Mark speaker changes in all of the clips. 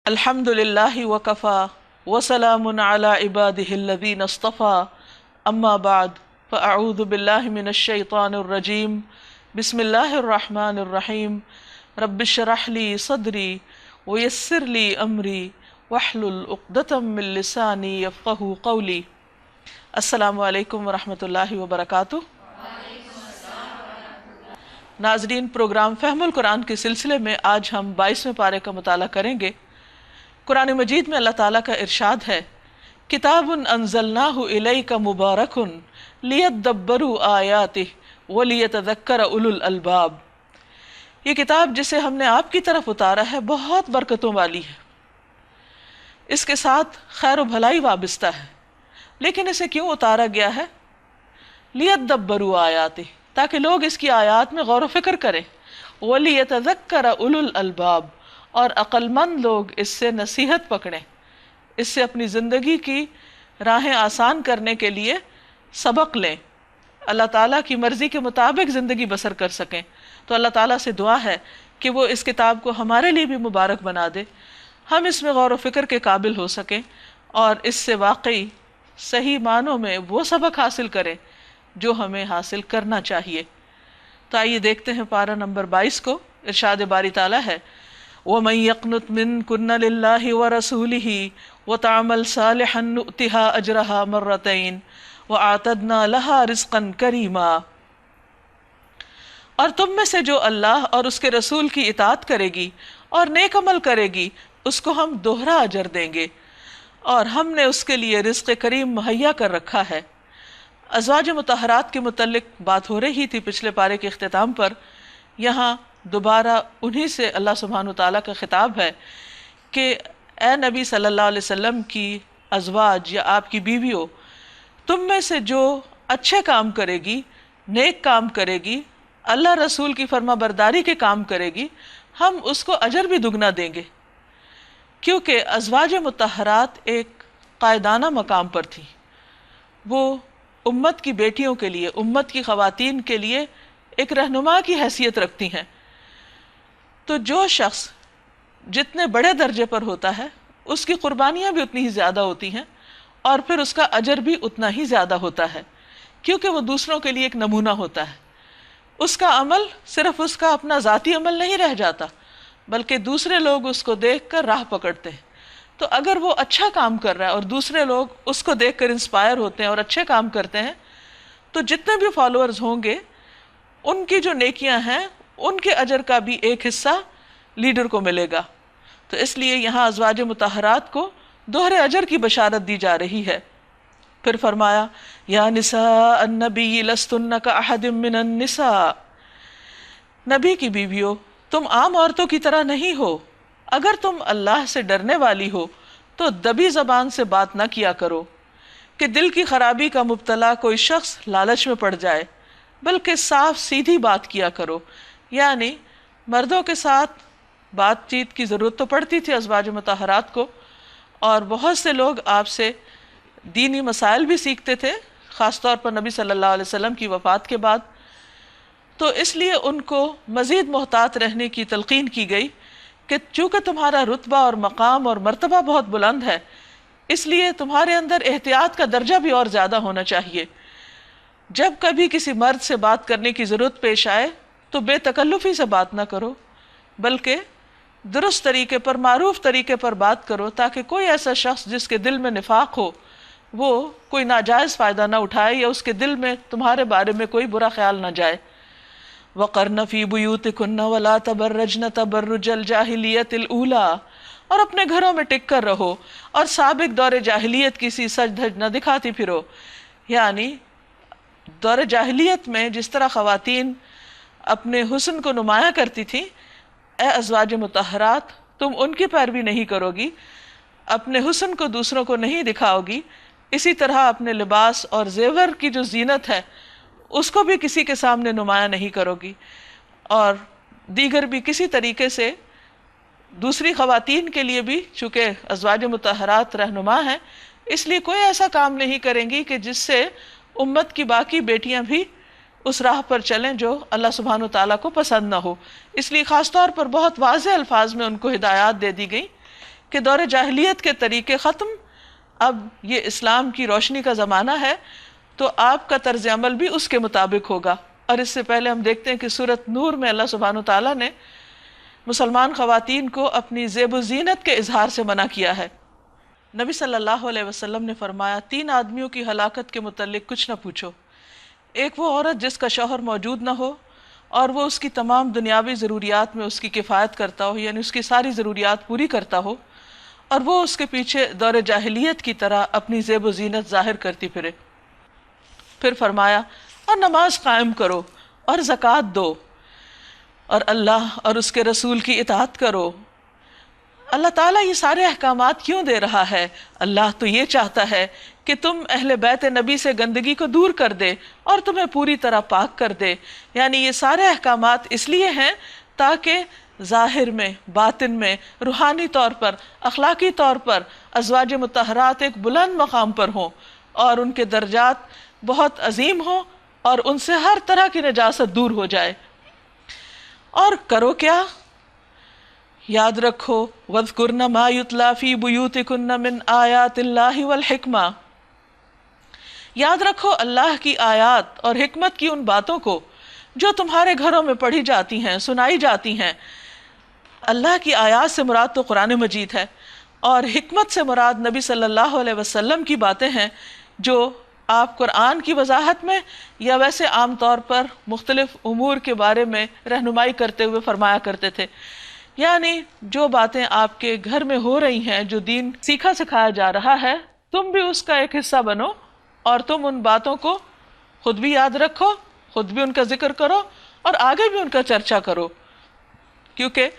Speaker 1: الحمد للہ وکفا وسلام علی عبادہ الذین اصطفیٰ اما بعد فاعوذ باللہ من الشیطان الرجیم بسم اللہ الرحمن الرحیم رب اشرح لی صدری ویسر لی امری واحلل عقدۃ من لسانی یفقہوا قولی۔ السلام علیکم ورحمۃ اللہ وبرکاتہ۔ ناظرین، پروگرام فہم القرآن کے سلسلے میں آج ہم 22ویں پارے کا مطالعہ کریں گے۔ قرآن مجید میں اللہ تعالیٰ کا ارشاد ہے، کتاب انزلناہ الیک مبارک لیدبروا آیاتہ ولیتذکر اولو الالباب۔ یہ کتاب جسے ہم نے آپ کی طرف اتارا ہے بہت برکتوں والی ہے، اس کے ساتھ خیر و بھلائی وابستہ ہے، لیکن اسے کیوں اتارا گیا ہے؟ لیدبروا آیاتہ، تاکہ لوگ اس کی آیات میں غور و فکر کریں، ولیتذکر اولو الالباب، اور عقل مند لوگ اس سے نصیحت پکڑیں، اس سے اپنی زندگی کی راہیں آسان کرنے کے لیے سبق لیں، اللہ تعالیٰ کی مرضی کے مطابق زندگی بسر کر سکیں۔ تو اللہ تعالیٰ سے دعا ہے کہ وہ اس کتاب کو ہمارے لیے بھی مبارک بنا دے، ہم اس میں غور و فکر کے قابل ہو سکیں اور اس سے واقعی صحیح معنوں میں وہ سبق حاصل کریں جو ہمیں حاصل کرنا چاہیے۔ تو آئیے دیکھتے ہیں پارہ نمبر 22 کو۔ ارشاد باری تعالیٰ ہے، وَمَن يَقْنُتْ مِنكُنَّ لِلَّهِ وَرَسُولِهِ وَتَعْمَلْ صَالِحًا نُؤْتِهَا أَجْرَهَا مَرَّتَيْنِ وَأَعْتَدْنَا لَهَا رِزْقًا كَرِيمًا۔ اور تم میں سے جو اللہ اور اس کے رسول کی اطاعت کرے گی اور نیک عمل کرے گی، اس کو ہم دوہرا اجر دیں گے، اور ہم نے اس کے لیے رزق کریم مہیا کر رکھا ہے۔ ازواج مطہرات کے متعلق بات ہو رہی تھی پچھلے پارے کے اختتام پر، یہاں دوبارہ انہی سے اللہ سبحانہ وتعالیٰ کا خطاب ہے کہ اے نبی صلی اللہ علیہ وسلم کی ازواج یا آپ کی بیویوں، تم میں سے جو اچھے کام کرے گی، نیک کام کرے گی، اللہ رسول کی فرما برداری کے کام کرے گی، ہم اس کو اجر بھی دگنا دیں گے۔ کیونکہ ازواج مطہرات ایک قائدانہ مقام پر تھی، وہ امت کی بیٹیوں کے لیے، امت کی خواتین کے لیے ایک رہنما کی حیثیت رکھتی ہیں۔ تو جو شخص جتنے بڑے درجے پر ہوتا ہے، اس کی قربانیاں بھی اتنی ہی زیادہ ہوتی ہیں، اور پھر اس کا اجر بھی اتنا ہی زیادہ ہوتا ہے، کیونکہ وہ دوسروں کے لیے ایک نمونہ ہوتا ہے۔ اس کا عمل صرف اس کا اپنا ذاتی عمل نہیں رہ جاتا، بلکہ دوسرے لوگ اس کو دیکھ کر راہ پکڑتے ہیں۔ تو اگر وہ اچھا کام کر رہا ہے اور دوسرے لوگ اس کو دیکھ کر انسپائر ہوتے ہیں اور اچھے کام کرتے ہیں، تو جتنے بھی فالوورز ہوں گے، ان کی جو نیکیاں ہیں ان کے اجر کا بھی ایک حصہ لیڈر کو ملے گا۔ تو اس لیے یہاں ازواج مطہرات کو دوہرے اجر کی بشارت دی جا رہی ہے۔ پھر فرمایا، یا نساء النبی لستن کاحد من النساء، نبی کی بیویوں تم عام عورتوں کی طرح نہیں ہو، اگر تم اللہ سے ڈرنے والی ہو تو دبی زبان سے بات نہ کیا کرو کہ دل کی خرابی کا مبتلا کوئی شخص لالچ میں پڑ جائے، بلکہ صاف سیدھی بات کیا کرو۔ یعنی مردوں کے ساتھ بات چیت کی ضرورت تو پڑتی تھی ازواج مطہرات کو، اور بہت سے لوگ آپ سے دینی مسائل بھی سیکھتے تھے، خاص طور پر نبی صلی اللہ علیہ وسلم کی وفات کے بعد۔ تو اس لیے ان کو مزید محتاط رہنے کی تلقین کی گئی کہ چونکہ تمہارا رتبہ اور مقام اور مرتبہ بہت بلند ہے، اس لیے تمہارے اندر احتیاط کا درجہ بھی اور زیادہ ہونا چاہیے۔ جب کبھی کسی مرد سے بات کرنے کی ضرورت پیش آئے تو بے تکلفی سے بات نہ کرو، بلکہ درست طریقے پر، معروف طریقے پر بات کرو، تاکہ کوئی ایسا شخص جس کے دل میں نفاق ہو وہ کوئی ناجائز فائدہ نہ اٹھائے، یا اس کے دل میں تمہارے بارے میں کوئی برا خیال نہ جائے۔ وَقَرْنَ فِي بُيُوتِكُنَّ وَلَا تَبَرَّجْنَ تَبَرُّجَ الْجَاهِلِيَّةِ الْأُولَىٰ، اور اپنے گھروں میں ٹک کر رہو اور سابق دور جاہلیت کی سی سج دھج نہ دکھاتی پھرو۔ یعنی دور جاہلیت میں جس طرح خواتین اپنے حسن کو نمایاں کرتی تھیں، اے ازواج مطہرات تم ان کی پیروی نہیں کرو گی، اپنے حسن کو دوسروں کو نہیں دکھاؤ گی، اسی طرح اپنے لباس اور زیور کی جو زینت ہے اس کو بھی کسی کے سامنے نمایاں نہیں کرو گی، اور دیگر بھی کسی طریقے سے دوسری خواتین کے لیے بھی، چونکہ ازواج مطہرات رہنما ہیں، اس لیے کوئی ایسا کام نہیں کریں گی کہ جس سے امت کی باقی بیٹیاں بھی اس راہ پر چلیں جو اللہ سبحانہ و تعالیٰ کو پسند نہ ہو۔ اس لیے خاص طور پر بہت واضح الفاظ میں ان کو ہدایات دے دی گئی کہ دور جاہلیت کے طریقے ختم، اب یہ اسلام کی روشنی کا زمانہ ہے، تو آپ کا طرز عمل بھی اس کے مطابق ہوگا۔ اور اس سے پہلے ہم دیکھتے ہیں کہ سورۃ نور میں اللہ سبحانہ وتعالیٰ نے مسلمان خواتین کو اپنی زیب و زینت کے اظہار سے منع کیا ہے۔ نبی صلی اللہ علیہ وسلم نے فرمایا، 3 آدمیوں کی ہلاکت کے متعلق کچھ نہ پوچھو۔ ایک وہ عورت جس کا شوہر موجود نہ ہو اور وہ اس کی تمام دنیاوی ضروریات میں اس کی کفایت کرتا ہو، یعنی اس کی ساری ضروریات پوری کرتا ہو، اور وہ اس کے پیچھے دور جاہلیت کی طرح اپنی زیب و زینت ظاہر کرتی پھرے۔ پھر فرمایا، اور نماز قائم کرو اور زکوٰۃ دو اور اللہ اور اس کے رسول کی اطاعت کرو۔ اللہ تعالیٰ یہ سارے احکامات کیوں دے رہا ہے؟ اللہ تو یہ چاہتا ہے کہ تم اہل بیت نبی سے گندگی کو دور کر دے اور تمہیں پوری طرح پاک کر دے۔ یعنی یہ سارے احکامات اس لیے ہیں تاکہ ظاہر میں، باطن میں، روحانی طور پر، اخلاقی طور پر ازواج مطہرات ایک بلند مقام پر ہوں اور ان کے درجات بہت عظیم ہوں اور ان سے ہر طرح کی نجاست دور ہو جائے۔ اور کرو کیا؟ یاد رکھو، وَاذْكُرْنَ مَا يُتْلَى فِي بُيُوتِكُنَّ مِنْ آيَاتِ اللَّهِ وَالْحِكْمَةِ، یاد رکھو اللہ کی آیات اور حکمت کی ان باتوں کو جو تمہارے گھروں میں پڑھی جاتی ہیں، سنائی جاتی ہیں۔ اللہ کی آیات سے مراد تو قرآن مجید ہے، اور حکمت سے مراد نبی صلی اللہ علیہ وسلم کی باتیں ہیں جو آپ قرآن کی وضاحت میں یا ویسے عام طور پر مختلف امور کے بارے میں رہنمائی کرتے ہوئے فرمایا کرتے تھے۔ یعنی جو باتیں آپ کے گھر میں ہو رہی ہیں، جو دین سیکھا سکھایا جا رہا ہے، تم بھی اس کا ایک حصہ بنو اور تم ان باتوں کو خود بھی یاد رکھو، خود بھی ان کا ذکر کرو اور آگے بھی ان کا چرچا کرو، کیونکہ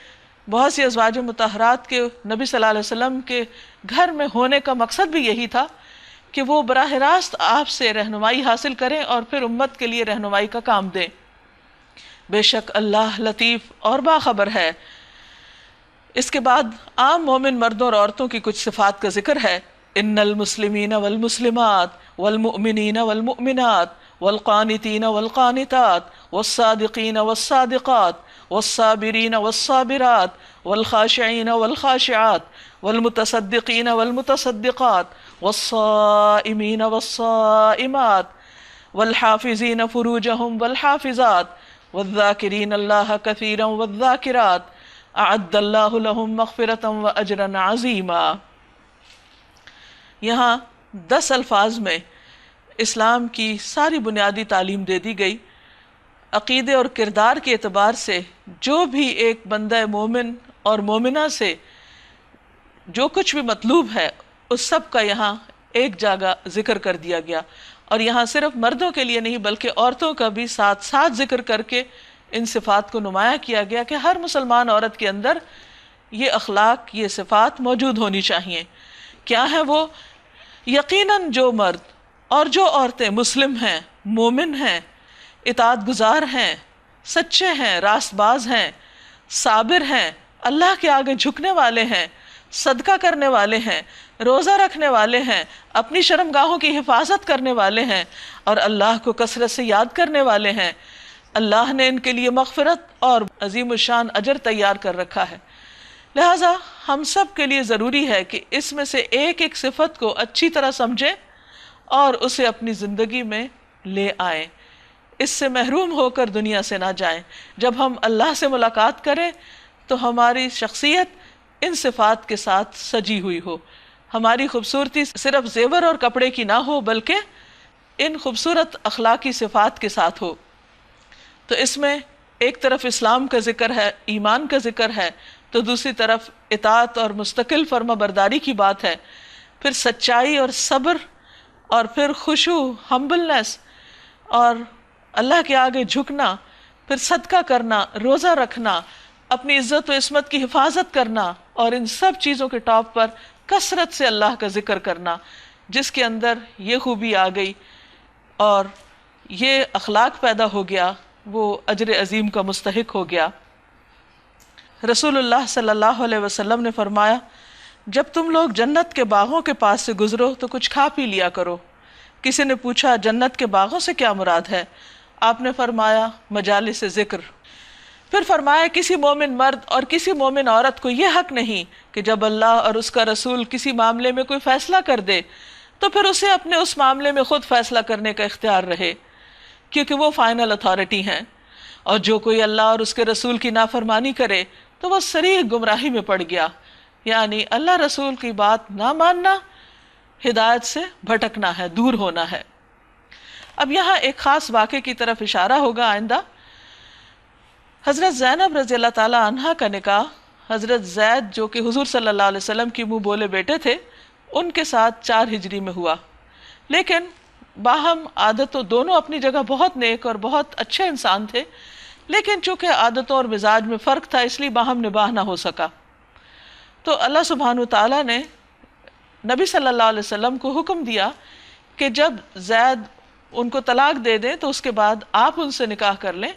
Speaker 1: بہت سی ازواج مطہرات کے نبی صلی اللہ علیہ وسلم کے گھر میں ہونے کا مقصد بھی یہی تھا کہ وہ براہ راست آپ سے رہنمائی حاصل کریں اور پھر امت کے لیے رہنمائی کا کام دیں۔ بے شک اللہ لطیف اور باخبر ہے۔ اس کے بعد عام مومن مردوں اور عورتوں کی کچھ صفات کا ذکر ہے۔ ان المسلمین والمسلمات والمؤمنین والمؤمنات والقانتین والقانتات والصادقین والصادقات والصابرین والصابرات والخاشعین والخاشعات والمتصدقین والمتصدقات والصائمین والصائمات والحافظین فروجہم والحافظات والذاکرین اللہ کثیرا والذاکرات اعد اللہ لہم مغفرتا واجرا عظیما۔ یہاں 10 الفاظ میں اسلام کی ساری بنیادی تعلیم دے دی گئی۔ عقیدے اور کردار کے اعتبار سے جو بھی ایک بندہ مومن اور مومنہ سے جو کچھ بھی مطلوب ہے اس سب کا یہاں ایک جگہ ذکر کر دیا گیا، اور یہاں صرف مردوں کے لیے نہیں بلکہ عورتوں کا بھی ساتھ ساتھ ذکر کر کے ان صفات کو نمایاں کیا گیا کہ ہر مسلمان عورت کے اندر یہ اخلاق، یہ صفات موجود ہونی چاہیے۔ کیا ہے وہ؟ یقیناً جو مرد اور جو عورتیں مسلم ہیں، مومن ہیں، اطاعت گزار ہیں، سچے ہیں، راست باز ہیں، صابر ہیں، اللہ کے آگے جھکنے والے ہیں، صدقہ کرنے والے ہیں، روزہ رکھنے والے ہیں، اپنی شرمگاہوں کی حفاظت کرنے والے ہیں اور اللہ کو کثرت سے یاد کرنے والے ہیں، اللہ نے ان کے لیے مغفرت اور عظیم الشان اجر تیار کر رکھا ہے۔ لہٰذا ہم سب کے لیے ضروری ہے کہ اس میں سے ایک ایک صفت کو اچھی طرح سمجھیں اور اسے اپنی زندگی میں لے آئیں، اس سے محروم ہو کر دنیا سے نہ جائیں۔ جب ہم اللہ سے ملاقات کریں تو ہماری شخصیت ان صفات کے ساتھ سجی ہوئی ہو، ہماری خوبصورتی صرف زیور اور کپڑے کی نہ ہو بلکہ ان خوبصورت اخلاقی صفات کے ساتھ ہو۔ تو اس میں ایک طرف اسلام کا ذکر ہے، ایمان کا ذکر ہے، تو دوسری طرف اطاعت اور مستقل فرما برداری کی بات ہے، پھر سچائی اور صبر، اور پھر خشوع، ہمبلنس اور اللہ کے آگے جھکنا، پھر صدقہ کرنا، روزہ رکھنا، اپنی عزت و عصمت کی حفاظت کرنا، اور ان سب چیزوں کے ٹاپ پر کثرت سے اللہ کا ذکر کرنا۔ جس کے اندر یہ خوبی آ گئی اور یہ اخلاق پیدا ہو گیا وہ اجر عظیم کا مستحق ہو گیا۔ رسول اللہ صلی اللہ علیہ وسلم نے فرمایا، جب تم لوگ جنت کے باغوں کے پاس سے گزرو تو کچھ کھا پی لیا کرو۔ کسی نے پوچھا جنت کے باغوں سے کیا مراد ہے؟ آپ نے فرمایا مجالس ذکر۔ پھر فرمایا کسی مومن مرد اور کسی مومن عورت کو یہ حق نہیں کہ جب اللہ اور اس کا رسول کسی معاملے میں کوئی فیصلہ کر دے تو پھر اسے اپنے اس معاملے میں خود فیصلہ کرنے کا اختیار رہے، کیونکہ وہ فائنل اتھارٹی ہیں، اور جو کوئی اللہ اور اس کے رسول کی نافرمانی کرے تو وہ صریح گمراہی میں پڑ گیا، یعنی اللہ رسول کی بات نہ ماننا ہدایت سے بھٹکنا ہے، دور ہونا ہے۔ اب یہاں ایک خاص واقعے کی طرف اشارہ ہوگا آئندہ۔ حضرت زینب رضی اللہ تعالی عنہا کا نکاح حضرت زید جو کہ حضور صلی اللہ علیہ وسلم کی منہ بولے بیٹے تھے ان کے ساتھ 4 ہجری میں ہوا، لیکن باہم عادتوں دونوں اپنی جگہ بہت نیک اور بہت اچھے انسان تھے، لیکن چونکہ عادتوں اور مزاج میں فرق تھا اس لیے باہم نباہ نہ ہو سکا۔ تو اللہ سبحانہ تعالیٰ نے نبی صلی اللہ علیہ وسلم کو حکم دیا کہ جب زید ان کو طلاق دے دیں تو اس کے بعد آپ ان سے نکاح کر لیں،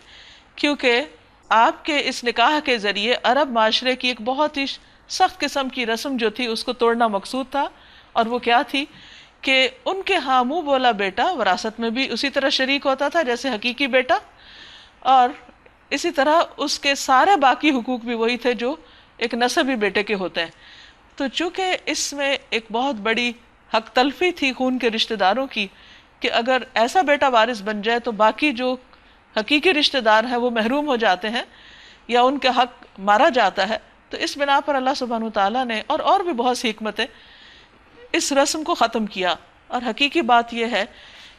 Speaker 1: کیونکہ آپ کے اس نکاح کے ذریعے عرب معاشرے کی ایک بہت ہی سخت قسم کی رسم جو تھی اس کو توڑنا مقصود تھا، اور وہ کیا تھی کہ ان کے ہاں منہ بولا بیٹا وراثت میں بھی اسی طرح شریک ہوتا تھا جیسے حقیقی بیٹا، اور اسی طرح اس کے سارے باقی حقوق بھی وہی تھے جو ایک نسبی بیٹے کے ہوتے ہیں۔ تو چونکہ اس میں ایک بہت بڑی حق تلفی تھی خون کے رشتہ داروں کی کہ اگر ایسا بیٹا وارث بن جائے تو باقی جو حقیقی رشتہ دار ہیں وہ محروم ہو جاتے ہیں یا ان کا حق مارا جاتا ہے، تو اس بنا پر اللہ سبحانہ تعالیٰ نے اور بھی بہت سی حکمتیں اس رسم کو ختم کیا۔ اور حقیقی بات یہ ہے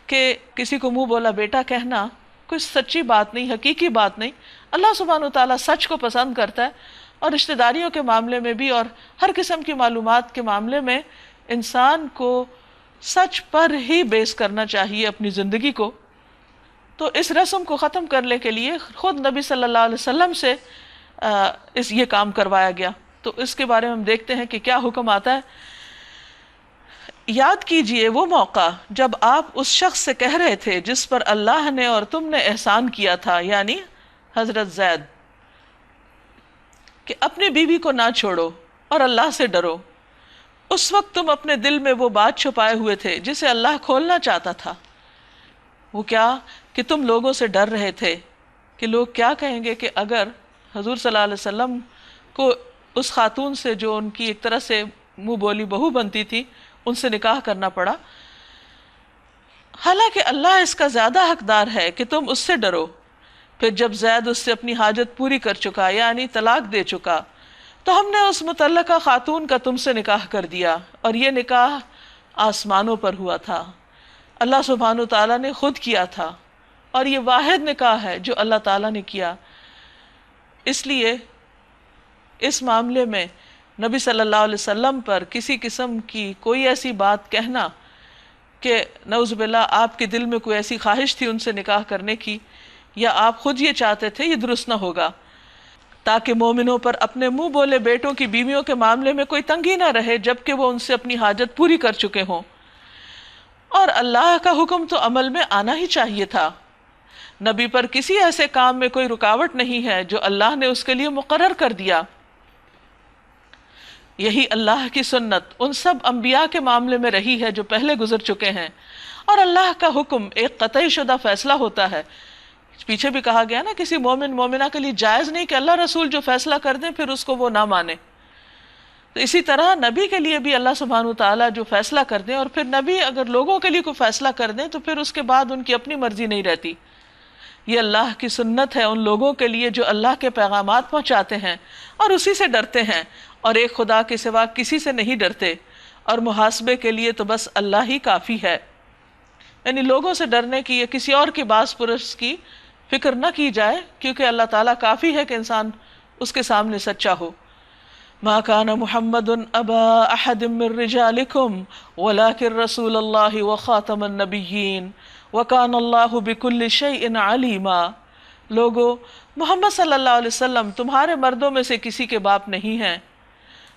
Speaker 1: کہ کسی کو منہ بولا بیٹا کہنا کوئی سچی بات نہیں، حقیقی بات نہیں۔ اللہ سبحانہ تعالیٰ سچ کو پسند کرتا ہے، اور رشتہ داریوں کے معاملے میں بھی اور ہر قسم کی معلومات کے معاملے میں انسان کو سچ پر ہی بیس کرنا چاہیے اپنی زندگی کو۔ تو اس رسم کو ختم کرنے کے لیے خود نبی صلی اللہ علیہ وسلم سے یہ کام کروایا گیا۔ تو اس کے بارے میں ہم دیکھتے ہیں کہ کیا حکم آتا ہے۔ یاد کیجئے وہ موقع جب آپ اس شخص سے کہہ رہے تھے جس پر اللہ نے اور تم نے احسان کیا تھا، یعنی حضرت زید، کہ اپنی بیوی کو نہ چھوڑو اور اللہ سے ڈرو۔ اس وقت تم اپنے دل میں وہ بات چھپائے ہوئے تھے جسے اللہ کھولنا چاہتا تھا۔ وہ کیا کہ تم لوگوں سے ڈر رہے تھے کہ لوگ کیا کہیں گے کہ اگر حضور صلی اللہ علیہ وسلم کو اس خاتون سے جو ان کی ایک طرح سے منہ بولی بہو بنتی تھی ان سے نکاح کرنا پڑا، حالانکہ اللہ اس کا زیادہ حقدار ہے کہ تم اس سے ڈرو۔ پھر جب زید اس سے اپنی حاجت پوری کر چکا یعنی طلاق دے چکا تو ہم نے اس متعلقہ خاتون کا تم سے نکاح کر دیا، اور یہ نکاح آسمانوں پر ہوا تھا، اللہ سبحانہ تعالیٰ نے خود کیا تھا، اور یہ واحد نکاح ہے جو اللہ تعالیٰ نے کیا۔ اس لیے اس معاملے میں نبی صلی اللہ علیہ وسلم پر کسی قسم کی کوئی ایسی بات کہنا کہ نعوذ باللہ آپ کے دل میں کوئی ایسی خواہش تھی ان سے نکاح کرنے کی یا آپ خود یہ چاہتے تھے، یہ درست نہ ہوگا، تاکہ مومنوں پر اپنے منہ بولے بیٹوں کی بیویوں کے معاملے میں کوئی تنگی نہ رہے جبکہ وہ ان سے اپنی حاجت پوری کر چکے ہوں۔ اور اللہ کا حکم تو عمل میں آنا ہی چاہیے تھا۔ نبی پر کسی ایسے کام میں کوئی رکاوٹ نہیں ہے جو اللہ نے اس کے لیے مقرر کر دیا۔ یہی اللہ کی سنت ان سب انبیاء کے معاملے میں رہی ہے جو پہلے گزر چکے ہیں، اور اللہ کا حکم ایک قطعی شدہ فیصلہ ہوتا ہے۔ پیچھے بھی کہا گیا نا کسی مومن مومنہ کے لیے جائز نہیں کہ اللہ رسول جو فیصلہ کر دیں پھر اس کو وہ نہ مانے۔ تو اسی طرح نبی کے لیے بھی اللہ سبحانہ تعالیٰ جو فیصلہ کر دیں، اور پھر نبی اگر لوگوں کے لیے کوئی فیصلہ کر دیں تو پھر اس کے بعد ان کی اپنی مرضی نہیں رہتی۔ یہ اللہ کی سنت ہے ان لوگوں کے لیے جو اللہ کے پیغامات پہنچاتے ہیں اور اسی سے ڈرتے ہیں، اور ایک خدا کے سوا کسی سے نہیں ڈرتے، اور محاسبے کے لیے تو بس اللہ ہی کافی ہے۔ یعنی لوگوں سے ڈرنے کی یا کسی اور کی باس پرس کی فکر نہ کی جائے، کیونکہ اللہ تعالیٰ کافی ہے کہ انسان اس کے سامنے سچا ہو۔ ما کان محمد ابا احد من رجالکم ولکن رسول اللہ وخاتم النبیین وکان اللہ بکل شیء علیما۔ لوگو، محمد صلی اللہ علیہ وسلم تمہارے مردوں میں سے کسی کے باپ نہیں ہیں،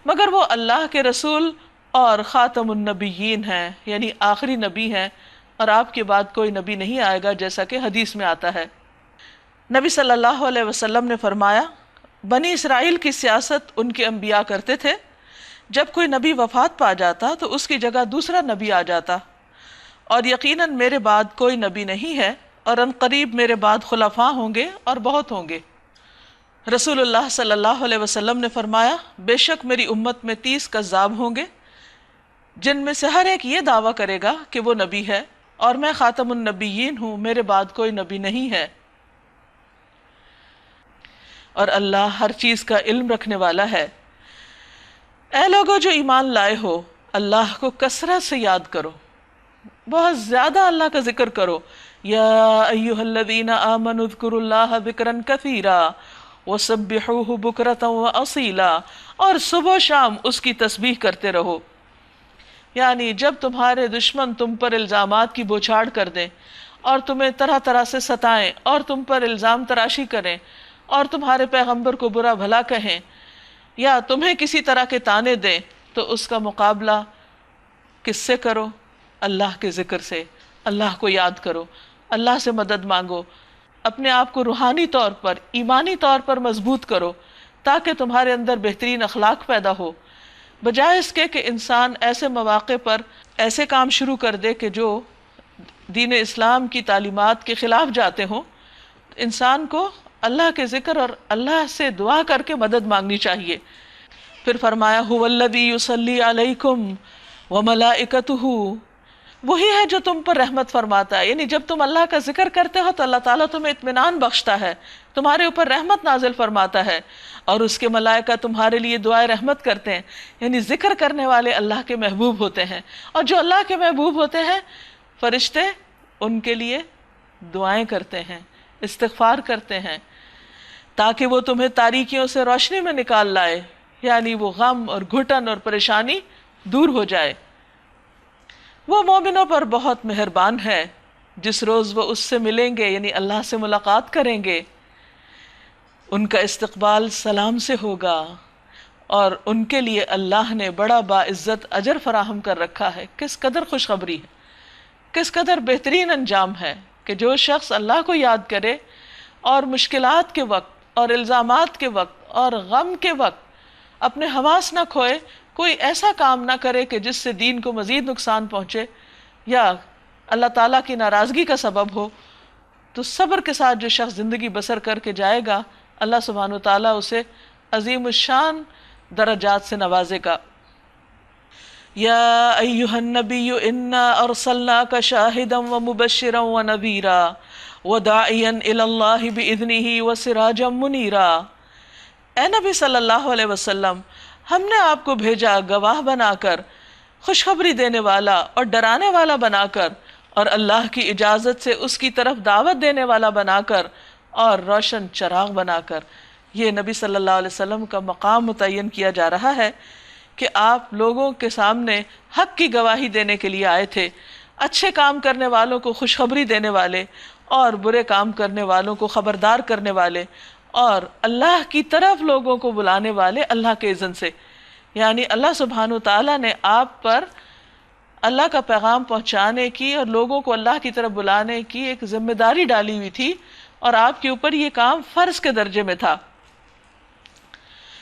Speaker 1: مگر وہ اللہ کے رسول اور خاتم النبیین ہیں، یعنی آخری نبی ہیں، اور آپ کے بعد کوئی نبی نہیں آئے گا، جیسا کہ حدیث میں آتا ہے۔ نبی صلی اللہ علیہ وسلم نے فرمایا، بنی اسرائیل کی سیاست ان کے انبیاء کرتے تھے، جب کوئی نبی وفات پا جاتا تو اس کی جگہ دوسرا نبی آ جاتا، اور یقیناً میرے بعد کوئی نبی نہیں ہے، اور ان قریب میرے بعد خلفاء ہوں گے اور بہت ہوں گے۔ رسول اللہ صلی اللہ علیہ وسلم نے فرمایا بے شک میری امت میں 30 کذاب ہوں گے جن میں سے ہر ایک یہ دعویٰ کرے گا کہ وہ نبی ہے اور میں خاتم النبیین ہوں، میرے بعد کوئی نبی نہیں ہے، اور اللہ ہر چیز کا علم رکھنے والا ہے۔ اے لوگو جو ایمان لائے ہو، اللہ کو کثرت سے یاد کرو، بہت زیادہ اللہ کا ذکر کرو۔ یا ایہا الذین آمنوا اذکروا اللہ ذکرا کثیرا وسبحوہ بکرۃ واصیلا، اور صبح و شام اس کی تسبیح کرتے رہو۔ یعنی جب تمہارے دشمن تم پر الزامات کی بوچھاڑ کر دیں اور تمہیں طرح طرح سے ستائیں اور تم پر الزام تراشی کریں اور تمہارے پیغمبر کو برا بھلا کہیں یا تمہیں کسی طرح کے طعنے دیں، تو اس کا مقابلہ کس سے کرو؟ اللہ کے ذکر سے۔ اللہ کو یاد کرو، اللہ سے مدد مانگو، اپنے آپ کو روحانی طور پر، ایمانی طور پر مضبوط کرو تاکہ تمہارے اندر بہترین اخلاق پیدا ہو، بجائے اس کے کہ انسان ایسے مواقع پر ایسے کام شروع کر دے کہ جو دین اسلام کی تعلیمات کے خلاف جاتے ہوں۔ انسان کو اللہ کے ذکر اور اللہ سے دعا کر کے مدد مانگنی چاہیے۔ پھر فرمایا هو الذی یصلی علیکم وملائکتہ، وہی ہے جو تم پر رحمت فرماتا ہے، یعنی جب تم اللہ کا ذکر کرتے ہو تو اللہ تعالیٰ تمہیں اطمینان بخشتا ہے، تمہارے اوپر رحمت نازل فرماتا ہے، اور اس کے ملائکہ تمہارے لیے دعائے رحمت کرتے ہیں۔ یعنی ذکر کرنے والے اللہ کے محبوب ہوتے ہیں، اور جو اللہ کے محبوب ہوتے ہیں فرشتے ان کے لیے دعائیں کرتے ہیں، استغفار کرتے ہیں تاکہ وہ تمہیں تاریکیوں سے روشنی میں نکال لائے، یعنی وہ غم اور گھٹن اور پریشانی دور ہو جائے۔ وہ مومنوں پر بہت مہربان ہے، جس روز وہ اس سے ملیں گے یعنی اللہ سے ملاقات کریں گے ان کا استقبال سلام سے ہوگا، اور ان کے لیے اللہ نے بڑا باعزت اجر فراہم کر رکھا ہے۔ کس قدر خوشخبری ہے، کس قدر بہترین انجام ہے کہ جو شخص اللہ کو یاد کرے اور مشکلات کے وقت اور الزامات کے وقت اور غم کے وقت اپنے حواس نہ کھوئے، کوئی ایسا کام نہ کرے کہ جس سے دین کو مزید نقصان پہنچے یا اللہ تعالیٰ کی ناراضگی کا سبب ہو، تو صبر کے ساتھ جو شخص زندگی بسر کر کے جائے گا، اللہ سبحانہ وتعالیٰ اسے عظیم الشان درجات سے نوازے گا۔ یا ایہا النبی انا ارسلناک شاہدا ومبشرا ونذیرا وداعیا الی اللہ باذنہ وسراجا منیرا، اے نبی صلی اللہ علیہ وسلم، ہم نے آپ کو بھیجا گواہ بنا کر، خوشخبری دینے والا اور ڈرانے والا بنا کر، اور اللہ کی اجازت سے اس کی طرف دعوت دینے والا بنا کر، اور روشن چراغ بنا کر۔ یہ نبی صلی اللہ علیہ وسلم کا مقام متعین کیا جا رہا ہے کہ آپ لوگوں کے سامنے حق کی گواہی دینے کے لیے آئے تھے، اچھے کام کرنے والوں کو خوشخبری دینے والے اور برے کام کرنے والوں کو خبردار کرنے والے، اور اللہ کی طرف لوگوں کو بلانے والے اللہ کے اذن سے۔ یعنی اللہ سبحانہ وتعالیٰ نے آپ پر اللہ کا پیغام پہنچانے کی اور لوگوں کو اللہ کی طرف بلانے کی ایک ذمہ داری ڈالی ہوئی تھی، اور آپ کے اوپر یہ کام فرض کے درجے میں تھا۔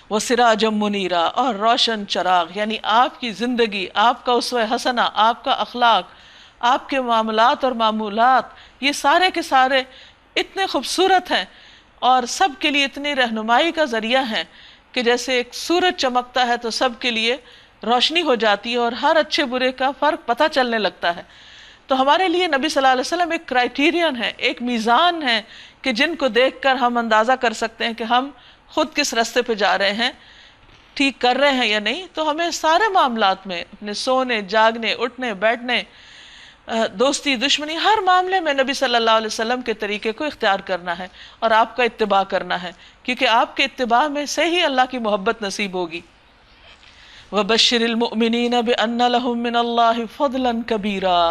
Speaker 1: وَسِرَاجًا مُنِيرًا، اور روشن چراغ، یعنی آپ کی زندگی، آپ کا اسوہ حسنہ، آپ کا اخلاق، آپ کے معاملات اور معمولات، یہ سارے کے سارے اتنے خوبصورت ہیں اور سب کے لیے اتنی رہنمائی کا ذریعہ ہیں کہ جیسے ایک سورج چمکتا ہے تو سب کے لیے روشنی ہو جاتی ہے اور ہر اچھے برے کا فرق پتہ چلنے لگتا ہے۔ تو ہمارے لیے نبی صلی اللہ علیہ وسلم ایک کرائیٹیرین ہے، ایک میزان ہے کہ جن کو دیکھ کر ہم اندازہ کر سکتے ہیں کہ ہم خود کس راستے پہ جا رہے ہیں، ٹھیک کر رہے ہیں یا نہیں۔ تو ہمیں سارے معاملات میں، اپنے سونے، جاگنے، اٹھنے، بیٹھنے، دوستی، دشمنی، ہر معاملے میں نبی صلی اللہ علیہ وسلم کے طریقے کو اختیار کرنا ہے اور آپ کا اتباع کرنا ہے، کیونکہ آپ کے اتباع میں سے ہی اللہ کی محبت نصیب ہوگی۔ وَبَشِّرِ الْمُؤْمِنِينَ بِأَنَّ لَهُم مِّنَ اللَّهِ فَضْلًا كَبِيرًا،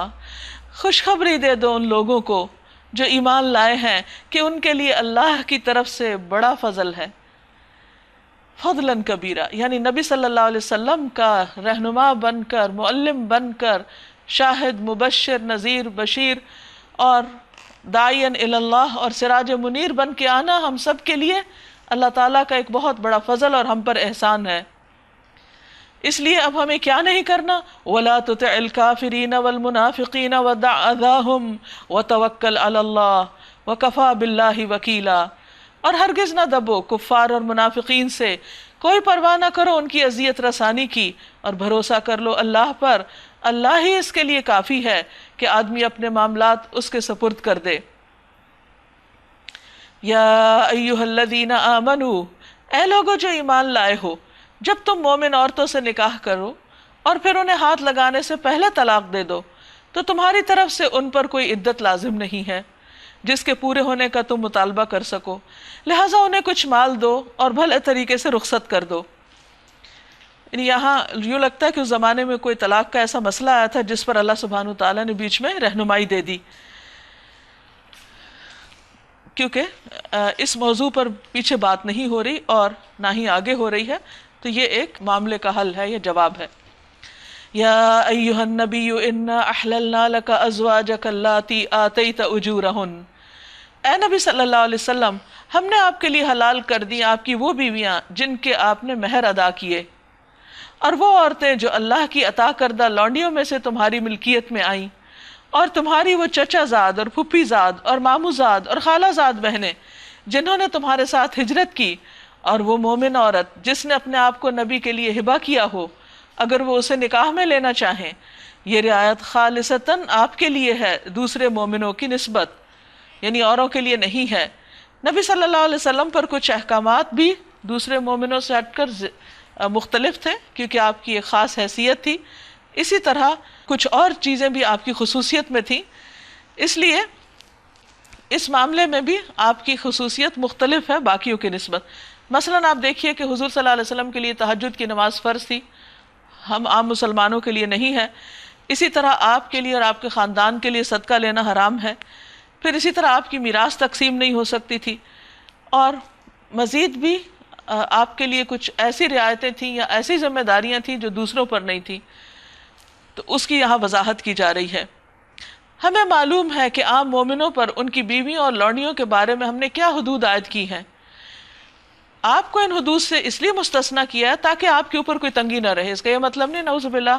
Speaker 1: خوشخبری دے دو ان لوگوں کو جو ایمان لائے ہیں کہ ان کے لیے اللہ کی طرف سے بڑا فضل ہے۔ فضلاً کبیرہ، یعنی نبی صلی اللہ علیہ وسلم کا رہنما بن کر، معلم بن کر، شاہد، مبشر، نذیر، بشیر اور داعین الی اللہ اور سراج منیر بن کے آنا ہم سب کے لیے اللہ تعالیٰ کا ایک بہت بڑا فضل اور ہم پر احسان ہے۔ اس لیے اب ہمیں کیا نہیں کرنا؟ وَلَا تُطِعِ الْكَافِرِينَ وَالْمُنَافِقِينَ وَدَعْ أَذَاهُمْ وَتَوَكَّلْ عَلَى اللَّهِ وَكَفَى بِاللَّهِ وَكِيلًا، اور ہرگز نہ دبو کفار اور منافقین سے، کوئی پرواہ نہ کرو ان کی اذیت رسانی کی، اور بھروسہ کر لو اللہ پر، اللہ ہی اس کے لیے کافی ہے کہ آدمی اپنے معاملات اس کے سپرد کر دے۔ یا ایہا الذین آمنو، اے لوگو جو ایمان لائے ہو، جب تم مومن عورتوں سے نکاح کرو اور پھر انہیں ہاتھ لگانے سے پہلے طلاق دے دو تو تمہاری طرف سے ان پر کوئی عدت لازم نہیں ہے جس کے پورے ہونے کا تم مطالبہ کر سکو، لہٰذا انہیں کچھ مال دو اور بھلے طریقے سے رخصت کر دو۔ یعنی یہاں یوں لگتا ہے کہ اس زمانے میں کوئی طلاق کا ایسا مسئلہ آیا تھا جس پر اللہ سبحانہ وتعالیٰ نے بیچ میں رہنمائی دے دی، کیونکہ اس موضوع پر پیچھے بات نہیں ہو رہی اور نہ ہی آگے ہو رہی ہے، تو یہ ایک معاملے کا حل ہے، یہ جواب ہے۔ یا ایہا النبی انا احللنا لک ازواجک اللاتی آتیت اجورہن، اے نبی صلی اللہ علیہ وسلم، ہم نے آپ کے لیے حلال کر دی آپ کی وہ بیویاں جن کے آپ نے مہر ادا کیے، اور وہ عورتیں جو اللہ کی عطا کردہ لونڈیوں میں سے تمہاری ملکیت میں آئیں، اور تمہاری وہ چچا زاد اور پھپھی زاد اور مامو زاد اور خالہ زاد بہنیں جنہوں نے تمہارے ساتھ ہجرت کی، اور وہ مومن عورت جس نے اپنے آپ کو نبی کے لیے ہبہ کیا ہو اگر وہ اسے نکاح میں لینا چاہیں، یہ رعایت خالصتاً آپ کے لیے ہے دوسرے مومنوں کی نسبت، یعنی اوروں کے لیے نہیں ہے۔ نبی صلی اللہ علیہ وسلم پر کچھ احکامات بھی دوسرے مومنوں سے ہٹ کر مختلف تھے کیونکہ آپ کی ایک خاص حیثیت تھی، اسی طرح کچھ اور چیزیں بھی آپ کی خصوصیت میں تھیں، اس لیے اس معاملے میں بھی آپ کی خصوصیت مختلف ہے باقیوں کی نسبت۔ مثلاً آپ دیکھیے کہ حضور صلی اللہ علیہ وسلم کے لیے تہجد کی نماز فرض تھی، ہم عام مسلمانوں کے لیے نہیں ہے۔ اسی طرح آپ کے لیے اور آپ کے خاندان کے لیے صدقہ لینا حرام ہے، پھر اسی طرح آپ کی میراث تقسیم نہیں ہو سکتی تھی، اور مزید بھی آپ کے لیے کچھ ایسی رعایتیں تھیں یا ایسی ذمہ داریاں تھیں جو دوسروں پر نہیں تھیں، تو اس کی یہاں وضاحت کی جا رہی ہے۔ ہمیں معلوم ہے کہ عام مومنوں پر ان کی بیویوں اور لونڈیوں کے بارے میں ہم نے کیا حدود عائد کی ہیں۔ آپ کو ان حدود سے اس لیے مستثنیٰ کیا ہے تاکہ آپ کے اوپر کوئی تنگی نہ رہے۔ اس کا یہ مطلب نہیں نعوذ باللہ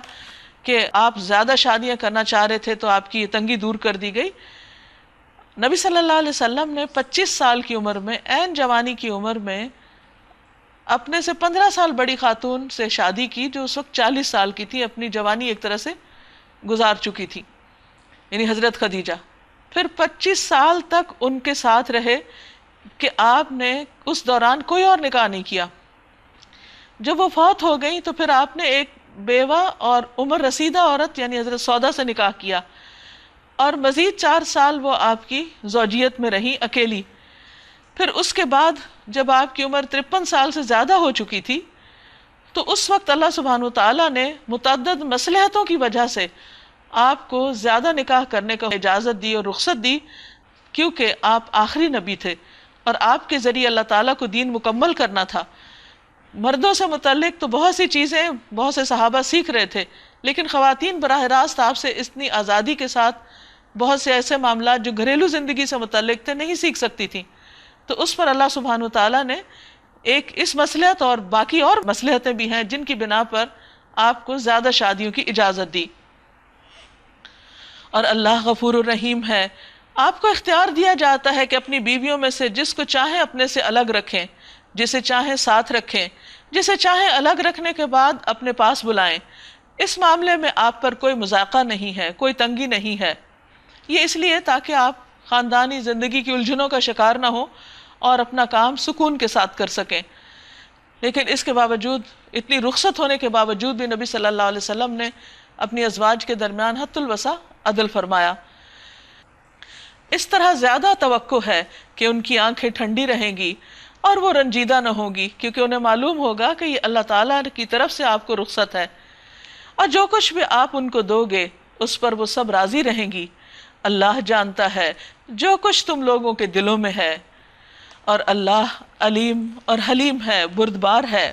Speaker 1: کہ آپ زیادہ شادیاں کرنا چاہ رہے تھے تو آپ کی یہ تنگی دور کر دی گئی۔ نبی صلی اللہ علیہ وسلم نے 25 سال کی عمر میں، عین جوانی کی عمر میں، اپنے سے 15 سال بڑی خاتون سے شادی کی جو اس وقت 40 سال کی تھی، اپنی جوانی ایک طرح سے گزار چکی تھی، یعنی حضرت خدیجہ۔ پھر 25 سال تک ان کے ساتھ رہے کہ آپ نے اس دوران کوئی اور نکاح نہیں کیا۔ جب وہ فوت ہو گئی تو پھر آپ نے ایک بیوہ اور عمر رسیدہ عورت یعنی حضرت سودا سے نکاح کیا، اور مزید 4 سال وہ آپ کی زوجیت میں رہی اکیلی۔ پھر اس کے بعد جب آپ کی عمر 53 سال سے زیادہ ہو چکی تھی تو اس وقت اللہ سبحانہ وتعالیٰ نے متعدد مصلحتوں کی وجہ سے آپ کو زیادہ نکاح کرنے کا اجازت دی اور رخصت دی، کیونکہ آپ آخری نبی تھے اور آپ کے ذریعے اللہ تعالیٰ کو دین مکمل کرنا تھا۔ مردوں سے متعلق تو بہت سی چیزیں بہت سے صحابہ سیکھ رہے تھے، لیکن خواتین براہ راست آپ سے اتنی آزادی کے ساتھ بہت سے ایسے معاملات جو گھریلو زندگی سے متعلق تھے نہیں سیکھ سکتی تھیں۔ تو اس پر اللہ سبحانہ وتعالیٰ نے ایک اس مصلحت اور باقی اور مصلحتیں بھی ہیں جن کی بنا پر آپ کو زیادہ شادیوں کی اجازت دی۔ اور اللہ غفور الرحیم ہے، آپ کو اختیار دیا جاتا ہے کہ اپنی بیویوں میں سے جس کو چاہیں اپنے سے الگ رکھیں، جسے چاہیں ساتھ رکھیں، جسے چاہیں الگ رکھنے کے بعد اپنے پاس بلائیں۔ اس معاملے میں آپ پر کوئی مذاقہ نہیں ہے، کوئی تنگی نہیں ہے۔ یہ اس لیے تاکہ آپ خاندانی زندگی کی الجھنوں کا شکار نہ ہو اور اپنا کام سکون کے ساتھ کر سکیں۔ لیکن اس کے باوجود، اتنی رخصت ہونے کے باوجود بھی نبی صلی اللہ علیہ وسلم نے اپنی ازواج کے درمیان حد الوسع عدل فرمایا۔ اس طرح زیادہ توقع ہے کہ ان کی آنکھیں ٹھنڈی رہیں گی اور وہ رنجیدہ نہ ہوں گی، کیونکہ انہیں معلوم ہوگا کہ یہ اللہ تعالیٰ کی طرف سے آپ کو رخصت ہے، اور جو کچھ بھی آپ ان کو دو گے اس پر وہ سب راضی رہیں گی۔ اللہ جانتا ہے جو کچھ تم لوگوں کے دلوں میں ہے، اور اللہ علیم اور حلیم ہے، بردبار ہے۔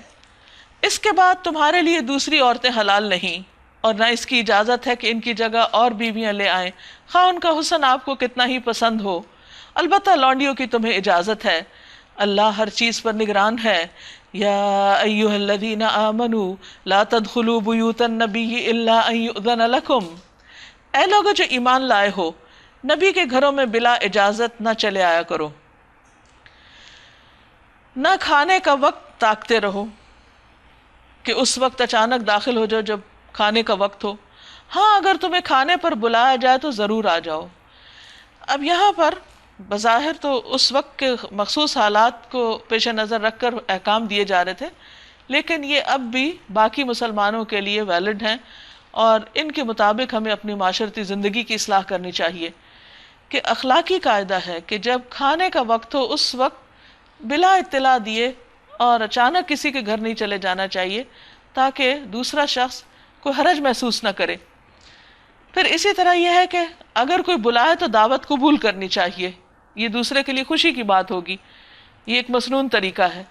Speaker 1: اس کے بعد تمہارے لیے دوسری عورتیں حلال نہیں، اور نہ اس کی اجازت ہے کہ ان کی جگہ اور بیویاں لے آئیں، خواہ ان کا حسن آپ کو کتنا ہی پسند ہو۔ البتہ لونڈیوں کی تمہیں اجازت ہے، اللہ ہر چیز پر نگران ہے۔ یا ایھا الذین آمنوا لا تدخلوا بیوت النبی الا ان یؤذن لکم، اے لوگو جو ایمان لائے ہو، نبی کے گھروں میں بلا اجازت نہ چلے آیا کرو۔ نہ کھانے کا وقت تاکتے رہو کہ اس وقت اچانک داخل ہو جاؤ جب کھانے کا وقت ہو. ہاں اگر تمہیں کھانے پر بلایا جائے تو ضرور آ جاؤ. اب یہاں پر بظاہر تو اس وقت کے مخصوص حالات کو پیش نظر رکھ کر احکام دیے جا رہے تھے، لیکن یہ اب بھی باقی مسلمانوں کے لیے ویلڈ ہیں، اور ان کے مطابق ہمیں اپنی معاشرتی زندگی کی اصلاح کرنی چاہیے. کہ اخلاقی قاعدہ ہے کہ جب کھانے کا وقت ہو اس وقت بلا اطلاع دیے اور اچانک کسی کے گھر نہیں چلے جانا چاہیے، تاکہ دوسرا شخص کوئی حرج محسوس نہ کرے. پھر اسی طرح یہ ہے کہ اگر کوئی بلائے تو دعوت قبول کرنی چاہیے، یہ دوسرے کے لیے خوشی کی بات ہوگی، یہ ایک مسنون طریقہ ہے.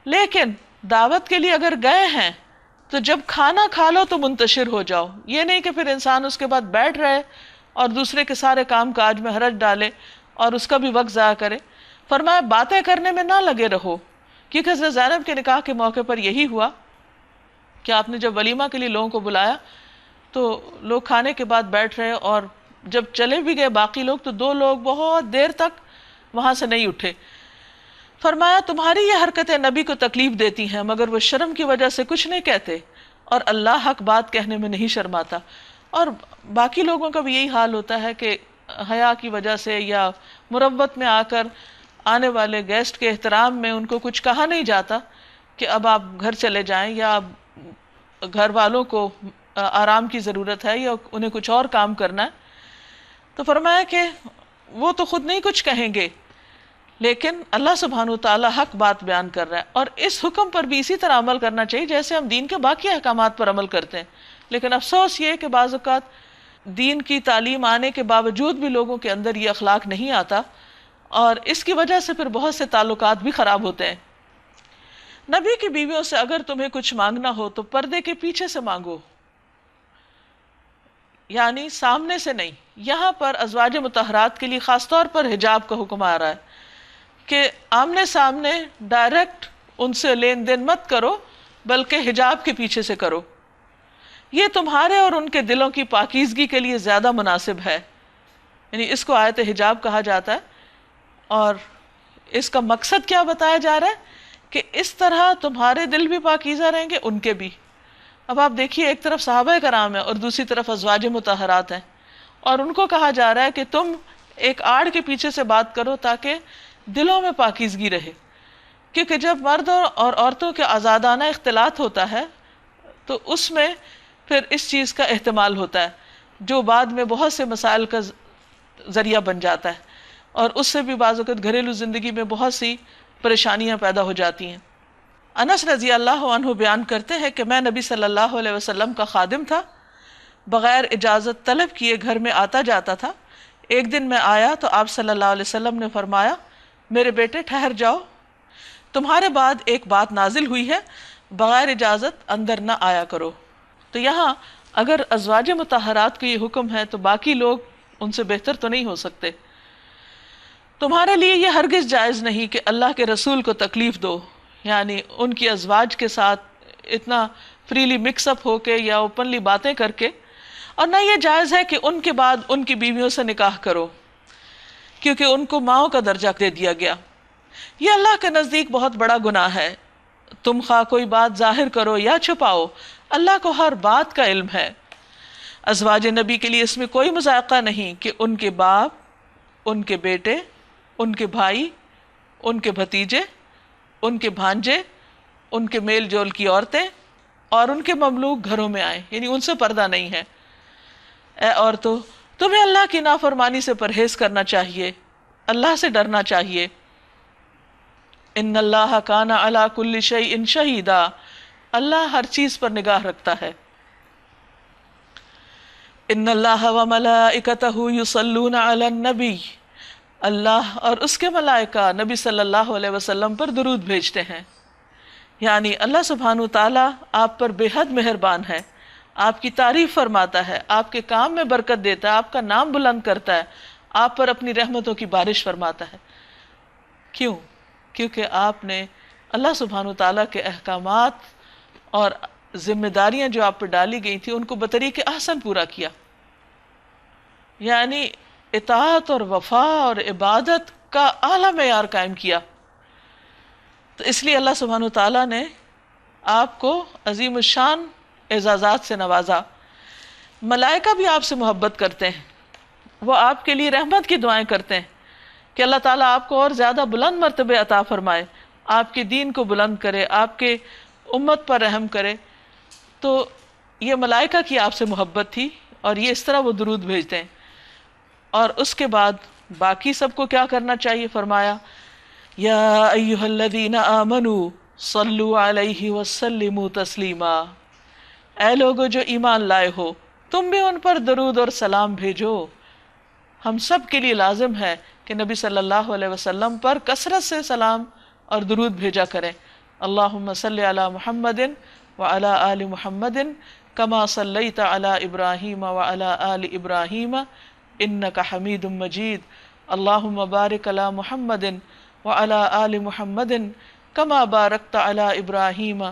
Speaker 1: لیکن دعوت کے لیے اگر گئے ہیں تو جب کھانا کھا لو تو منتشر ہو جاؤ. یہ نہیں کہ پھر انسان اس کے بعد بیٹھ رہے اور دوسرے کے سارے کام کاج میں حرج ڈالے اور اس کا بھی وقت ضائع کرے. فرمایا باتیں کرنے میں نہ لگے رہو، کیونکہ حضرت زینب کے نکاح کے موقع پر یہی ہوا کہ آپ نے جب ولیمہ کے لیے لوگوں کو بلایا تو لوگ کھانے کے بعد بیٹھ رہے، اور جب چلے بھی گئے باقی لوگ تو دو لوگ بہت دیر تک وہاں سے نہیں اٹھے. فرمایا تمہاری یہ حرکتیں نبی کو تکلیف دیتی ہیں، مگر وہ شرم کی وجہ سے کچھ نہیں کہتے، اور اللہ حق بات کہنے میں نہیں شرماتا. اور باقی لوگوں کا بھی یہی حال ہوتا ہے کہ حیا کی وجہ سے یا مروت میں آ کر آنے والے گیسٹ کے احترام میں ان کو کچھ کہا نہیں جاتا کہ اب آپ گھر چلے جائیں، یا گھر والوں کو آرام کی ضرورت ہے یا انہیں کچھ اور کام کرنا ہے. تو فرمایا کہ وہ تو خود نہیں کچھ کہیں گے، لیکن اللہ سبحانہ وتعالی حق بات بیان کر رہا ہے، اور اس حکم پر بھی اسی طرح عمل کرنا چاہیے جیسے ہم دین کے باقی احکامات پر عمل کرتے ہیں. لیکن افسوس یہ کہ بعض اوقات دین کی تعلیم آنے کے باوجود بھی لوگوں کے اندر یہ اخلاق نہیں آتا، اور اس کی وجہ سے پھر بہت سے تعلقات بھی خراب ہوتے ہیں. نبی کی بیویوں سے اگر تمہیں کچھ مانگنا ہو تو پردے کے پیچھے سے مانگو، یعنی سامنے سے نہیں. یہاں پر ازواج مطہرات کے لیے خاص طور پر حجاب کا حکم آ رہا ہے کہ آمنے سامنے ڈائریکٹ ان سے لین دین مت کرو، بلکہ حجاب کے پیچھے سے کرو. یہ تمہارے اور ان کے دلوں کی پاکیزگی کے لیے زیادہ مناسب ہے. یعنی اس کو آیت حجاب کہا جاتا ہے، اور اس کا مقصد کیا بتایا جا رہا ہے کہ اس طرح تمہارے دل بھی پاکیزہ رہیں گے، ان کے بھی. اب آپ دیکھیے ایک طرف صحابہ کرام ہیں اور دوسری طرف ازواج مطہرات ہیں، اور ان کو کہا جا رہا ہے کہ تم ایک آڑ کے پیچھے سے بات کرو تاکہ دلوں میں پاکیزگی رہے. کیونکہ جب مردوں اور عورتوں کے آزادانہ اختلاط ہوتا ہے تو اس میں پھر اس چیز کا احتمال ہوتا ہے جو بعد میں بہت سے مسائل کا ذریعہ بن جاتا ہے، اور اس سے بھی بعض اوقات گھریلو زندگی میں بہت سی پریشانیاں پیدا ہو جاتی ہیں. انس رضی اللہ عنہ بیان کرتے ہیں کہ میں نبی صلی اللہ علیہ وسلم کا خادم تھا، بغیر اجازت طلب کیے گھر میں آتا جاتا تھا. ایک دن میں آیا تو آپ صلی اللہ علیہ وسلم نے فرمایا میرے بیٹے ٹھہر جاؤ، تمہارے بعد ایک بات نازل ہوئی ہے، بغیر اجازت اندر نہ آیا کرو. تو یہاں اگر ازواج مطہرات کا یہ حکم ہے تو باقی لوگ ان سے بہتر تو نہیں ہو سکتے. تمہارے لیے یہ ہرگز جائز نہیں کہ اللہ کے رسول کو تکلیف دو، یعنی ان کی ازواج کے ساتھ اتنا فریلی مکس اپ ہو کے یا اوپنلی باتیں کر کے، اور نہ یہ جائز ہے کہ ان کے بعد ان کی بیویوں سے نکاح کرو، کیونکہ ان کو ماؤں کا درجہ دے دیا گیا. یہ اللہ کے نزدیک بہت بڑا گناہ ہے. تم خواہ کوئی بات ظاہر کرو یا چھپاؤ، اللہ کو ہر بات کا علم ہے. ازواج نبی کے لیے اس میں کوئی مذائقہ نہیں کہ ان کے باپ، ان کے بیٹے، ان کے بھائی، ان کے بھتیجے، ان کے بھانجے، ان کے میل جول کی عورتیں اور ان کے مملوک گھروں میں آئیں، یعنی ان سے پردہ نہیں ہے. اے عورتوں، تمہیں اللہ کی نافرمانی سے پرہیز کرنا چاہیے، اللہ سے ڈرنا چاہیے. ان اللہ کان علی کل شیء شہیدا، اللہ ہر چیز پر نگاہ رکھتا ہے. ان اللہ وملائکتہ یصلون علی النبی، اللہ اور اس کے ملائکہ نبی صلی اللہ علیہ وسلم پر درود بھیجتے ہیں. یعنی اللہ سبحانہ تعالیٰ آپ پر بے حد مہربان ہے، آپ کی تعریف فرماتا ہے، آپ کے کام میں برکت دیتا ہے، آپ کا نام بلند کرتا ہے، آپ پر اپنی رحمتوں کی بارش فرماتا ہے. کیوں؟ کیونکہ آپ نے اللہ سبحانہ تعالیٰ کے احکامات اور ذمہ داریاں جو آپ پر ڈالی گئی تھی ان کو بطریق احسن پورا کیا. یعنی اطاعت اور وفا اور عبادت کا اعلیٰ معیار قائم کیا. تو اس لیے اللہ سبحانہ تعالیٰ نے آپ کو عظیم الشان اعزازات سے نوازا۔ ملائکہ بھی آپ سے محبت کرتے ہیں، وہ آپ کے لیے رحمت کی دعائیں کرتے ہیں کہ اللہ تعالیٰ آپ کو اور زیادہ بلند مرتبے عطا فرمائے، آپ کے دین کو بلند کرے، آپ کے امت پر رحم کرے۔ تو یہ ملائکہ کی آپ سے محبت تھی، اور یہ اس طرح وہ درود بھیجتے ہیں۔ اور اس کے بعد باقی سب کو کیا کرنا چاہیے؟ فرمایا یا ایھا الذین آمنوا صلوا علیہ وسلموا تسلیما، اے لوگو جو ایمان لائے ہو تم بھی ان پر درود اور سلام بھیجو۔ ہم سب کے لیے لازم ہے کہ نبی صلی اللہ علیہ وسلم پر کثرت سے سلام اور درود بھیجا کریں۔ اللہم صلی علی محمد وعلی آل محمد کما صلیت علی ابراہیم وعلی آل ابراہیم انک حمید مجید۔ اللہم بارک علی محمد وعلی آل محمد کما بارکت علی ابراہیم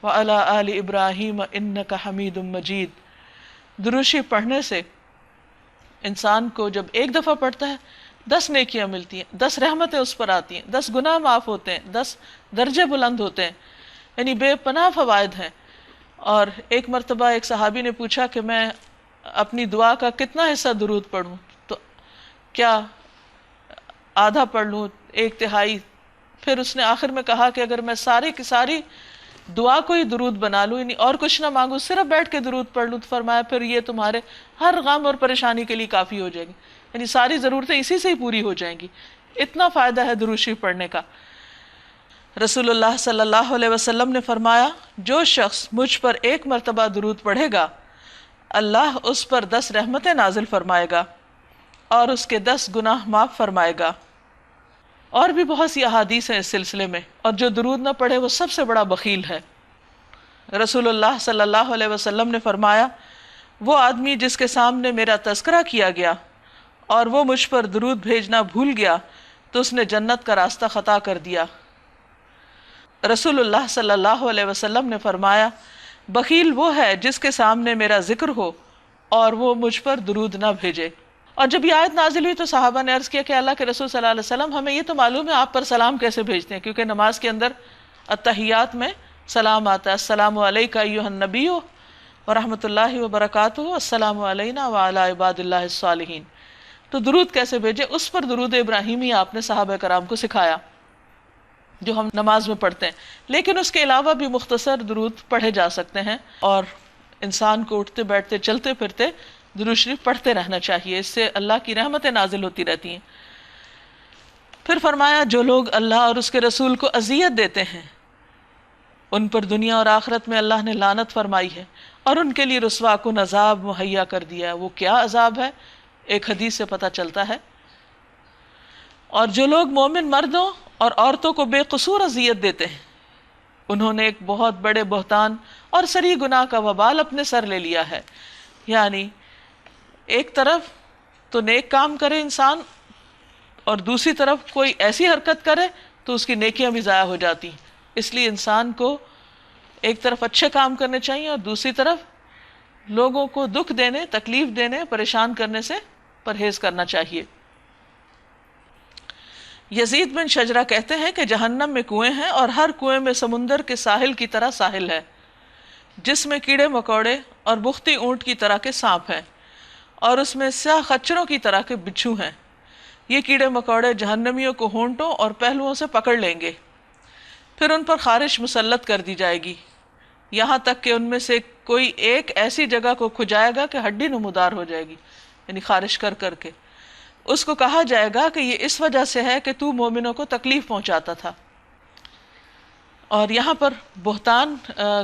Speaker 1: وعلی آل ابراہیم انک حمید مجید۔ درود شریف پڑھنے سے انسان کو جب ایک دفعہ پڑھتا ہے 10 نیکیاں ملتی ہیں، 10 رحمتیں اس پر آتی ہیں، 10 گناہ معاف ہوتے ہیں، 10 درجے بلند ہوتے ہیں، یعنی بے پناہ فوائد ہیں۔ اور ایک مرتبہ ایک صحابی نے پوچھا کہ میں اپنی دعا کا کتنا حصہ درود پڑھوں، تو کیا آدھا پڑھ لوں، 1/3؟ پھر اس نے آخر میں کہا کہ اگر میں ساری کی ساری دعا کو ہی درود بنا لوں، یعنی اور کچھ نہ مانگوں، صرف بیٹھ کے درود پڑھ لوں، تو فرمایا پھر یہ تمہارے ہر غم اور پریشانی کے لیے کافی ہو جائے گی، یعنی ساری ضرورتیں اسی سے ہی پوری ہو جائیں گی۔ اتنا فائدہ ہے درود شریف پڑھنے کا۔ رسول اللہ صلی اللہ علیہ وسلم نے فرمایا جو شخص مجھ پر 1 مرتبہ درود پڑھے گا اللہ اس پر 10 رحمتیں نازل فرمائے گا اور اس کے 10 گناہ معاف فرمائے گا۔ اور بھی بہت سی احادیث ہیں اس سلسلے میں، اور جو درود نہ پڑھے وہ سب سے بڑا بخیل ہے۔ رسول اللہ صلی اللہ علیہ وسلم نے فرمایا وہ آدمی جس کے سامنے میرا تذکرہ کیا گیا اور وہ مجھ پر درود بھیجنا بھول گیا تو اس نے جنت کا راستہ خطا کر دیا۔ رسول اللہ صلی اللہ علیہ وسلم نے فرمایا بخیل وہ ہے جس کے سامنے میرا ذکر ہو اور وہ مجھ پر درود نہ بھیجے۔ اور جب یہ آیت نازل ہوئی تو صحابہ نے عرض کیا کہ اللہ کے رسول صلی اللہ علیہ وسلم ہمیں یہ تو معلوم ہے آپ پر سلام کیسے بھیجتے ہیں، کیونکہ نماز کے اندر التحیات میں سلام آتا ہے، السلام علیکہ ایھا النبی ورحمۃ اللہ وبرکاتہ، السلام علینا وعلی عباد اللہ الصالحین۔ تو درود کیسے بھیجے؟ اس پر درود ابراہیمی آپ نے صحابہ کرام کو سکھایا جو ہم نماز میں پڑھتے ہیں، لیکن اس کے علاوہ بھی مختصر درود پڑھے جا سکتے ہیں، اور انسان کو اٹھتے بیٹھتے چلتے پھرتے درود شریف پڑھتے رہنا چاہیے، اس سے اللہ کی رحمتیں نازل ہوتی رہتی ہیں۔ پھر فرمایا جو لوگ اللہ اور اس کے رسول کو اذیت دیتے ہیں ان پر دنیا اور آخرت میں اللہ نے لعنت فرمائی ہے اور ان کے لیے رسوا کن عذاب مہیا کر دیا ہے۔ وہ کیا عذاب ہے؟ ایک حدیث سے پتہ چلتا ہے۔ اور جو لوگ مومن مردوں اور عورتوں کو بے قصور اذیت دیتے ہیں انہوں نے ایک بہت بڑے بہتان اور سری گناہ کا وبال اپنے سر لے لیا ہے۔ یعنی ایک طرف تو نیک کام کرے انسان اور دوسری طرف کوئی ایسی حرکت کرے تو اس کی نیکیاں بھی ضائع ہو جاتی ہیں۔ اس لیے انسان کو ایک طرف اچھے کام کرنے چاہیے اور دوسری طرف لوگوں کو دکھ دینے، تکلیف دینے، پریشان کرنے سے پرہیز کرنا چاہیے۔ یزید بن شجرہ کہتے ہیں کہ جہنم میں کنویں ہیں اور ہر کنویں میں سمندر کے ساحل کی طرح ساحل ہے جس میں کیڑے مکوڑے اور بختی اونٹ کی طرح کے سانپ ہیں اور اس میں سیاہ خچروں کی طرح کے بچھو ہیں۔ یہ کیڑے مکوڑے جہنمیوں کو ہونٹوں اور پہلوؤں سے پکڑ لیں گے، پھر ان پر خارش مسلط کر دی جائے گی یہاں تک کہ ان میں سے کوئی ایک ایسی جگہ کو کھجائے گا کہ ہڈی نمودار ہو جائے گی، یعنی خارش کر کر کے۔ اس کو کہا جائے گا کہ یہ اس وجہ سے ہے کہ تو مومنوں کو تکلیف پہنچاتا تھا۔ اور یہاں پر بہتان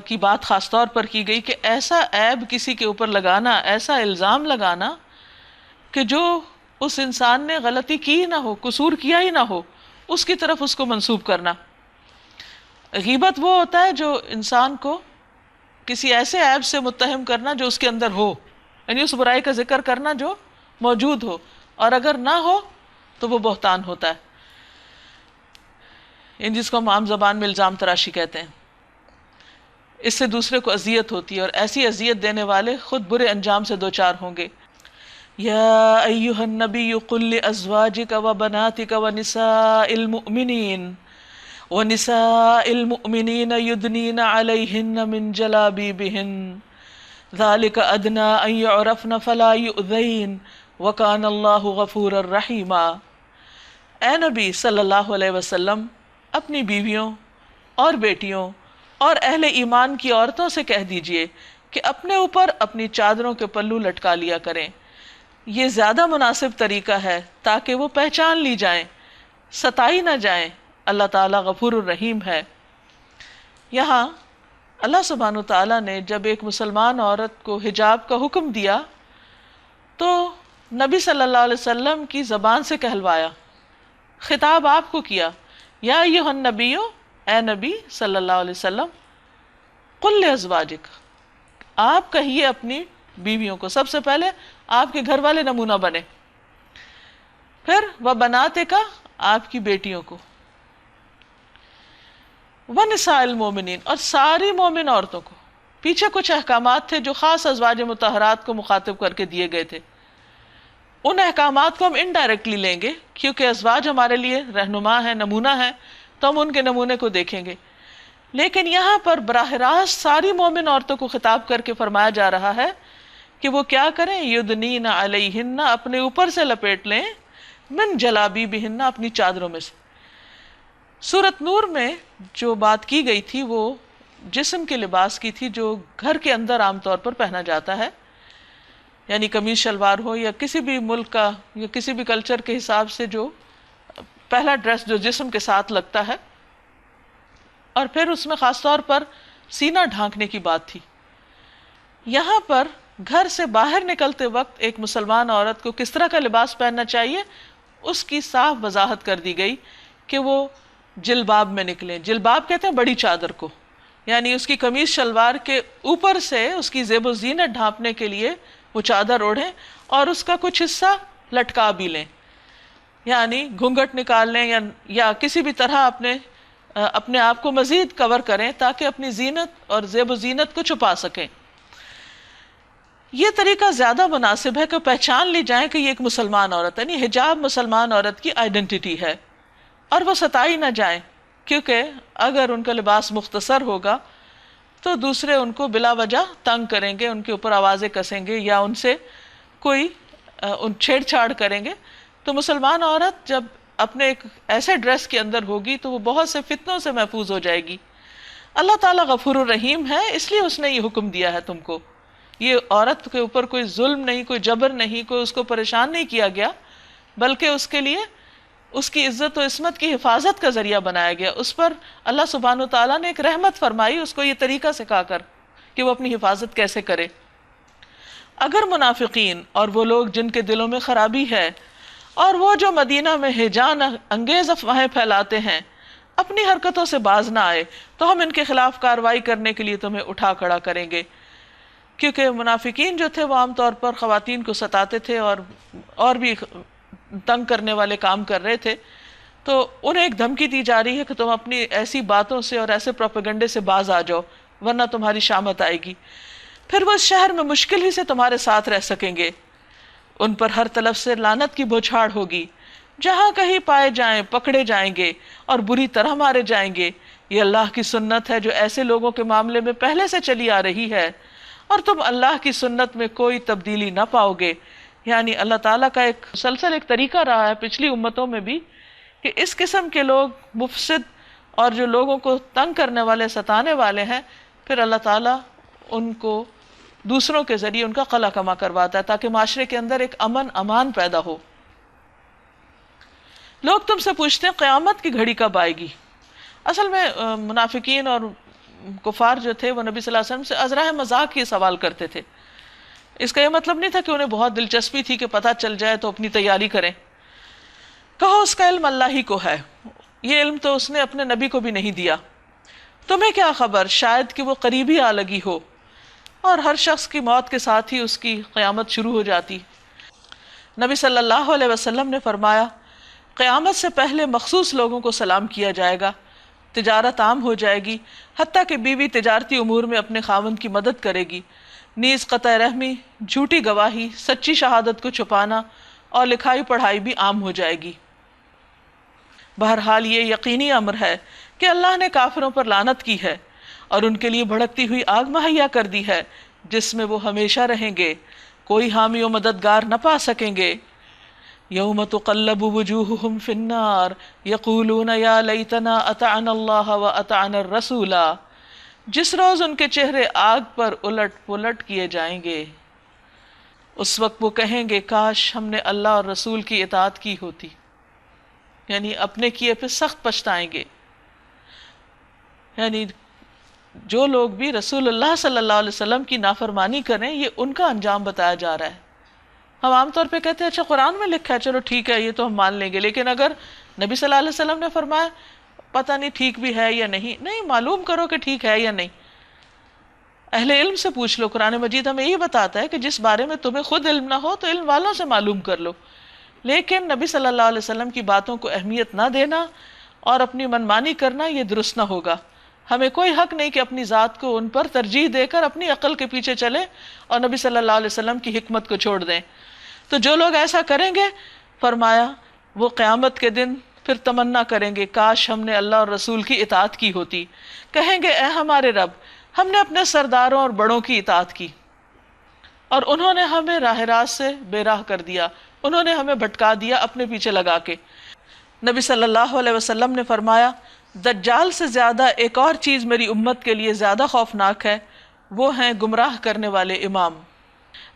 Speaker 1: کی بات خاص طور پر کی گئی کہ ایسا عیب کسی کے اوپر لگانا، ایسا الزام لگانا کہ جو اس انسان نے غلطی کی نہ ہو، قصور کیا ہی نہ ہو، اس کی طرف اس کو منسوب کرنا۔ غیبت وہ ہوتا ہے جو انسان کو کسی ایسے عیب سے متہم کرنا جو اس کے اندر ہو، یعنی اس برائی کا ذکر کرنا جو موجود ہو، اور اگر نہ ہو تو وہ بہتان ہوتا ہے، جس کو ہم عام زبان میں الزام تراشی کہتے ہیں۔ اس سے دوسرے کو اذیت ہوتی ہے اور ایسی اذیت دینے والے خود برے انجام سے دوچار ہوں گے۔ یا ایھا النبی قل لازواجک وبناتک ونساء المؤمنین وَنِسَاءِ الْمُؤْمِنِينَ يُدْنِينَ عَلَيْهِنَّ مِنْ جَلَابِيبِهِنَّ ذَلِكَ أَدْنَىٰ أَنْ يُعْرَفْنَ فَلَا يُؤْذَيْنَ وَكَانَ اللَّهُ غَفُورًا رَحِيمًا۔ اے نبی صلی اللہ علیہ وسلم اپنی بیویوں اور بیٹیوں اور اہل ایمان کی عورتوں سے کہہ دیجئے کہ اپنے اوپر اپنی چادروں کے پلو لٹکا لیا کریں، یہ زیادہ مناسب طریقہ ہے تاکہ وہ پہچان لی جائیں، ستائی نہ جائیں۔ اللہ تعالیٰ غفور الرحیم ہے۔ یہاں اللہ سبحانہ تعالیٰ نے جب ایک مسلمان عورت کو حجاب کا حکم دیا تو نبی صلی اللہ علیہ وسلم کی زبان سے کہلوایا، خطاب آپ کو کیا، یا ایھا النبی، اے نبی صلی اللہ علیہ وسلم، قل لازواجک، آپ کہیے اپنی بیویوں کو، سب سے پہلے آپ کے گھر والے نمونہ بنے، پھر وبناتک، آپ کی بیٹیوں کو، وَنِسَاءِ الْمُؤْمِنِينَ، اور ساری مومن عورتوں کو۔ پیچھے کچھ احکامات تھے جو خاص ازواج مطہرات کو مخاطب کر کے دیے گئے تھے، ان احکامات کو ہم انڈائریکٹلی لیں گے کیونکہ ازواج ہمارے لیے رہنما ہیں، نمونہ ہیں، تو ہم ان کے نمونے کو دیکھیں گے۔ لیکن یہاں پر براہ راست ساری مومن عورتوں کو خطاب کر کے فرمایا جا رہا ہے کہ وہ کیا کریں، یدنین علیہن، اپنے اوپر سے لپیٹ لیں، من جلابیبہن، اپنی چادروں میں سے۔ سورۃ نور میں جو بات کی گئی تھی وہ جسم کے لباس کی تھی جو گھر کے اندر عام طور پر پہنا جاتا ہے، یعنی قمیص شلوار ہو یا کسی بھی ملک کا یا کسی بھی کلچر کے حساب سے جو پہلا ڈریس جو جسم کے ساتھ لگتا ہے، اور پھر اس میں خاص طور پر سینہ ڈھانکنے کی بات تھی۔ یہاں پر گھر سے باہر نکلتے وقت ایک مسلمان عورت کو کس طرح کا لباس پہننا چاہیے اس کی صاف وضاحت کر دی گئی کہ وہ جلباب میں نکلیں۔ جلباب کہتے ہیں بڑی چادر کو، یعنی اس کی قمیص شلوار کے اوپر سے اس کی زیب و زینت ڈھانپنے کے لیے وہ چادر اوڑھیں اور اس کا کچھ حصہ لٹکا بھی لیں، یعنی گھونگھٹ نکال لیں یا کسی بھی طرح اپنے آپ کو مزید کور کریں تاکہ اپنی زینت اور زیب و زینت کو چھپا سکیں۔ یہ طریقہ زیادہ مناسب ہے کہ پہچان لی جائیں کہ یہ ایک مسلمان عورت ہے، یعنی حجاب مسلمان عورت کی آئیڈینٹی ہے، اور وہ ستائی نہ جائیں، کیونکہ اگر ان کا لباس مختصر ہوگا تو دوسرے ان کو بلا وجہ تنگ کریں گے، ان کے اوپر آوازیں کسیں گے یا ان سے کوئی چھیڑ چھاڑ کریں گے۔ تو مسلمان عورت جب اپنے ایک ایسے ڈریس کے اندر ہوگی تو وہ بہت سے فتنوں سے محفوظ ہو جائے گی۔ اللہ تعالیٰ غفور الرحیم ہے، اس لیے اس نے یہ حکم دیا ہے تم کو۔ یہ عورت کے اوپر کوئی ظلم نہیں، کوئی جبر نہیں، کوئی اس کو پریشان نہیں کیا گیا، بلکہ اس کے لیے اس کی عزت و عصمت کی حفاظت کا ذریعہ بنایا گیا۔ اس پر اللہ سبحانہ وتعالیٰ نے ایک رحمت فرمائی، اس کو یہ طریقہ سکھا کر کہ وہ اپنی حفاظت کیسے کرے۔ اگر منافقین اور وہ لوگ جن کے دلوں میں خرابی ہے اور وہ جو مدینہ میں ہیجان انگیز افواہیں پھیلاتے ہیں اپنی حرکتوں سے باز نہ آئے تو ہم ان کے خلاف کارروائی کرنے کے لیے تمہیں اٹھا کھڑا کریں گے، کیونکہ منافقین جو تھے وہ عام طور پر خواتین کو ستاتے تھے اور بھی تنگ کرنے والے کام کر رہے تھے، تو انہیں ایک دھمکی دی جا رہی ہے کہ تم اپنی ایسی باتوں سے اور ایسے پروپیگنڈے سے باز آ جاؤ ورنہ تمہاری شامت آئے گی، پھر وہ اس شہر میں مشکل ہی سے تمہارے ساتھ رہ سکیں گے، ان پر ہر طرف سے لعنت کی بوچھاڑ ہوگی، جہاں کہیں پائے جائیں پکڑے جائیں گے اور بری طرح مارے جائیں گے۔ یہ اللہ کی سنت ہے جو ایسے لوگوں کے معاملے میں پہلے سے چلی آ رہی ہے، اور تم اللہ کی سنت میں کوئی تبدیلی نہ پاؤ گے۔ یعنی اللہ تعالیٰ کا ایک مسلسل ایک طریقہ رہا ہے پچھلی امتوں میں بھی کہ اس قسم کے لوگ مفسد اور جو لوگوں کو تنگ کرنے والے ستانے والے ہیں، پھر اللہ تعالیٰ ان کو دوسروں کے ذریعے ان کا قلع کما کرواتا ہے تاکہ معاشرے کے اندر ایک امن امان پیدا ہو۔ لوگ تم سے پوچھتے ہیں قیامت کی گھڑی کب آئے گی؟ اصل میں منافقین اور کفار جو تھے وہ نبی صلی اللہ علیہ وسلم سے ازراہ مذاق یہ سوال کرتے تھے۔ اس کا یہ مطلب نہیں تھا کہ انہیں بہت دلچسپی تھی کہ پتہ چل جائے تو اپنی تیاری کریں۔ کہو اس کا علم اللہ ہی کو ہے، یہ علم تو اس نے اپنے نبی کو بھی نہیں دیا، تمہیں کیا خبر شاید کہ وہ قریبی آ لگی ہو، اور ہر شخص کی موت کے ساتھ ہی اس کی قیامت شروع ہو جاتی۔ نبی صلی اللہ علیہ وسلم نے فرمایا قیامت سے پہلے مخصوص لوگوں کو سلام کیا جائے گا، تجارت عام ہو جائے گی، حتیٰ کہ بیوی تجارتی امور میں اپنے خاوند کی مدد کرے گی، نیز قطع رحمی، جھوٹی گواہی، سچی شہادت کو چھپانا اور لکھائی پڑھائی بھی عام ہو جائے گی۔ بہرحال یہ یقینی امر ہے کہ اللہ نے کافروں پر لعنت کی ہے اور ان کے لیے بھڑکتی ہوئی آگ مہیا کر دی ہے جس میں وہ ہمیشہ رہیں گے، کوئی حامی و مددگار نہ پا سکیں گے۔ یوم تقلب وجوہہم فی النار یقولون یا لیتنا اطعنا اللہ و اطعنا الرسولا، جس روز ان کے چہرے آگ پر الٹ پلٹ کیے جائیں گے، اس وقت وہ کہیں گے کاش ہم نے اللہ اور رسول کی اطاعت کی ہوتی، یعنی اپنے کیے پہ سخت پچھتائیں گے۔ یعنی جو لوگ بھی رسول اللہ صلی اللہ علیہ وسلم کی نافرمانی کریں، یہ ان کا انجام بتایا جا رہا ہے۔ ہم عام طور پہ کہتے ہیں اچھا قرآن میں لکھا ہے چلو ٹھیک ہے یہ تو ہم مان لیں گے، لیکن اگر نبی صلی اللہ علیہ وسلم نے فرمایا پتہ نہیں ٹھیک بھی ہے یا نہیں، نہیں معلوم کرو کہ ٹھیک ہے یا نہیں، اہل علم سے پوچھ لو۔ قرآن مجید ہمیں یہی بتاتا ہے کہ جس بارے میں تمہیں خود علم نہ ہو تو علم والوں سے معلوم کر لو، لیکن نبی صلی اللہ علیہ وسلم کی باتوں کو اہمیت نہ دینا اور اپنی منمانی کرنا یہ درست نہ ہوگا۔ ہمیں کوئی حق نہیں کہ اپنی ذات کو ان پر ترجیح دے کر اپنی عقل کے پیچھے چلے اور نبی صلی اللہ علیہ وسلم کی حکمت کو چھوڑ دیں۔ تو جو لوگ ایسا کریں گے، فرمایا وہ قیامت کے دن پھر تمنا کریں گے کاش ہم نے اللہ اور رسول کی اطاعت کی ہوتی، کہیں گے اے ہمارے رب ہم نے اپنے سرداروں اور بڑوں کی اطاعت کی اور انہوں نے ہمیں راہ راست سے بے راہ کر دیا، انہوں نے ہمیں بھٹکا دیا اپنے پیچھے لگا کے۔ نبی صلی اللہ علیہ وسلم نے فرمایا دجال سے زیادہ ایک اور چیز میری امت کے لیے زیادہ خوفناک ہے، وہ ہیں گمراہ کرنے والے امام۔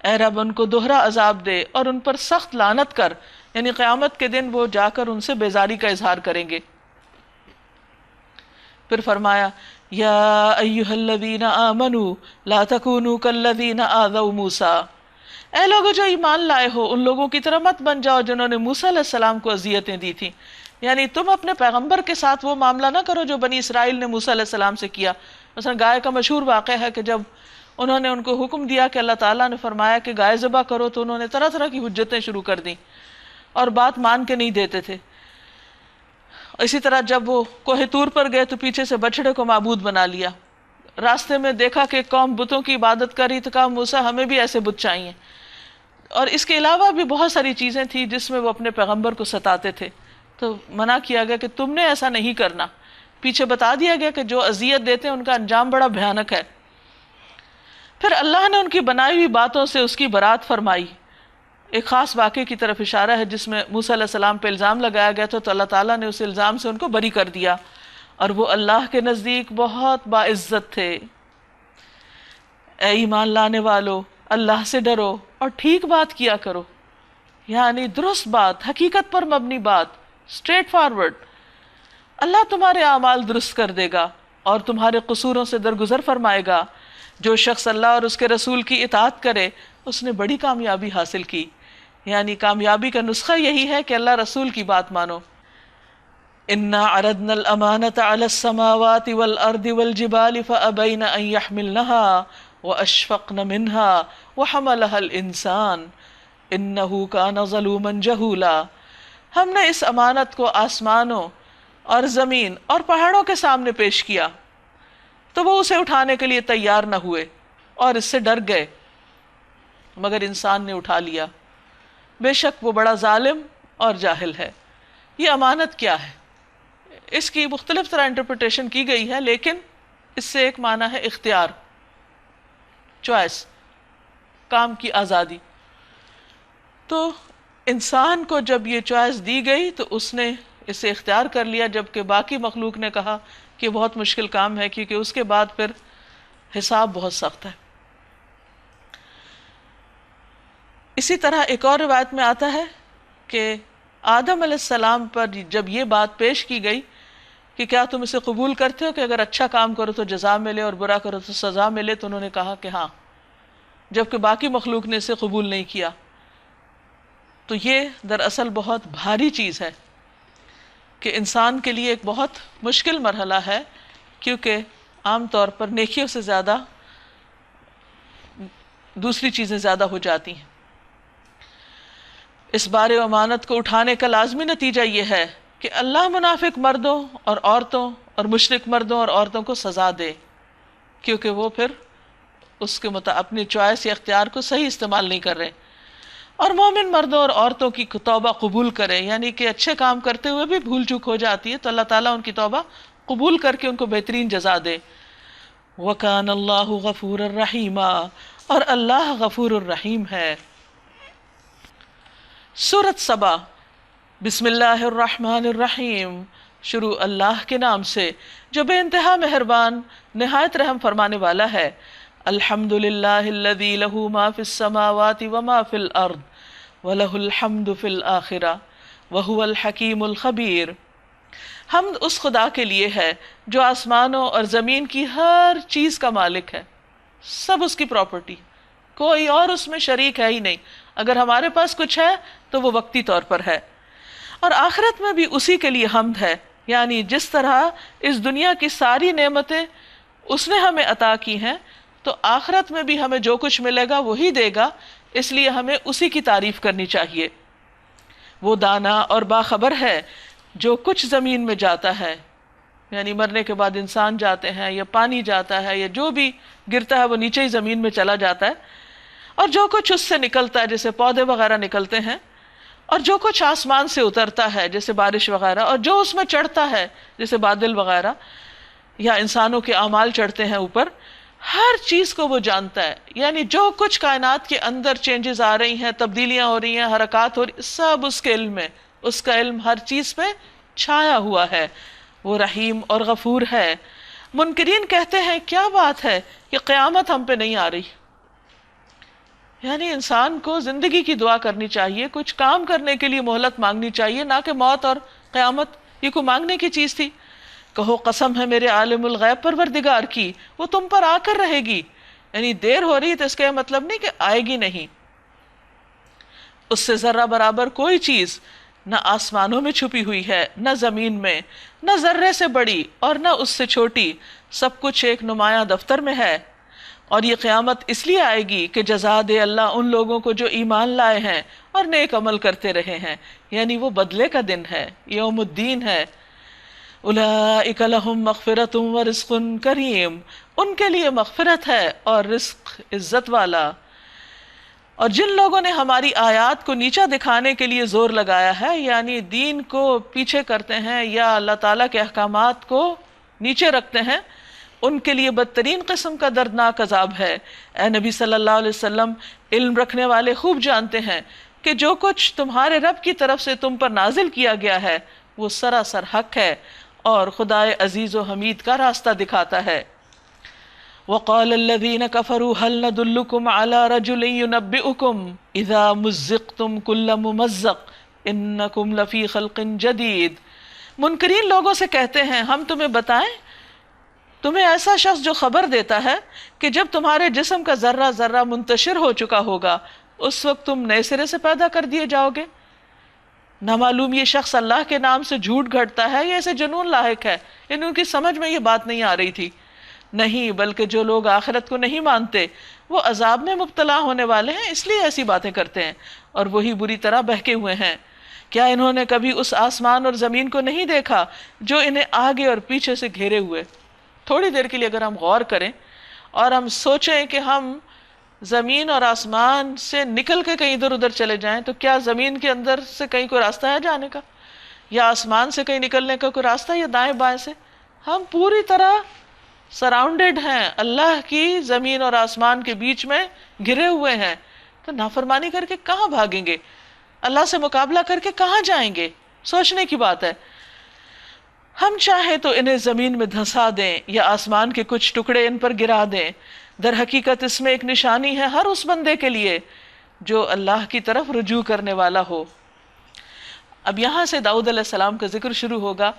Speaker 1: اے رب ان کو دوہرا عذاب دے اور ان پر سخت لعنت کر، یعنی قیامت کے دن وہ جا کر ان سے بیزاری کا اظہار کریں گے۔ پھر فرمایا یا ایھا الذین آمنوا لا تکونوا کالذین آذوا موسیٰ، اے لوگو جو ایمان لائے ہو ان لوگوں کی طرح مت بن جاؤ جنہوں نے موسیٰ علیہ السلام کو اذیتیں دی تھیں، یعنی تم اپنے پیغمبر کے ساتھ وہ معاملہ نہ کرو جو بنی اسرائیل نے موسیٰ علیہ السلام سے کیا۔ مثلا گائے کا مشہور واقعہ ہے کہ جب انہوں نے ان کو حکم دیا کہ اللہ تعالیٰ نے فرمایا کہ گائے ذبح کرو تو انہوں نے طرح طرح کی حجتیں شروع کر دیں اور بات مان کے نہیں دیتے تھے۔ اسی طرح جب وہ کوہ طور پر گئے تو پیچھے سے بچڑے کو معبود بنا لیا، راستے میں دیکھا کہ قوم بتوں کی عبادت کر رہی تو کہا موسیٰ ہمیں بھی ایسے بت چاہیے، اور اس کے علاوہ بھی بہت ساری چیزیں تھیں جس میں وہ اپنے پیغمبر کو ستاتے تھے، تو منع کیا گیا کہ تم نے ایسا نہیں کرنا، پیچھے بتا دیا گیا کہ جو اذیت دیتے ہیں ان کا انجام بڑا بھیانک ہے۔ پھر اللہ نے ان کی بنائی ہوئی باتوں سے اس کی برات فرمائی۔ ایک خاص واقعے کی طرف اشارہ ہے جس میں موسیٰ علیہ السلام پہ الزام لگایا گیا تھا تو اللہ تعالیٰ نے اس الزام سے ان کو بری کر دیا، اور وہ اللہ کے نزدیک بہت باعزت تھے۔ اے ایمان لانے والو اللہ سے ڈرو اور ٹھیک بات کیا کرو، یعنی درست بات، حقیقت پر مبنی بات، اسٹریٹ فارورڈ۔ اللہ تمہارے اعمال درست کر دے گا اور تمہارے قصوروں سے درگزر فرمائے گا۔ جو شخص اللہ اور اس کے رسول کی اطاعت کرے اس نے بڑی کامیابی حاصل کی، یعنی کامیابی کا نسخہ یہی ہے کہ اللہ رسول کی بات مانو۔ انا عرضنا الامانۃ علی السماوات والارض والجبال فابین ان يحملنها واشفقن منها وحملها الانسان انه كان ظلوما جہولا۔ ہم نے اس امانت کو آسمانوں اور زمین اور پہاڑوں کے سامنے پیش کیا تو وہ اسے اٹھانے کے لیے تیار نہ ہوئے اور اس سے ڈر گئے، مگر انسان نے اٹھا لیا، بے شک وہ بڑا ظالم اور جاہل ہے۔ یہ امانت کیا ہے؟ اس کی مختلف طرح انٹرپریٹیشن کی گئی ہے، لیکن اس سے ایک معنی ہے اختیار، چوائس، کام کی آزادی۔ تو انسان کو جب یہ چوائس دی گئی تو اس نے اسے اختیار کر لیا، جبکہ باقی مخلوق نے کہا کہ بہت مشکل کام ہے کیونکہ اس کے بعد پھر حساب بہت سخت ہے۔ اسی طرح ایک اور روایت میں آتا ہے کہ آدم علیہ السلام پر جب یہ بات پیش کی گئی کہ کیا تم اسے قبول کرتے ہو کہ اگر اچھا کام کرو تو جزا ملے اور برا کرو تو سزا ملے، تو انہوں نے کہا کہ ہاں، جبکہ باقی مخلوق نے اسے قبول نہیں کیا۔ تو یہ دراصل بہت بھاری چیز ہے کہ انسان کے لیے ایک بہت مشکل مرحلہ ہے، کیونکہ عام طور پر نیکیوں سے زیادہ دوسری چیزیں زیادہ ہو جاتی ہیں۔ اس بار امانت کو اٹھانے کا لازمی نتیجہ یہ ہے کہ اللہ منافق مردوں اور عورتوں اور مشرک مردوں اور عورتوں کو سزا دے، کیونکہ وہ پھر اس کے اپنی چوائس یا اختیار کو صحیح استعمال نہیں کر رہے، اور مومن مردوں اور عورتوں کی توبہ قبول کرے، یعنی کہ اچھے کام کرتے ہوئے بھی بھول چوک ہو جاتی ہے تو اللہ تعالیٰ ان کی توبہ قبول کر کے ان کو بہترین جزا دے۔ وَكَانَ اللَّهُ غَفُورًا رَحِيمًا، اور اللہ غفور الرحیم ہے۔ سورۃ سبا، بسم اللہ الرحمن الرحیم، شروع اللہ کے نام سے جو بے انتہا مہربان نہایت رحم فرمانے والا ہے۔ الحمد للہ الذی لہ ما فی السماوات وما فی الارض وَلَهُ الْحَمْدُ فِي الْآخِرَةِ وَهُوَ الْحَكِيمُ الْخَبِيرُ۔ حمد اس خدا کے لیے ہے جو آسمانوں اور زمین کی ہر چیز کا مالک ہے، سب اس کی پراپرٹی، کوئی اور اس میں شریک ہے ہی نہیں۔ اگر ہمارے پاس کچھ ہے تو وہ وقتی طور پر ہے، اور آخرت میں بھی اسی کے لیے حمد ہے، یعنی جس طرح اس دنیا کی ساری نعمتیں اس نے ہمیں عطا کی ہیں تو آخرت میں بھی ہمیں جو کچھ ملے گا وہی دے گا، اس لیے ہمیں اسی کی تعریف کرنی چاہیے۔ وہ دانا اور باخبر ہے جو کچھ زمین میں جاتا ہے، یعنی مرنے کے بعد انسان جاتے ہیں یا پانی جاتا ہے یا جو بھی گرتا ہے وہ نیچے ہی زمین میں چلا جاتا ہے، اور جو کچھ اس سے نکلتا ہے جیسے پودے وغیرہ نکلتے ہیں، اور جو کچھ آسمان سے اترتا ہے جیسے بارش وغیرہ، اور جو اس میں چڑھتا ہے جیسے بادل وغیرہ یا انسانوں کے اعمال چڑھتے ہیں اوپر، ہر چیز کو وہ جانتا ہے۔ یعنی جو کچھ کائنات کے اندر چینجز آ رہی ہیں، تبدیلیاں ہو رہی ہیں، حرکات ہو رہی، سب اس کے علم میں، اس کا علم ہر چیز پہ چھایا ہوا ہے۔ وہ رحیم اور غفور ہے۔ منکرین کہتے ہیں کیا بات ہے کہ قیامت ہم پہ نہیں آ رہی؟ یعنی انسان کو زندگی کی دعا کرنی چاہیے، کچھ کام کرنے کے لیے مہلت مانگنی چاہیے، نہ کہ موت اور قیامت یہ کوئی مانگنے کی چیز تھی۔ کہو قسم ہے میرے عالم الغیب پروردگار کی، وہ تم پر آ کر رہے گی۔ یعنی دیر ہو رہی تو اس کا یہ مطلب نہیں کہ آئے گی نہیں۔ اس سے ذرہ برابر کوئی چیز نہ آسمانوں میں چھپی ہوئی ہے، نہ زمین میں، نہ ذرے سے بڑی اور نہ اس سے چھوٹی، سب کچھ ایک نمایاں دفتر میں ہے۔ اور یہ قیامت اس لیے آئے گی کہ جزا دے اللہ ان لوگوں کو جو ایمان لائے ہیں اور نیک عمل کرتے رہے ہیں، یعنی وہ بدلے کا دن ہے، یوم الدین ہے۔ اولئک لہم مغفرۃ ورزق کریم، ان کے لیے مغفرت ہے اور رزق عزت والا۔ اور جن لوگوں نے ہماری آیات کو نیچا دکھانے کے لیے زور لگایا ہے، یعنی دین کو پیچھے کرتے ہیں یا اللہ تعالیٰ کے احکامات کو نیچے رکھتے ہیں، ان کے لیے بدترین قسم کا دردناک عذاب ہے۔ اے نبی صلی اللہ علیہ وسلم، علم رکھنے والے خوب جانتے ہیں کہ جو کچھ تمہارے رب کی طرف سے تم پر نازل کیا گیا ہے وہ سراسر حق ہے اور خدائے عزیز و حمید کا راستہ دکھاتا ہے۔ وَقَالَ الَّذِينَ كَفَرُوا هَلْ نَدُلُّكُمْ عَلَى رَجُلٍ يُنَبِّئُكُمْ إِذَا مُزِّقْتُمْ كُلَّ مُمَزَّقٍ إِنَّكُمْ لَفِي خَلْقٍ جَدِيدٍ۔ منکرین لوگوں سے کہتے ہیں ہم تمہیں بتائیں، تمہیں ایسا شخص جو خبر دیتا ہے کہ جب تمہارے جسم کا ذرہ ذرہ منتشر ہو چکا ہوگا اس وقت تم نئے سرے سے پیدا کر دیے جاؤ گے۔ نہ معلوم یہ شخص اللہ کے نام سے جھوٹ گھڑتا ہے یا اسے جنون لاحق ہے، یعنی ان کی سمجھ میں یہ بات نہیں آ رہی تھی۔ نہیں، بلکہ جو لوگ آخرت کو نہیں مانتے وہ عذاب میں مبتلا ہونے والے ہیں، اس لیے ایسی باتیں کرتے ہیں، اور وہی بری طرح بہکے ہوئے ہیں۔ کیا انہوں نے کبھی اس آسمان اور زمین کو نہیں دیکھا جو انہیں آگے اور پیچھے سے گھیرے ہوئے؟ تھوڑی دیر کے لیے اگر ہم غور کریں اور ہم سوچیں کہ ہم زمین اور آسمان سے نکل کے کہیں ادھر ادھر چلے جائیں تو کیا زمین کے اندر سے کہیں کوئی راستہ ہے جانے کا، یا آسمان سے کہیں نکلنے کا کوئی راستہ، یا دائیں بائیں سے؟ ہم پوری طرح سراؤنڈڈ ہیں، اللہ کی زمین اور آسمان کے بیچ میں گھرے ہوئے ہیں، تو نافرمانی کر کے کہاں بھاگیں گے؟ اللہ سے مقابلہ کر کے کہاں جائیں گے؟ سوچنے کی بات ہے۔ ہم چاہیں تو انہیں زمین میں دھنسا دیں یا آسمان کے کچھ ٹکڑے ان پر گرا دیں، در حقیقت اس میں ایک نشانی ہے ہر اس بندے کے لیے جو اللہ کی طرف رجوع کرنے والا ہو۔ اب یہاں سے داؤد علیہ السلام کا ذکر شروع ہوگا،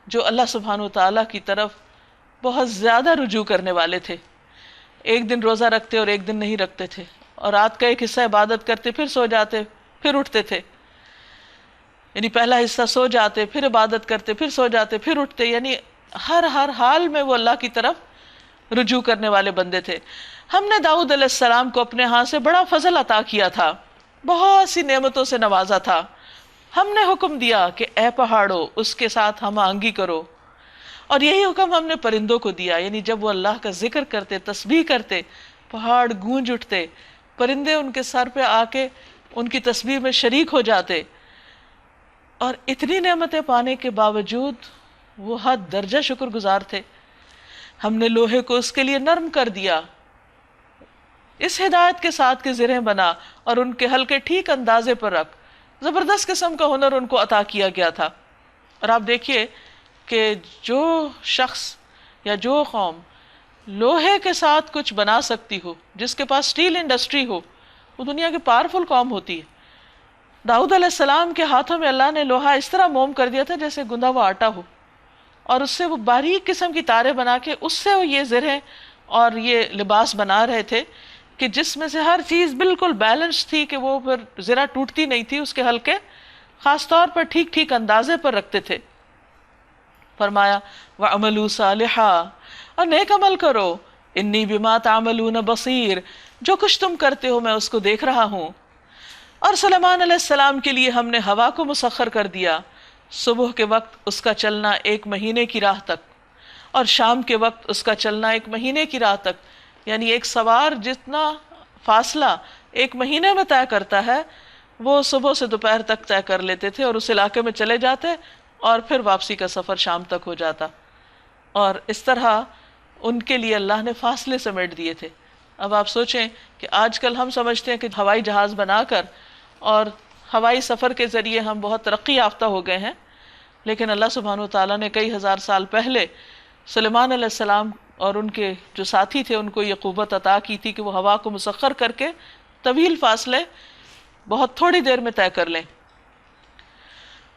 Speaker 1: جو اللہ سبحانہ وتعالیٰ کی طرف بہت زیادہ رجوع کرنے والے تھے۔ ایک دن روزہ رکھتے اور ایک دن نہیں رکھتے تھے، اور رات کا ایک حصہ عبادت کرتے پھر سو جاتے پھر اٹھتے تھے، یعنی پہلا حصہ سو جاتے پھر عبادت کرتے پھر سو جاتے پھر اٹھتے، یعنی ہر حال میں وہ اللہ کی طرف رجوع کرنے والے بندے تھے۔ ہم نے داؤد علیہ السلام کو اپنے ہاں سے بڑا فضل عطا کیا تھا، بہت سی نعمتوں سے نوازا تھا۔ ہم نے حکم دیا کہ اے پہاڑو اس کے ساتھ ہم آہنگی کرو، اور یہی حکم ہم نے پرندوں کو دیا، یعنی جب وہ اللہ کا ذکر کرتے، تسبیح کرتے، پہاڑ گونج اٹھتے، پرندے ان کے سر پہ آ کے ان کی تسبیح میں شریک ہو جاتے۔ اور اتنی نعمتیں پانے کے باوجود وہ حد درجہ شکر گزار تھے. ہم نے لوہے کو اس کے لیے نرم کر دیا اس ہدایت کے ساتھ کہ زرہیں بنا اور ان کے حلقے ٹھیک اندازے پر رکھ. زبردست قسم کا ہنر ان کو عطا کیا گیا تھا. اور آپ دیکھیے کہ جو شخص یا جو قوم لوہے کے ساتھ کچھ بنا سکتی ہو، جس کے پاس سٹیل انڈسٹری ہو، وہ دنیا کی پاورفل قوم ہوتی ہے. داؤد علیہ السلام کے ہاتھوں میں اللہ نے لوہا اس طرح موم کر دیا تھا جیسے گندا ہوا آٹا ہو، اور اس سے وہ باریک قسم کی تاریں بنا کے اس سے وہ یہ زرہیں اور یہ لباس بنا رہے تھے کہ جس میں سے ہر چیز بالکل بیلنس تھی، کہ وہ پھر ذرا ٹوٹتی نہیں تھی. اس کے حلقے خاص طور پر ٹھیک ٹھیک اندازے پر رکھتے تھے. فرمایا وَعَمَلُوا صَالِحًا، اور نیک عمل کرو، انی بما تعملون بصیر، جو کچھ تم کرتے ہو میں اس کو دیکھ رہا ہوں. اور سلیمان علیہ السلام کے لیے ہم نے ہوا کو مسخر کر دیا، صبح کے وقت اس کا چلنا 1 مہینے کی راہ تک، اور شام کے وقت اس کا چلنا 1 مہینے کی راہ تک. یعنی ایک سوار جتنا فاصلہ 1 مہینے میں طے کرتا ہے وہ صبح سے دوپہر تک طے کر لیتے تھے، اور اس علاقے میں چلے جاتے اور پھر واپسی کا سفر شام تک ہو جاتا. اور اس طرح ان کے لیے اللہ نے فاصلے سمیٹ دیے تھے. اب آپ سوچیں کہ آج کل ہم سمجھتے ہیں کہ ہوائی جہاز بنا کر اور ہوائی سفر کے ذریعے ہم بہت ترقی یافتہ ہو گئے ہیں، لیکن اللہ سبحانہ و تعالیٰ نے کئی ہزار سال پہلے سلیمان علیہ السلام اور ان کے جو ساتھی تھے ان کو یہ قوت عطا کی تھی کہ وہ ہوا کو مسخر کر کے طویل فاصلے بہت تھوڑی دیر میں طے کر لیں.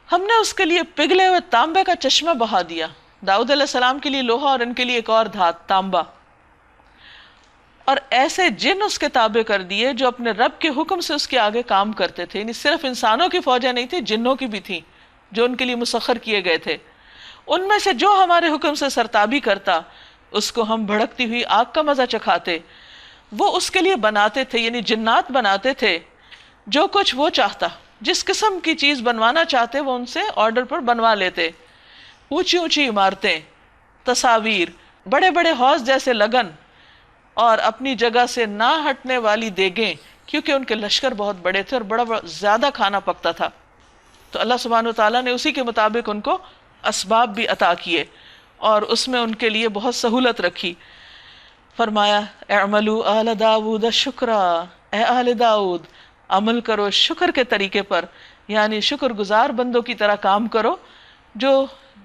Speaker 1: ہم نے اس کے لیے پگھلے ہوئے تانبے کا چشمہ بہا دیا. داؤد علیہ السلام کے لیے لوہا اور ان کے لیے ایک اور دھات تانبا. اور ایسے جن اس کے تابع کر دیے جو اپنے رب کے حکم سے اس کے آگے کام کرتے تھے. یعنی صرف انسانوں کی فوجیں نہیں تھی، جنوں کی بھی تھیں جو ان کے لیے مسخر کیے گئے تھے. ان میں سے جو ہمارے حکم سے سرتابی کرتا اس کو ہم بھڑکتی ہوئی آگ کا مزہ چکھاتے. وہ اس کے لیے بناتے تھے، یعنی جنات بناتے تھے جو کچھ وہ چاہتا، جس قسم کی چیز بنوانا چاہتے وہ ان سے آرڈر پر بنوا لیتے. اونچی اونچی عمارتیں، تصاویر، بڑے بڑے حوض جیسے لگن، اور اپنی جگہ سے نہ ہٹنے والی دیگیں، کیونکہ ان کے لشکر بہت بڑے تھے اور بڑا زیادہ کھانا پکتا تھا. تو اللہ سبحانہ وتعالیٰ نے اسی کے مطابق ان کو اسباب بھی عطا کیے اور اس میں ان کے لیے بہت سہولت رکھی. فرمایا اعملوا آل داود شکرا، اے آل داؤد عمل کرو شکر کے طریقے پر، یعنی شکر گزار بندوں کی طرح کام کرو جو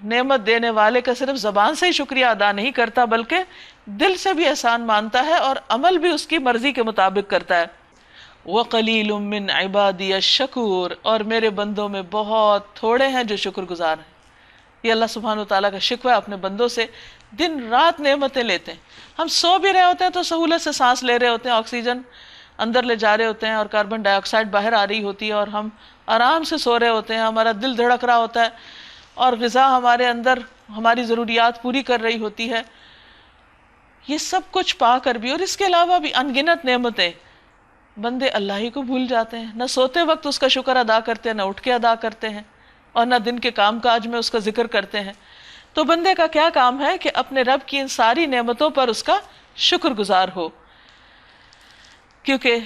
Speaker 1: نعمت دینے والے کا صرف زبان سے ہی شکریہ ادا نہیں کرتا بلکہ دل سے بھی احسان مانتا ہے اور عمل بھی اس کی مرضی کے مطابق کرتا ہے. وَقَلِيلٌ مِّنْ عِبَادِيَ الشَّكُورُ، اور میرے بندوں میں بہت تھوڑے ہیں جو شکر گزار ہیں. یہ اللہ سبحانہ و تعالیٰ کا شکوہ ہے اپنے بندوں سے. دن رات نعمتیں لیتے ہیں، ہم سو بھی رہے ہوتے ہیں تو سہولت سے سانس لے رہے ہوتے ہیں، آکسیجن اندر لے جا رہے ہوتے ہیں اور کاربن ڈائی آکسائڈ باہر آ رہی ہوتی ہے، اور ہم آرام سے سو رہے ہوتے ہیں، ہمارا دل دھڑک رہا ہوتا ہے اور غذا ہمارے اندر ہماری ضروریات پوری کر رہی ہوتی ہے. یہ سب کچھ پا کر بھی اور اس کے علاوہ بھی انگنت نعمتیں، بندے اللہ ہی کو بھول جاتے ہیں. نہ سوتے وقت اس کا شکر ادا کرتے ہیں، نہ اٹھ کے ادا کرتے ہیں، اور نہ دن کے کام کاج میں اس کا ذکر کرتے ہیں. تو بندے کا کیا کام ہے کہ اپنے رب کی ان ساری نعمتوں پر اس کا شکر گزار ہو، کیونکہ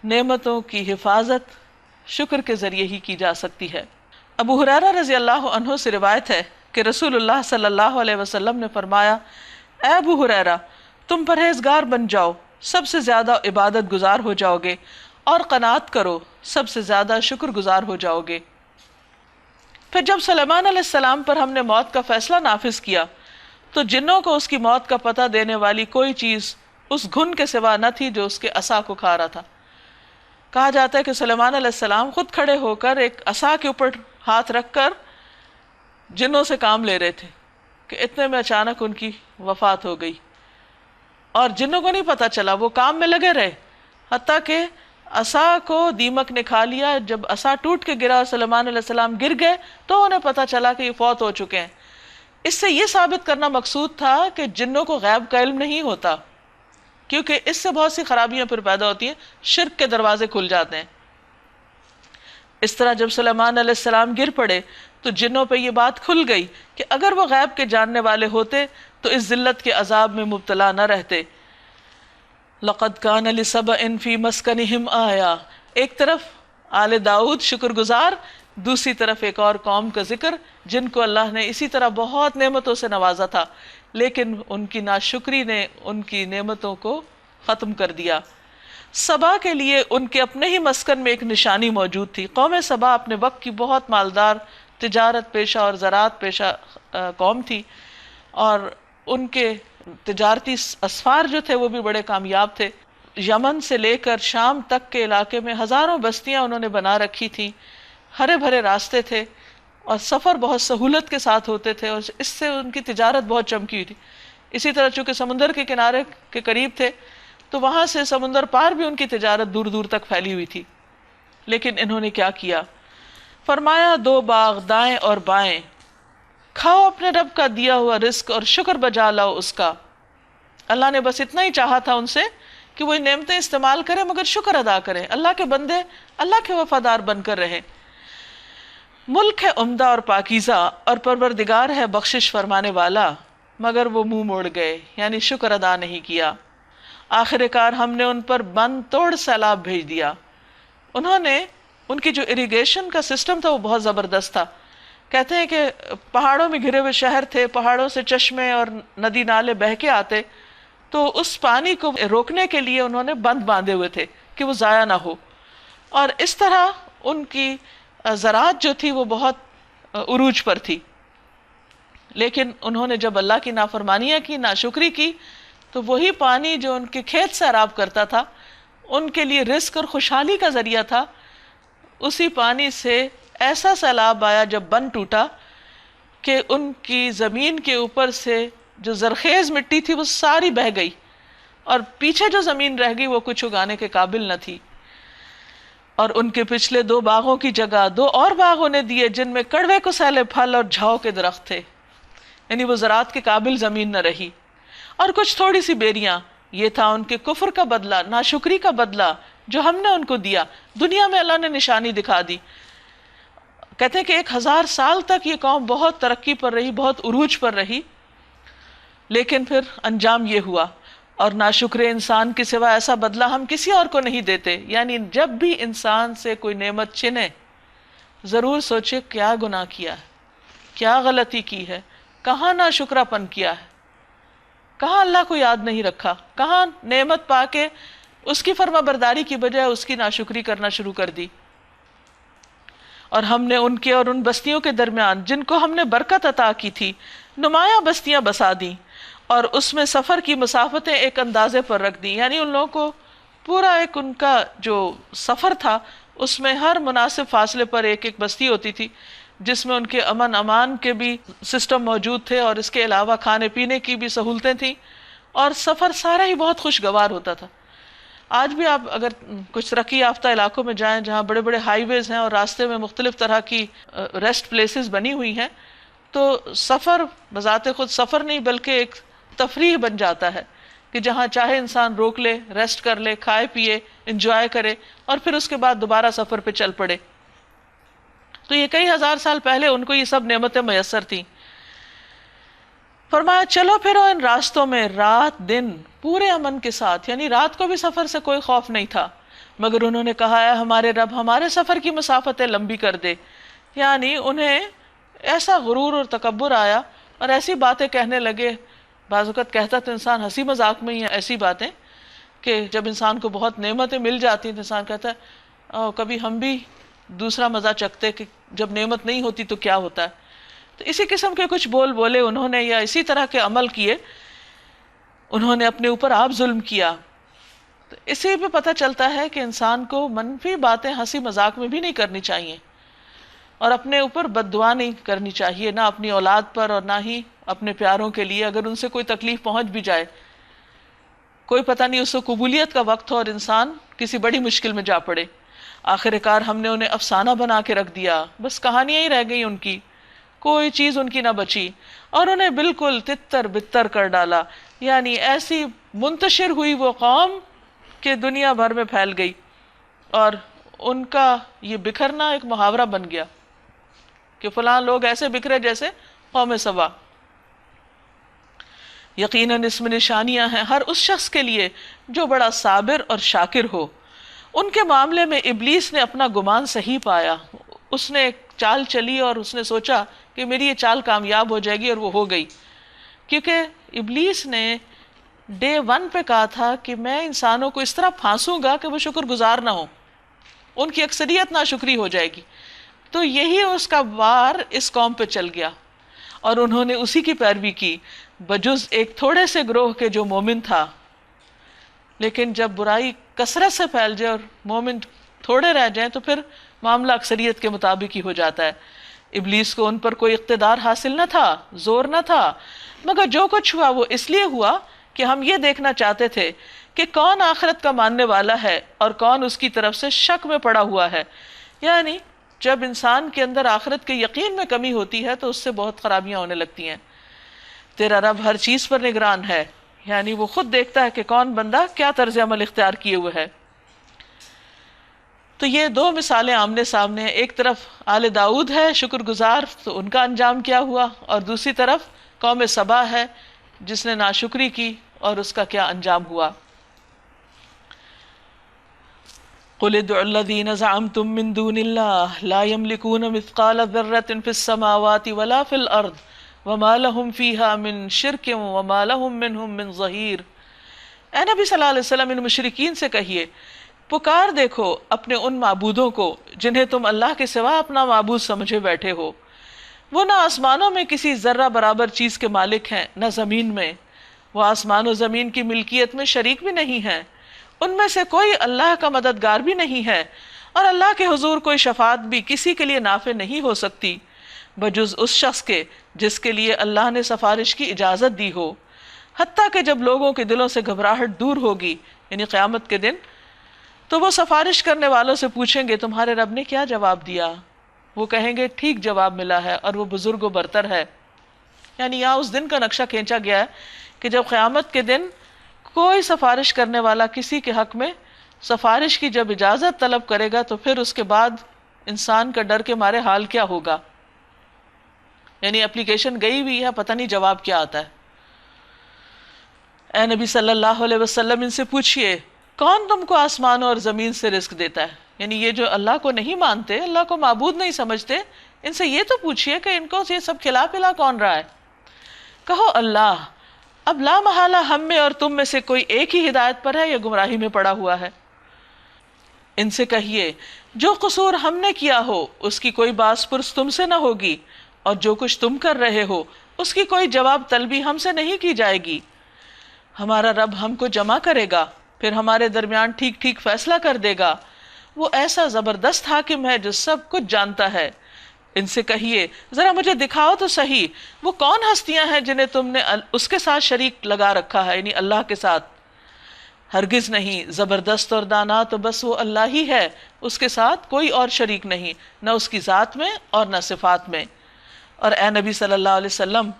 Speaker 1: نعمتوں کی حفاظت شکر کے ذریعے ہی کی جا سکتی ہے. ابو ہریرہ رضی اللہ عنہ سے روایت ہے کہ رسول اللہ صلی اللہ علیہ وسلم نے فرمایا، اے ابو ہریرہ تم پرہیزگار بن جاؤ، سب سے زیادہ عبادت گزار ہو جاؤ گے، اور قناعت کرو، سب سے زیادہ شکر گزار ہو جاؤ گے. پھر جب سلیمان علیہ السلام پر ہم نے موت کا فیصلہ نافذ کیا تو جنوں کو اس کی موت کا پتہ دینے والی کوئی چیز اس گھن کے سوا نہ تھی جو اس کے عصا کو کھا رہا تھا. کہا جاتا ہے کہ سلیمان علیہ السلام خود کھڑے ہو کر ایک عصا کے اوپر ہاتھ رکھ کر جنوں سے کام لے رہے تھے کہ اتنے میں اچانک ان کی وفات ہو گئی، اور جنوں کو نہیں پتہ چلا، وہ کام میں لگے رہے حتیٰ کہ عصا کو دیمک نے کھا لیا. جب عصا ٹوٹ کے گرا اور سلیمان علیہ السلام گر گئے تو انہیں پتہ چلا کہ یہ فوت ہو چکے ہیں. اس سے یہ ثابت کرنا مقصود تھا کہ جنوں کو غیب کا علم نہیں ہوتا، کیونکہ اس سے بہت سی خرابیاں پھر پیدا ہوتی ہیں، شرک کے دروازے کھل جاتے ہیں. اس طرح جب سلیمان علیہ السلام گر پڑے تو جنوں پہ یہ بات کھل گئی کہ اگر وہ غیب کے جاننے والے ہوتے تو اس ذلت کے عذاب میں مبتلا نہ رہتے. لقد کان لسبأ فی مسکنہم آیا، ایک طرف آل داؤد شکر گزار، دوسری طرف ایک اور قوم کا ذکر جن کو اللہ نے اسی طرح بہت نعمتوں سے نوازا تھا، لیکن ان کی ناشکری نے ان کی نعمتوں کو ختم کر دیا۔ سبا کے لیے ان کے اپنے ہی مسکن میں ایک نشانی موجود تھی۔ قوم سبا اپنے وقت کی بہت مالدار، تجارت پیشہ اور زراعت پیشہ قوم تھی، اور ان کے تجارتی اسفار جو تھے وہ بھی بڑے کامیاب تھے۔ یمن سے لے کر شام تک کے علاقے میں ہزاروں بستیاں انہوں نے بنا رکھی تھیں، ہرے بھرے راستے تھے، اور سفر بہت سہولت کے ساتھ ہوتے تھے، اور اس سے ان کی تجارت بہت چمکی ہوئی تھی۔ اسی طرح چونکہ سمندر کے کنارے کے قریب تھے تو وہاں سے سمندر پار بھی ان کی تجارت دور دور تک پھیلی ہوئی تھی۔ لیکن انہوں نے کیا کیا؟ فرمایا 2 باغ دائیں اور بائیں، کھاؤ اپنے رب کا دیا ہوا رزق اور شکر بجا لاؤ اس کا۔ اللہ نے بس اتنا ہی چاہا تھا ان سے کہ وہ نعمتیں استعمال کریں مگر شکر ادا کریں، اللہ کے بندے اللہ کے وفادار بن کر رہیں۔ ملک ہے عمدہ اور پاکیزہ، اور پروردگار ہے بخشش فرمانے والا، مگر وہ منہ موڑ گئے، یعنی شکر ادا نہیں کیا۔ آخر کار ہم نے ان پر بند توڑ سیلاب بھیج دیا۔ انہوں نے، ان کی جو اریگیشن کا سسٹم تھا وہ بہت زبردست تھا۔ کہتے ہیں کہ پہاڑوں میں گھرے ہوئے شہر تھے، پہاڑوں سے چشمے اور ندی نالے بہہ کے آتے، تو اس پانی کو روکنے کے لیے انہوں نے بند باندھے ہوئے تھے کہ وہ ضائع نہ ہو، اور اس طرح ان کی زراعت جو تھی وہ بہت عروج پر تھی۔ لیکن انہوں نے جب اللہ کی نافرمانیاں کی، ناشکری کی، تو وہی پانی جو ان کے کھیت سیراب کرتا تھا، ان کے لیے رزق اور خوشحالی کا ذریعہ تھا، اسی پانی سے ایسا سیلاب آیا جب بند ٹوٹا کہ ان کی زمین کے اوپر سے جو زرخیز مٹی تھی وہ ساری بہہ گئی، اور پیچھے جو زمین رہ گئی وہ کچھ اگانے کے قابل نہ تھی۔ اور ان کے پچھلے 2 باغوں کی جگہ 2 اور باغ انہیں دیے جن میں کڑوے کو سیلے پھل اور جھاؤ کے درخت تھے، یعنی وہ زراعت کے قابل زمین نہ رہی۔ اور کچھ تھوڑی سی بیریاں، یہ تھا ان کے کفر کا بدلہ، ناشکری کا بدلہ جو ہم نے ان کو دیا۔ دنیا میں اللہ نے نشانی دکھا دی۔ کہتے ہیں کہ 1000 سال تک یہ قوم بہت ترقی پر رہی، بہت عروج پر رہی، لیکن پھر انجام یہ ہوا۔ اور ناشکر انسان کے سوا ایسا بدلہ ہم کسی اور کو نہیں دیتے۔ یعنی جب بھی انسان سے کوئی نعمت چھنے، ضرور سوچے کیا گناہ کیا ہے، کیا غلطی کی ہے، کہاں ناشکرا پن کیا ہے، کہاں اللہ کو یاد نہیں رکھا، کہاں نعمت پا کے اس کی فرما برداری کی بجائے اس کی ناشکری کرنا شروع کر دی۔ اور ہم نے ان کے اور ان بستیوں کے درمیان جن کو ہم نے برکت عطا کی تھی نمایاں بستیاں بسا دیں، اور اس میں سفر کی مسافتیں ایک اندازے پر رکھ دیں۔ یعنی ان لوگوں کو پورا ایک ان کا جو سفر تھا اس میں ہر مناسب فاصلے پر ایک ایک بستی ہوتی تھی، جس میں ان کے امن امان کے بھی سسٹم موجود تھے، اور اس کے علاوہ کھانے پینے کی بھی سہولتیں تھیں، اور سفر سارا ہی بہت خوشگوار ہوتا تھا۔ آج بھی آپ اگر کچھ ترقی یافتہ علاقوں میں جائیں جہاں بڑے بڑے ہائی ویز ہیں اور راستے میں مختلف طرح کی ریسٹ پلیسز بنی ہوئی ہیں، تو سفر بذات خود سفر نہیں بلکہ ایک تفریح بن جاتا ہے کہ جہاں چاہے انسان روک لے، ریسٹ کر لے، کھائے پیے، انجوائے کرے، اور پھر اس کے بعد دوبارہ سفر پہ چل پڑے۔ تو یہ کئی 1000 سال پہلے ان کو یہ سب نعمتیں میسر تھیں۔ فرمایا چلو پھرو ان راستوں میں رات دن پورے امن کے ساتھ، یعنی رات کو بھی سفر سے کوئی خوف نہیں تھا، مگر انہوں نے کہا ہے ہمارے رب ہمارے سفر کی مسافتیں لمبی کر دے۔ یعنی انہیں ایسا غرور اور تکبر آیا اور ایسی باتیں کہنے لگے۔ بعض اوقات کہتا تو انسان ہنسی مذاق میں ہی ایسی باتیں کہ جب انسان کو بہت نعمتیں مل جاتی ہیں تو انسان کہتا ہے کبھی ہم بھی دوسرا مزہ چکھتے کہ جب نعمت نہیں ہوتی تو کیا ہوتا ہے۔ تو اسی قسم کے کچھ بول بولے انہوں نے، یا اسی طرح کے عمل کیے، انہوں نے اپنے اوپر آپ ظلم کیا۔ تو اسی پہ پتہ چلتا ہے کہ انسان کو منفی باتیں ہنسی مذاق میں بھی نہیں کرنی چاہیے، اور اپنے اوپر بد دعا نہیں کرنی چاہیے، نہ اپنی اولاد پر اور نہ ہی اپنے پیاروں کے لیے۔ اگر ان سے کوئی تکلیف پہنچ بھی جائے، کوئی پتہ نہیں اس کو قبولیت کا وقت ہو اور انسان کسی بڑی مشکل میں جا پڑے۔ آخر کار ہم نے انہیں افسانہ بنا کے رکھ دیا، بس کہانیاں ہی رہ گئی ان کی، کوئی چیز ان کی نہ بچی، اور انہیں بالکل تتر بتر کر ڈالا۔ یعنی ایسی منتشر ہوئی وہ قوم کہ دنیا بھر میں پھیل گئی، اور ان کا یہ بکھرنا ایک محاورہ بن گیا کہ فلاں لوگ ایسے بکھرے جیسے قوم سبا۔ یقیناً اس میں نشانیاں ہیں ہر اس شخص کے لیے جو بڑا صابر اور شاکر ہو۔ ان کے معاملے میں ابلیس نے اپنا گمان صحیح پایا، اس نے ایک چال چلی اور اس نے سوچا کہ میری یہ چال کامیاب ہو جائے گی، اور وہ ہو گئی، کیونکہ ابلیس نے ڈے 1 پہ کہا تھا کہ میں انسانوں کو اس طرح پھانسوں گا کہ وہ شکر گزار نہ ہو، ان کی اکثریت ناشکری ہو جائے گی۔ تو یہی اس کا وار اس قوم پہ چل گیا، اور انہوں نے اسی کی پیروی کی، بجز ایک تھوڑے سے گروہ کے جو مومن تھا۔ لیکن جب برائی کثرت سے پھیل جائے اور مومن تھوڑے رہ جائیں تو پھر معاملہ اکثریت کے مطابق ہی ہو جاتا ہے۔ ابلیس کو ان پر کوئی اقتدار حاصل نہ تھا، زور نہ تھا، مگر جو کچھ ہوا وہ اس لیے ہوا کہ ہم یہ دیکھنا چاہتے تھے کہ کون آخرت کا ماننے والا ہے اور کون اس کی طرف سے شک میں پڑا ہوا ہے۔ یعنی جب انسان کے اندر آخرت کے یقین میں کمی ہوتی ہے تو اس سے بہت خرابیاں ہونے لگتی ہیں۔ تیرا رب ہر چیز پر نگران ہے، یعنی وہ خود دیکھتا ہے کہ کون بندہ کیا طرز عمل اختیار کیے ہوئے ہے۔ تو یہ دو مثالیں آمنے سامنے ہیں، ایک طرف آل داؤد ہے شکر گزار، تو ان کا انجام کیا ہوا، اور دوسری طرف قوم سبا ہے جس نے ناشکری کی اور اس کا کیا انجام ہوا۔ قل ادعوا الذين زعمتم من دون الله لا يملكون مثقال ذرة في السماوات ولا في الأرض وما لهم فيها من شرك وما لهم منهم من ظهير۔ اے نبی صلی اللہ علیہ وسلم، ان مشرکین سے کہیے، پکار دیکھو اپنے ان معبودوں کو جنہیں تم اللہ کے سوا اپنا معبود سمجھے بیٹھے ہو۔ وہ نہ آسمانوں میں کسی ذرہ برابر چیز کے مالک ہیں، نہ زمین میں، وہ آسمان و زمین کی ملکیت میں شریک بھی نہیں ہیں، ان میں سے کوئی اللہ کا مددگار بھی نہیں ہے، اور اللہ کے حضور کوئی شفاعت بھی کسی کے لیے نافع نہیں ہو سکتی بجز اس شخص کے جس کے لیے اللہ نے سفارش کی اجازت دی ہو۔ حتیٰ کہ جب لوگوں کے دلوں سے گھبراہٹ دور ہوگی، یعنی قیامت کے دن، تو وہ سفارش کرنے والوں سے پوچھیں گے تمہارے رب نے کیا جواب دیا؟ وہ کہیں گے ٹھیک جواب ملا ہے اور وہ بزرگ و برتر ہے۔ یعنی یہاں اس دن کا نقشہ کھینچا گیا ہے کہ جب قیامت کے دن کوئی سفارش کرنے والا کسی کے حق میں سفارش کی جب اجازت طلب کرے گا تو پھر اس کے بعد انسان کا ڈر کے مارے حال کیا ہوگا۔ یعنی اپلیکیشن گئی ہوئی ہے، پتہ نہیں جواب کیا آتا ہے۔ اے نبی صلی اللہ علیہ وسلم، ان سے پوچھئے کون تم کو آسمانوں اور زمین سے رزق دیتا ہے؟ یعنی یہ جو اللہ کو نہیں مانتے، اللہ کو معبود نہیں سمجھتے، ان سے یہ تو پوچھئے کہ ان کو یہ سب کھلا پلا کون رہا ہے؟ کہو اللہ۔ اب لا محالہ ہم میں اور تم میں سے کوئی ایک ہی ہدایت پر ہے یا گمراہی میں پڑا ہوا ہے۔ ان سے کہیے جو قصور ہم نے کیا ہو اس کی کوئی باز پرس تم سے نہ ہوگی، اور جو کچھ تم کر رہے ہو اس کی کوئی جواب طلبی ہم سے نہیں کی جائے گی۔ ہمارا رب ہم کو جمع کرے گا، پھر ہمارے درمیان ٹھیک ٹھیک فیصلہ کر دے گا۔ وہ ایسا زبردست حاکم ہے جو سب کچھ جانتا ہے۔ ان سے کہیے ذرا مجھے دکھاؤ تو صحیح، وہ کون ہستیاں ہیں جنہیں تم نے اس کے ساتھ شریک لگا رکھا ہے، یعنی اللہ کے ساتھ؟ ہرگز نہیں، زبردست اور دانا تو بس وہ اللہ ہی ہے، اس کے ساتھ کوئی اور شریک نہیں، نہ اس کی ذات میں اور نہ صفات میں۔ اور اے نبی صلی اللہ علیہ وسلم،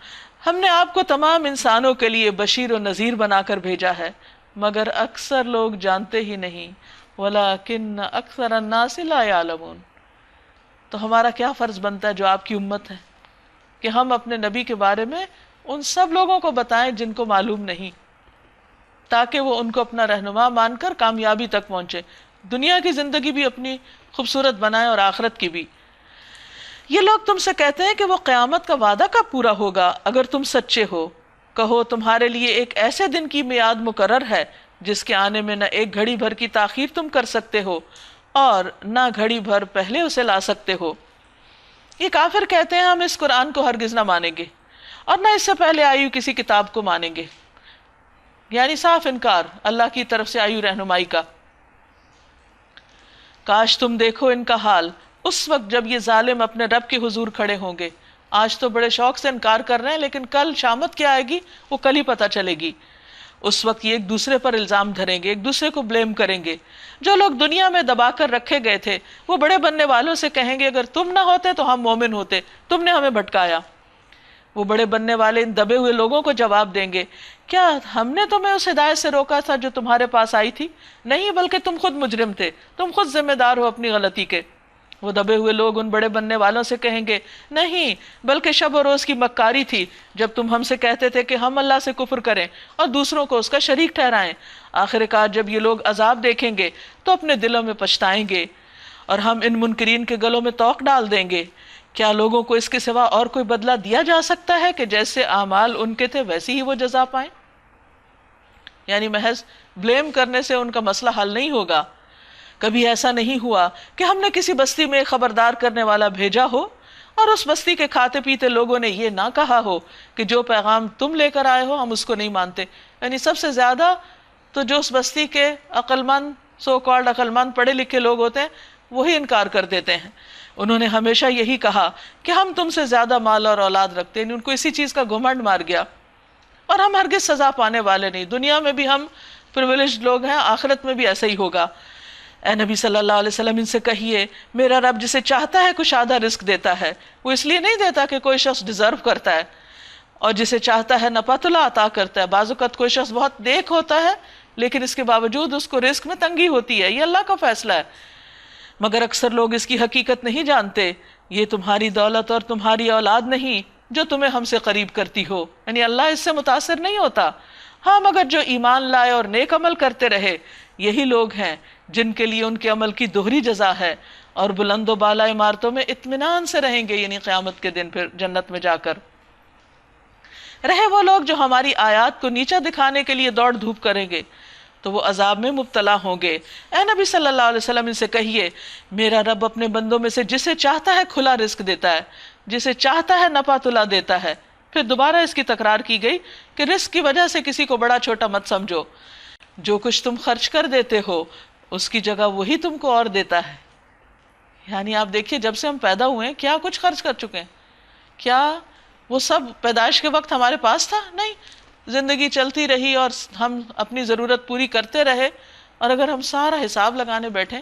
Speaker 1: ہم نے آپ کو تمام انسانوں کے لیے بشیر و نذیر بنا کر بھیجا ہے، مگر اکثر لوگ جانتے ہی نہیں، وَلَكِنَّ أَكْثَرَ النَّاسِ لَا يَعْلَمُونَ۔ تو ہمارا کیا فرض بنتا ہے جو آپ کی امت ہے کہ ہم اپنے نبی کے بارے میں ان سب لوگوں کو بتائیں جن کو معلوم نہیں، تاکہ وہ ان کو اپنا رہنما مان کر کامیابی تک پہنچے، دنیا کی زندگی بھی اپنی خوبصورت بنائیں اور آخرت کی بھی۔ یہ لوگ تم سے کہتے ہیں کہ وہ قیامت کا وعدہ کب پورا ہوگا اگر تم سچے ہو؟ کہو تمہارے لیے ایک ایسے دن کی میعاد مقرر ہے جس کے آنے میں نہ ایک گھڑی بھر کی تاخیر تم کر سکتے ہو اور نہ گھڑی بھر پہلے اسے لا سکتے ہو۔ یہ کافر کہتے ہیں ہم اس قرآن کو ہرگز نہ مانیں گے اور نہ اس سے پہلے آئی ہوئی کسی کتاب کو مانیں گے، یعنی صاف انکار اللہ کی طرف سے آئی ہوئی رہنمائی کا۔ کاش تم دیکھو ان کا حال اس وقت جب یہ ظالم اپنے رب کے حضور کھڑے ہوں گے۔ آج تو بڑے شوق سے انکار کر رہے ہیں، لیکن کل شامت کیا آئے گی وہ کل ہی پتہ چلے گی۔ اس وقت یہ ایک دوسرے پر الزام دھریں گے، ایک دوسرے کو بلیم کریں گے۔ جو لوگ دنیا میں دبا کر رکھے گئے تھے وہ بڑے بننے والوں سے کہیں گے اگر تم نہ ہوتے تو ہم مومن ہوتے، تم نے ہمیں بھٹکایا۔ وہ بڑے بننے والے ان دبے ہوئے لوگوں کو جواب دیں گے کیا ہم نے تمہیں اس ہدایت سے روکا تھا جو تمہارے پاس آئی تھی؟ نہیں، بلکہ تم خود مجرم تھے، تم خود ذمہ دار ہو اپنی غلطی کے۔ وہ دبے ہوئے لوگ ان بڑے بننے والوں سے کہیں گے نہیں، بلکہ شب و روز کی مکاری تھی جب تم ہم سے کہتے تھے کہ ہم اللہ سے کفر کریں اور دوسروں کو اس کا شریک ٹھہرائیں۔ آخر کار جب یہ لوگ عذاب دیکھیں گے تو اپنے دلوں میں پچھتائیں گے اور ہم ان منکرین کے گلوں میں توق ڈال دیں گے، کیا لوگوں کو اس کے سوا اور کوئی بدلہ دیا جا سکتا ہے کہ جیسے اعمال ان کے تھے ویسی ہی وہ جزا پائیں؟ یعنی محض بلیم کرنے سے ان کا مسئلہ حل نہیں ہوگا۔ کبھی ایسا نہیں ہوا کہ ہم نے کسی بستی میں ایک خبردار کرنے والا بھیجا ہو اور اس بستی کے کھاتے پیتے لوگوں نے یہ نہ کہا ہو کہ جو پیغام تم لے کر آئے ہو ہم اس کو نہیں مانتے۔ یعنی سب سے زیادہ تو جو اس بستی کے عقل مند، سو کالڈ عقل مند پڑھے لکھے لوگ ہوتے ہیں وہی انکار کر دیتے ہیں۔ انہوں نے ہمیشہ یہی کہا کہ ہم تم سے زیادہ مال اور اولاد رکھتے ہیں، ان کو اسی چیز کا گھمنڈ مار گیا، اور ہم ہرگز سزا پانے والے نہیں، دنیا میں بھی ہم پریویلیجڈ لوگ ہیں، آخرت میں بھی ایسا ہی ہوگا۔ اے نبی صلی اللہ علیہ وسلم ان سے کہیے میرا رب جسے چاہتا ہے کشادہ رزق دیتا ہے، وہ اس لیے نہیں دیتا کہ کوئی شخص ڈیزرو کرتا ہے، اور جسے چاہتا ہے نپاتلا عطا کرتا ہے۔ بعض اوقات کوئی شخص بہت نیک ہوتا ہے لیکن اس کے باوجود اس کو رزق میں تنگی ہوتی ہے، یہ اللہ کا فیصلہ ہے، مگر اکثر لوگ اس کی حقیقت نہیں جانتے۔ یہ تمہاری دولت اور تمہاری اولاد نہیں جو تمہیں ہم سے قریب کرتی ہو، یعنی اللہ اس سے متاثر نہیں ہوتا۔ ہاں مگر جو ایمان لائے اور نیک عمل کرتے رہے یہی لوگ ہیں جن کے لیے ان کے عمل کی دوہری جزا ہے، اور بلند و بالا عمارتوں میں اطمینان سے رہیں گے، یعنی قیامت کے دن پھر جنت میں جا کر۔ رہے وہ لوگ جو ہماری آیات کو نیچا دکھانے کے لیے دوڑ دھوپ کریں گے تو وہ عذاب میں مبتلا ہوں گے۔ اے نبی صلی اللہ علیہ وسلم ان سے کہیے میرا رب اپنے بندوں میں سے جسے چاہتا ہے کھلا رزق دیتا ہے، جسے چاہتا ہے نپا تلا دیتا ہے۔ پھر دوبارہ اس کی تکرار کی گئی کہ رزق کی وجہ سے کسی کو بڑا چھوٹا مت سمجھو، جو کچھ تم خرچ کر دیتے ہو اس کی جگہ وہی تم کو اور دیتا ہے۔ یعنی آپ دیکھیے جب سے ہم پیدا ہوئے ہیں کیا کچھ خرچ کر چکے ہیں؟ کیا وہ سب پیدائش کے وقت ہمارے پاس تھا؟ نہیں، زندگی چلتی رہی اور ہم اپنی ضرورت پوری کرتے رہے، اور اگر ہم سارا حساب لگانے بیٹھیں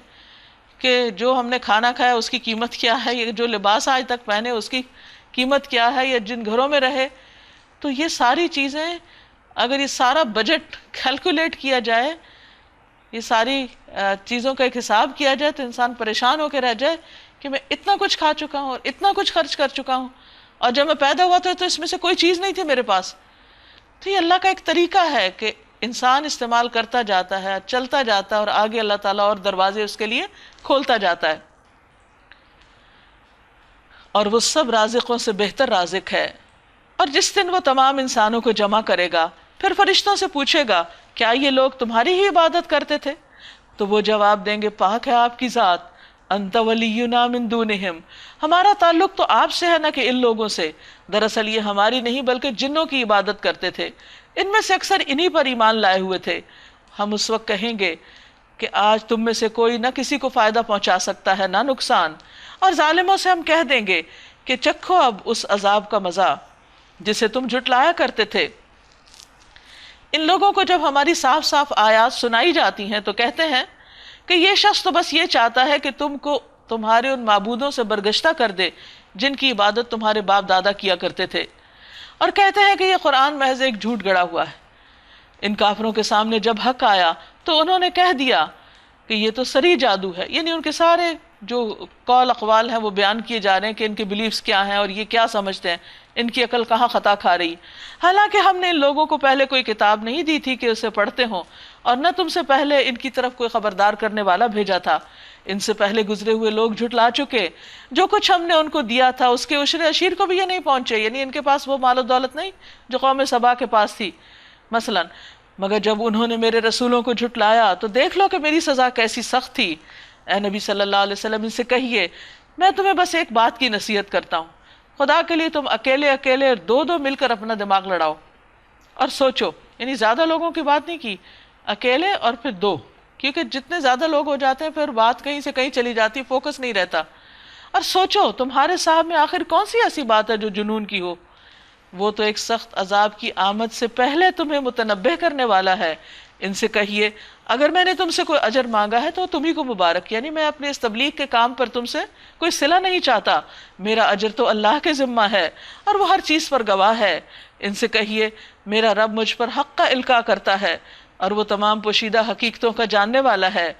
Speaker 1: کہ جو ہم نے کھانا کھایا اس کی قیمت کیا ہے، یا جو لباس آج تک پہنے اس کی قیمت کیا ہے، یا جن گھروں میں رہے، تو یہ ساری چیزیں اگر یہ سارا بجٹ کیلکولیٹ کیا جائے، یہ ساری چیزوں کا ایک حساب کیا جائے تو انسان پریشان ہو کے رہ جائے کہ میں اتنا کچھ کھا چکا ہوں اور اتنا کچھ خرچ کر چکا ہوں، اور جب میں پیدا ہوا تھا تو اس میں سے کوئی چیز نہیں تھی میرے پاس۔ تو یہ اللہ کا ایک طریقہ ہے کہ انسان استعمال کرتا جاتا ہے، چلتا جاتا ہے، اور آگے اللہ تعالیٰ اور دروازے اس کے لیے کھولتا جاتا ہے، اور وہ سب رازقوں سے بہتر رازق ہے۔ اور جس دن وہ تمام انسانوں کو جمع کرے گا پھر فرشتوں سے پوچھے گا کیا یہ لوگ تمہاری ہی عبادت کرتے تھے؟ تو وہ جواب دیں گے پاک ہے آپ کی ذات، انت ولینا من دونہم، ہمارا تعلق تو آپ سے ہے نہ کہ ان لوگوں سے، دراصل یہ ہماری نہیں بلکہ جنوں کی عبادت کرتے تھے، ان میں سے اکثر انہی پر ایمان لائے ہوئے تھے۔ ہم اس وقت کہیں گے کہ آج تم میں سے کوئی نہ کسی کو فائدہ پہنچا سکتا ہے نہ نقصان، اور ظالموں سے ہم کہہ دیں گے کہ چکھو اب اس عذاب کا مزہ جسے تم جھٹلایا کرتے تھے۔ ان لوگوں کو جب ہماری صاف صاف آیات سنائی جاتی ہیں تو کہتے ہیں کہ یہ شخص تو بس یہ چاہتا ہے کہ تم کو تمہارے ان معبودوں سے برگشتہ کر دے جن کی عبادت تمہارے باپ دادا کیا کرتے تھے، اور کہتے ہیں کہ یہ قرآن محض ایک جھوٹ گڑا ہوا ہے۔ ان کافروں کے سامنے جب حق آیا تو انہوں نے کہہ دیا کہ یہ تو سری جادو ہے، یعنی ان کے سارے جو قول اقوال ہیں وہ بیان کیے جا رہے ہیں کہ ان کے بلیفز کیا ہیں اور یہ کیا سمجھتے ہیں، ان کی عقل کہاں خطا کھا رہی۔ حالانکہ ہم نے ان لوگوں کو پہلے کوئی کتاب نہیں دی تھی کہ اسے پڑھتے ہوں، اور نہ تم سے پہلے ان کی طرف کوئی خبردار کرنے والا بھیجا تھا۔ ان سے پہلے گزرے ہوئے لوگ جھٹلا چکے، جو کچھ ہم نے ان کو دیا تھا اس کے عشر عشیر کو بھی یہ نہیں پہنچے، یعنی ان کے پاس وہ مال و دولت نہیں جو قوم سبا کے پاس تھی مثلا۔ مگر جب انہوں نے میرے رسولوں کو جھٹلایا تو دیکھ لو کہ میری سزا کیسی سخت تھی۔ اے نبی صلی اللہ علیہ وسلم ان سے کہیے میں تمہیں بس ایک بات کی نصیحت کرتا ہوں، خدا کے لیے تم اکیلے اکیلے دو مل کر اپنا دماغ لڑاؤ اور سوچو، یعنی زیادہ لوگوں کی بات نہیں کی، اکیلے اور پھر دو، کیونکہ جتنے زیادہ لوگ ہو جاتے ہیں پھر بات کہیں سے کہیں چلی جاتی، فوکس نہیں رہتا۔ اور سوچو تمہارے صاحب میں آخر کون سی ایسی بات ہے جو جنون کی ہو، وہ تو ایک سخت عذاب کی آمد سے پہلے تمہیں متنبہ کرنے والا ہے۔ ان سے کہیے اگر میں نے تم سے کوئی اجر مانگا ہے تو تمہیں کو مبارک، یعنی میں اپنے اس تبلیغ کے کام پر تم سے کوئی صلہ نہیں چاہتا، میرا اجر تو اللہ کے ذمہ ہے اور وہ ہر چیز پر گواہ ہے۔ ان سے کہیے میرا رب مجھ پر حق کا القاء کرتا ہے اور وہ تمام پوشیدہ حقیقتوں کا جاننے والا ہے۔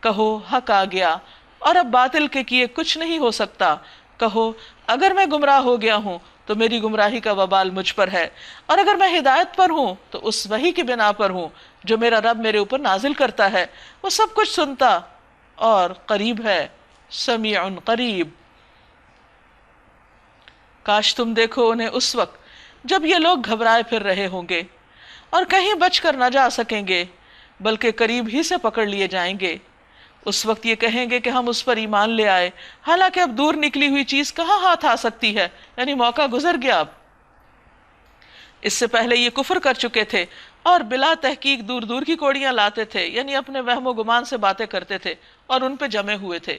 Speaker 1: کہو حق آ گیا اور اب باطل کے کیے کچھ نہیں ہو سکتا، کہو اگر میں گمراہ ہو گیا ہوں تو میری گمراہی کا وبال مجھ پر ہے، اور اگر میں ہدایت پر ہوں تو اس وحی کی بنا پر ہوں جو میرا رب میرے اوپر نازل کرتا ہے، وہ سب کچھ سنتا اور قریب ہے سمیع قریب۔ کاش تم دیکھو انہیں اس وقت جب یہ لوگ گھبرائے پھر رہے ہوں گے اور کہیں بچ کر نہ جا سکیں گے، بلکہ قریب ہی سے پکڑ لیے جائیں گے۔ اس وقت یہ کہیں گے کہ ہم اس پر ایمان لے آئے، حالانکہ اب دور نکلی ہوئی چیز کہاں ہاتھ آ سکتی ہے، یعنی موقع گزر گیا۔ اب اس سے پہلے یہ کفر کر چکے تھے اور بلا تحقیق دور دور کی کوڑیاں لاتے تھے، یعنی اپنے وہم و گمان سے باتیں کرتے تھے اور ان پہ جمے ہوئے تھے۔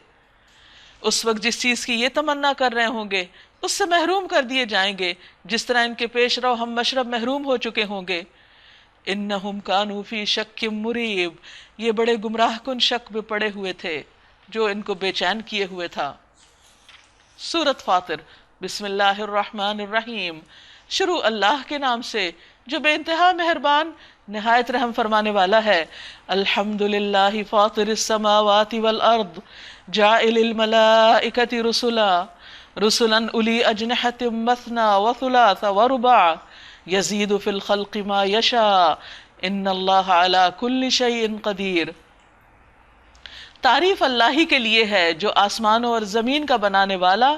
Speaker 1: اس وقت جس چیز کی یہ تمنا کر رہے ہوں گے اس سے محروم کر دیے جائیں گے، جس طرح ان کے پیش رو ہم مشرب محروم ہو چکے ہوں گے۔ انہم کانوا فی شک مریب، یہ بڑے گمراہ کن شک میں پڑے ہوئے تھے جو ان کو بے چین کیے ہوئے تھا۔ سورۃ فاطر۔ بسم اللہ الرحمن الرحیم، شروع اللہ کے نام سے جو بے انتہا مہربان نہایت رحم فرمانے والا ہے۔ الحمد للہ فاطر السماوات والارض جاعل الملائکۃ رسلا رسلا اولی اجنحۃ مثنی وثلاث ورباع یزید فی الخلق ما یشاء ان اللہ علی کل شیء قدیر۔ تعریف اللہ ہی کے لیے ہے جو آسمانوں اور زمین کا بنانے والا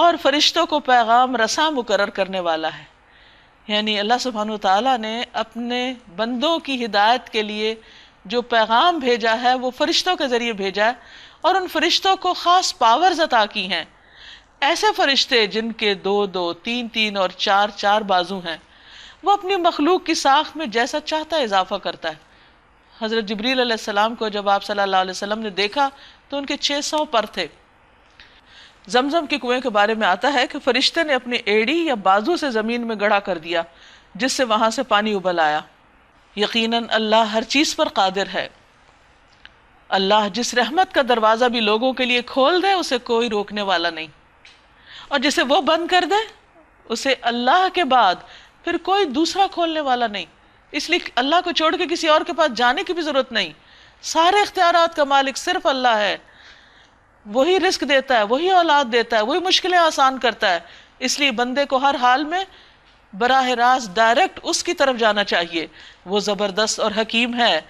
Speaker 1: اور فرشتوں کو پیغام رساں مقرر کرنے والا ہے۔ یعنی اللہ سبحانہ وتعالیٰ نے اپنے بندوں کی ہدایت کے لیے جو پیغام بھیجا ہے وہ فرشتوں کے ذریعے بھیجا ہے، اور ان فرشتوں کو خاص پاورز عطا کی ہیں۔ ایسے فرشتے جن کے 2 2 3 3 اور 4 4 بازو ہیں، وہ اپنی مخلوق کی ساخت میں جیسا چاہتا ہے اضافہ کرتا ہے۔ حضرت جبریل علیہ السلام کو جب آپ صلی اللہ علیہ وسلم نے دیکھا تو ان کے 600 پر تھے۔ زمزم کے کنویں کے بارے میں آتا ہے کہ فرشتے نے اپنی ایڑی یا بازو سے زمین میں گڑھا کر دیا، جس سے وہاں سے پانی ابل آیا۔ یقیناً اللہ ہر چیز پر قادر ہے۔ اللہ جس رحمت کا دروازہ بھی لوگوں کے لیے کھول دے اسے کوئی روکنے والا نہیں، اور جسے وہ بند کر دے اسے اللہ کے بعد پھر کوئی دوسرا کھولنے والا نہیں۔ اس لیے اللہ کو چھوڑ کے کسی اور کے پاس جانے کی بھی ضرورت نہیں۔ سارے اختیارات کا مالک صرف اللہ ہے، وہی رزق دیتا ہے، وہی اولاد دیتا ہے، وہی مشکلیں آسان کرتا ہے۔ اس لیے بندے کو ہر حال میں براہ راست ڈائریکٹ اس کی طرف جانا چاہیے، وہ زبردست اور حکیم ہے۔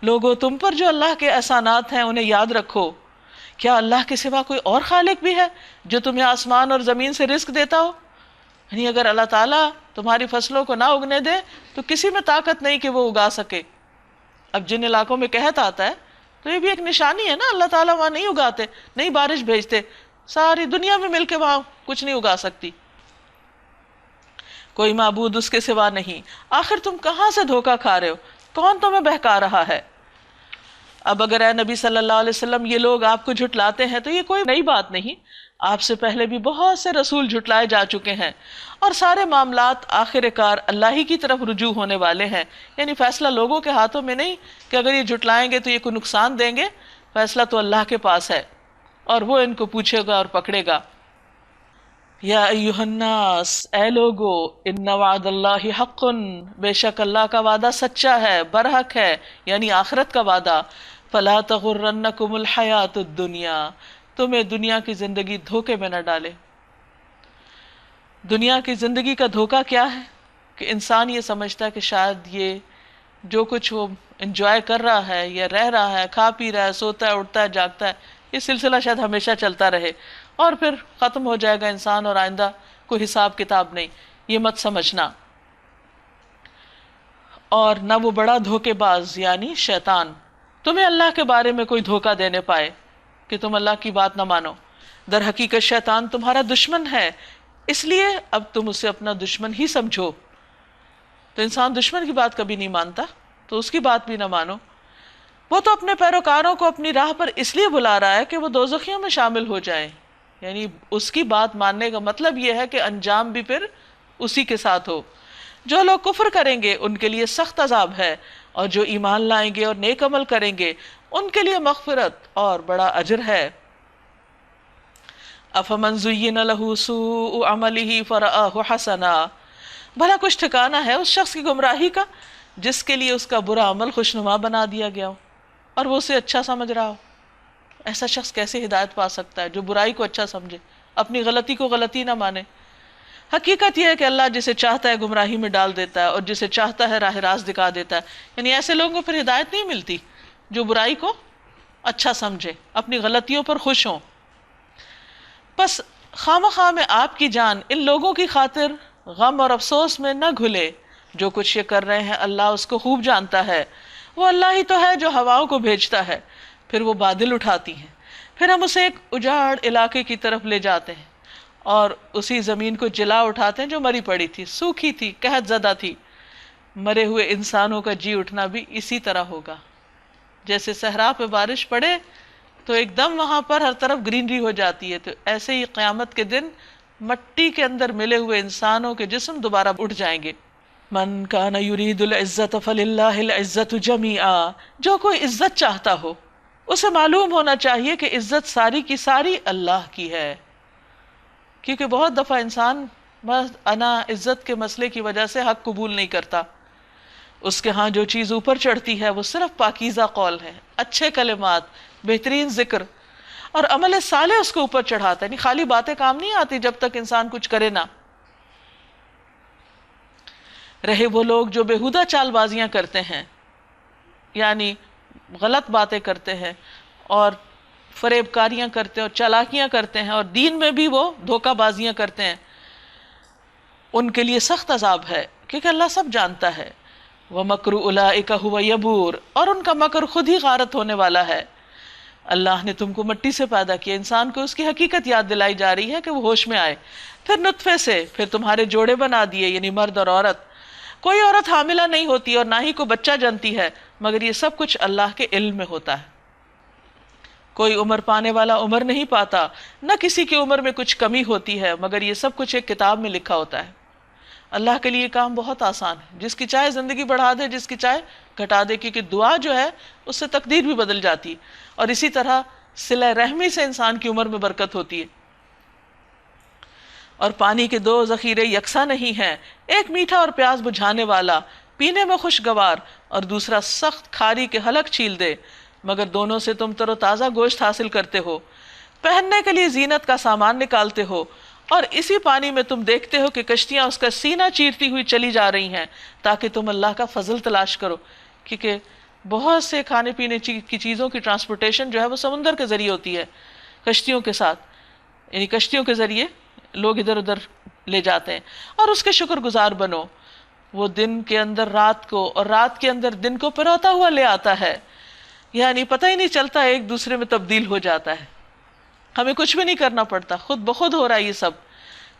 Speaker 1: لوگو تم پر جو اللہ کے احسانات ہیں انہیں یاد رکھو۔ کیا اللہ کے سوا کوئی اور خالق بھی ہے جو تمہیں آسمان اور زمین سے رزق دیتا ہو؟ یعنی اگر اللہ تعالیٰ تمہاری فصلوں کو نہ اگنے دے تو کسی میں طاقت نہیں کہ وہ اگا سکے۔ اب جن علاقوں میں قحط آتا ہے تو یہ بھی ایک نشانی ہے نا، اللہ تعالیٰ وہاں نہیں اگاتے، نہیں بارش بھیجتے، ساری دنیا میں مل کے وہاں کچھ نہیں اگا سکتی۔ کوئی معبود اس کے سوا نہیں۔ آخر تم کہاں سے دھوکہ کھا رہے ہو؟ کون تمہیں بہکا رہا ہے؟ اب اگر اے نبی صلی اللہ علیہ وسلم یہ لوگ آپ کو جھٹلاتے ہیں تو یہ کوئی نئی بات نہیں، آپ سے پہلے بھی بہت سے رسول جھٹلائے جا چکے ہیں، اور سارے معاملات آخر کار اللہ ہی کی طرف رجوع ہونے والے ہیں۔ یعنی فیصلہ لوگوں کے ہاتھوں میں نہیں کہ اگر یہ جھٹلائیں گے تو یہ کوئی نقصان دیں گے، فیصلہ تو اللہ کے پاس ہے، اور وہ ان کو پوچھے گا اور پکڑے گا۔ یا ایہا الناس، اے لوگو، ان وعد اللہ حق، بے شک اللہ کا وعدہ سچا ہے، برحق ہے، یعنی آخرت کا وعدہ۔ فلا تغرنکم الحیات الدنیا، تمہیں دنیا کی زندگی دھوکے میں نہ ڈالے۔ دنیا کی زندگی کا دھوکہ کیا ہے کہ انسان یہ سمجھتا ہے کہ شاید یہ جو کچھ وہ انجوائے کر رہا ہے یا رہ رہا ہے، کھا پی رہا ہے، سوتا ہے، اٹھتا ہے، جاگتا ہے، یہ سلسلہ شاید ہمیشہ چلتا رہے اور پھر ختم ہو جائے گا انسان اور آئندہ کوئی حساب کتاب نہیں۔ یہ مت سمجھنا۔ اور نہ وہ بڑا دھوکے باز یعنی شیطان تمہیں اللہ کے بارے میں کوئی دھوکہ دینے پائے کہ تم اللہ کی بات نہ مانو۔ در حقیقت شیطان تمہارا دشمن ہے، اس لیے اب تم اسے اپنا دشمن ہی سمجھو۔ تو انسان دشمن کی بات کبھی نہیں مانتا، تو اس کی بات بھی نہ مانو۔ وہ تو اپنے پیروکاروں کو اپنی راہ پر اس لیے بلا رہا ہے کہ وہ دوزخیوں میں شامل ہو جائیں، یعنی اس کی بات ماننے کا مطلب یہ ہے کہ انجام بھی پھر اسی کے ساتھ ہو۔ جو لوگ کفر کریں گے ان کے لیے سخت عذاب ہے، اور جو ایمان لائیں گے اور نیک عمل کریں گے ان کے لیے مغفرت اور بڑا اجر ہے۔ افمن زین لہ سوء عملہ فرآہ حسنا، بھلا کچھ ٹھکانہ ہے اس شخص کی گمراہی کا جس کے لیے اس کا برا عمل خوشنما بنا دیا گیا ہو اور وہ اسے اچھا سمجھ رہا ہو۔ ایسا شخص کیسے ہدایت پا سکتا ہے جو برائی کو اچھا سمجھے، اپنی غلطی کو غلطی نہ مانے؟ حقیقت یہ ہے کہ اللہ جسے چاہتا ہے گمراہی میں ڈال دیتا ہے اور جسے چاہتا ہے راہ راست دکھا دیتا ہے۔ یعنی ایسے لوگوں کو پھر ہدایت نہیں ملتی جو برائی کو اچھا سمجھے، اپنی غلطیوں پر خوش ہوں. بس خواہ میں آپ کی جان ان لوگوں کی خاطر غم اور افسوس میں نہ گھلے. جو کچھ یہ کر رہے ہیں اللہ اس کو خوب جانتا ہے. وہ اللہ ہی تو ہے جو ہواؤں کو بھیجتا ہے، پھر وہ بادل اٹھاتی ہیں، پھر ہم اسے ایک اجاڑ علاقے کی طرف لے جاتے ہیں اور اسی زمین کو جلا اٹھاتے ہیں جو مری پڑی تھی، سوکھی تھی، قحط زدہ تھی. مرے ہوئے انسانوں کا جی اٹھنا بھی اسی طرح ہوگا. جیسے صحرا پہ بارش پڑے تو ایک دم وہاں پر ہر طرف گرینری ہو جاتی ہے، تو ایسے ہی قیامت کے دن مٹی کے اندر ملے ہوئے انسانوں کے جسم دوبارہ اٹھ جائیں گے. من کان یرید العزت فللہ العزت جمیعا. جو کوئی عزت چاہتا ہو اسے معلوم ہونا چاہیے کہ عزت ساری کی ساری اللہ کی ہے. کیونکہ بہت دفعہ انسان بس انا عزت کے مسئلے کی وجہ سے حق قبول نہیں کرتا. اس کے ہاں جو چیز اوپر چڑھتی ہے وہ صرف پاکیزہ قول ہے، اچھے کلمات، بہترین ذکر اور عمل صالح اس کو اوپر چڑھاتا ہے. یعنی خالی باتیں کام نہیں آتی جب تک انسان کچھ کرے نہ. رہے وہ لوگ جو بےہودہ چال بازیاں کرتے ہیں، یعنی غلط باتیں کرتے ہیں اور فریب کاریاں کرتے ہیں اور چالاکیاں کرتے ہیں اور دین میں بھی وہ دھوکہ بازیاں کرتے ہیں، ان کے لیے سخت عذاب ہے کیونکہ اللہ سب جانتا ہے. وَمَكْرُ أُولَٰئِكَ هُوَ يَبُورُ. اور ان کا مکر خود ہی غارت ہونے والا ہے. اللہ نے تم کو مٹی سے پیدا کیا، انسان کو اس کی حقیقت یاد دلائی جا رہی ہے کہ وہ ہوش میں آئے. پھر نطفے سے، پھر تمہارے جوڑے بنا دیے، یعنی مرد اور عورت. کوئی عورت حاملہ نہیں ہوتی اور نہ ہی کوئی بچہ جنتی ہے، مگر یہ سب کچھ اللہ کے علم میں ہوتا ہے. کوئی عمر پانے والا عمر نہیں پاتا، نہ کسی کی عمر میں کچھ کمی ہوتی ہے، مگر یہ سب کچھ ایک کتاب میں لکھا ہوتا ہے. اللہ کے لیے کام بہت آسان ہے، جس کی چاہے زندگی بڑھا دے، جس کی چاہے گھٹا دے، کیونکہ دعا جو ہے اس سے تقدیر بھی بدل جاتی ہے. اور اسی طرح صلہ رحمی سے انسان کی عمر میں برکت ہوتی ہے. اور پانی کے دو ذخیرے یکساں نہیں ہیں، ایک میٹھا اور پیاس بجھانے والا، پینے میں خوشگوار، اور دوسرا سخت کھاری کے حلق چھیل دے، مگر دونوں سے تم تر و تازہ گوشت حاصل کرتے ہو، پہننے کے لیے زینت کا سامان نکالتے ہو. اور اسی پانی میں تم دیکھتے ہو کہ کشتیاں اس کا سینہ چیرتی ہوئی چلی جا رہی ہیں تاکہ تم اللہ کا فضل تلاش کرو. کیونکہ بہت سے کھانے پینے کی چیزوں کی ٹرانسپورٹیشن جو ہے وہ سمندر کے ذریعے ہوتی ہے، کشتیوں کے ساتھ، یعنی کشتیوں کے ذریعے لوگ ادھر ادھر لے جاتے ہیں. اور اس کے شکر گزار بنو، وہ دن کے اندر رات کو اور رات کے اندر دن کو پروتا ہوا لے آتا ہے. یعنی پتہ ہی نہیں چلتا، ایک دوسرے میں تبدیل ہو جاتا ہے، ہمیں کچھ بھی نہیں کرنا پڑتا، خود بخود ہو رہا ہے یہ سب.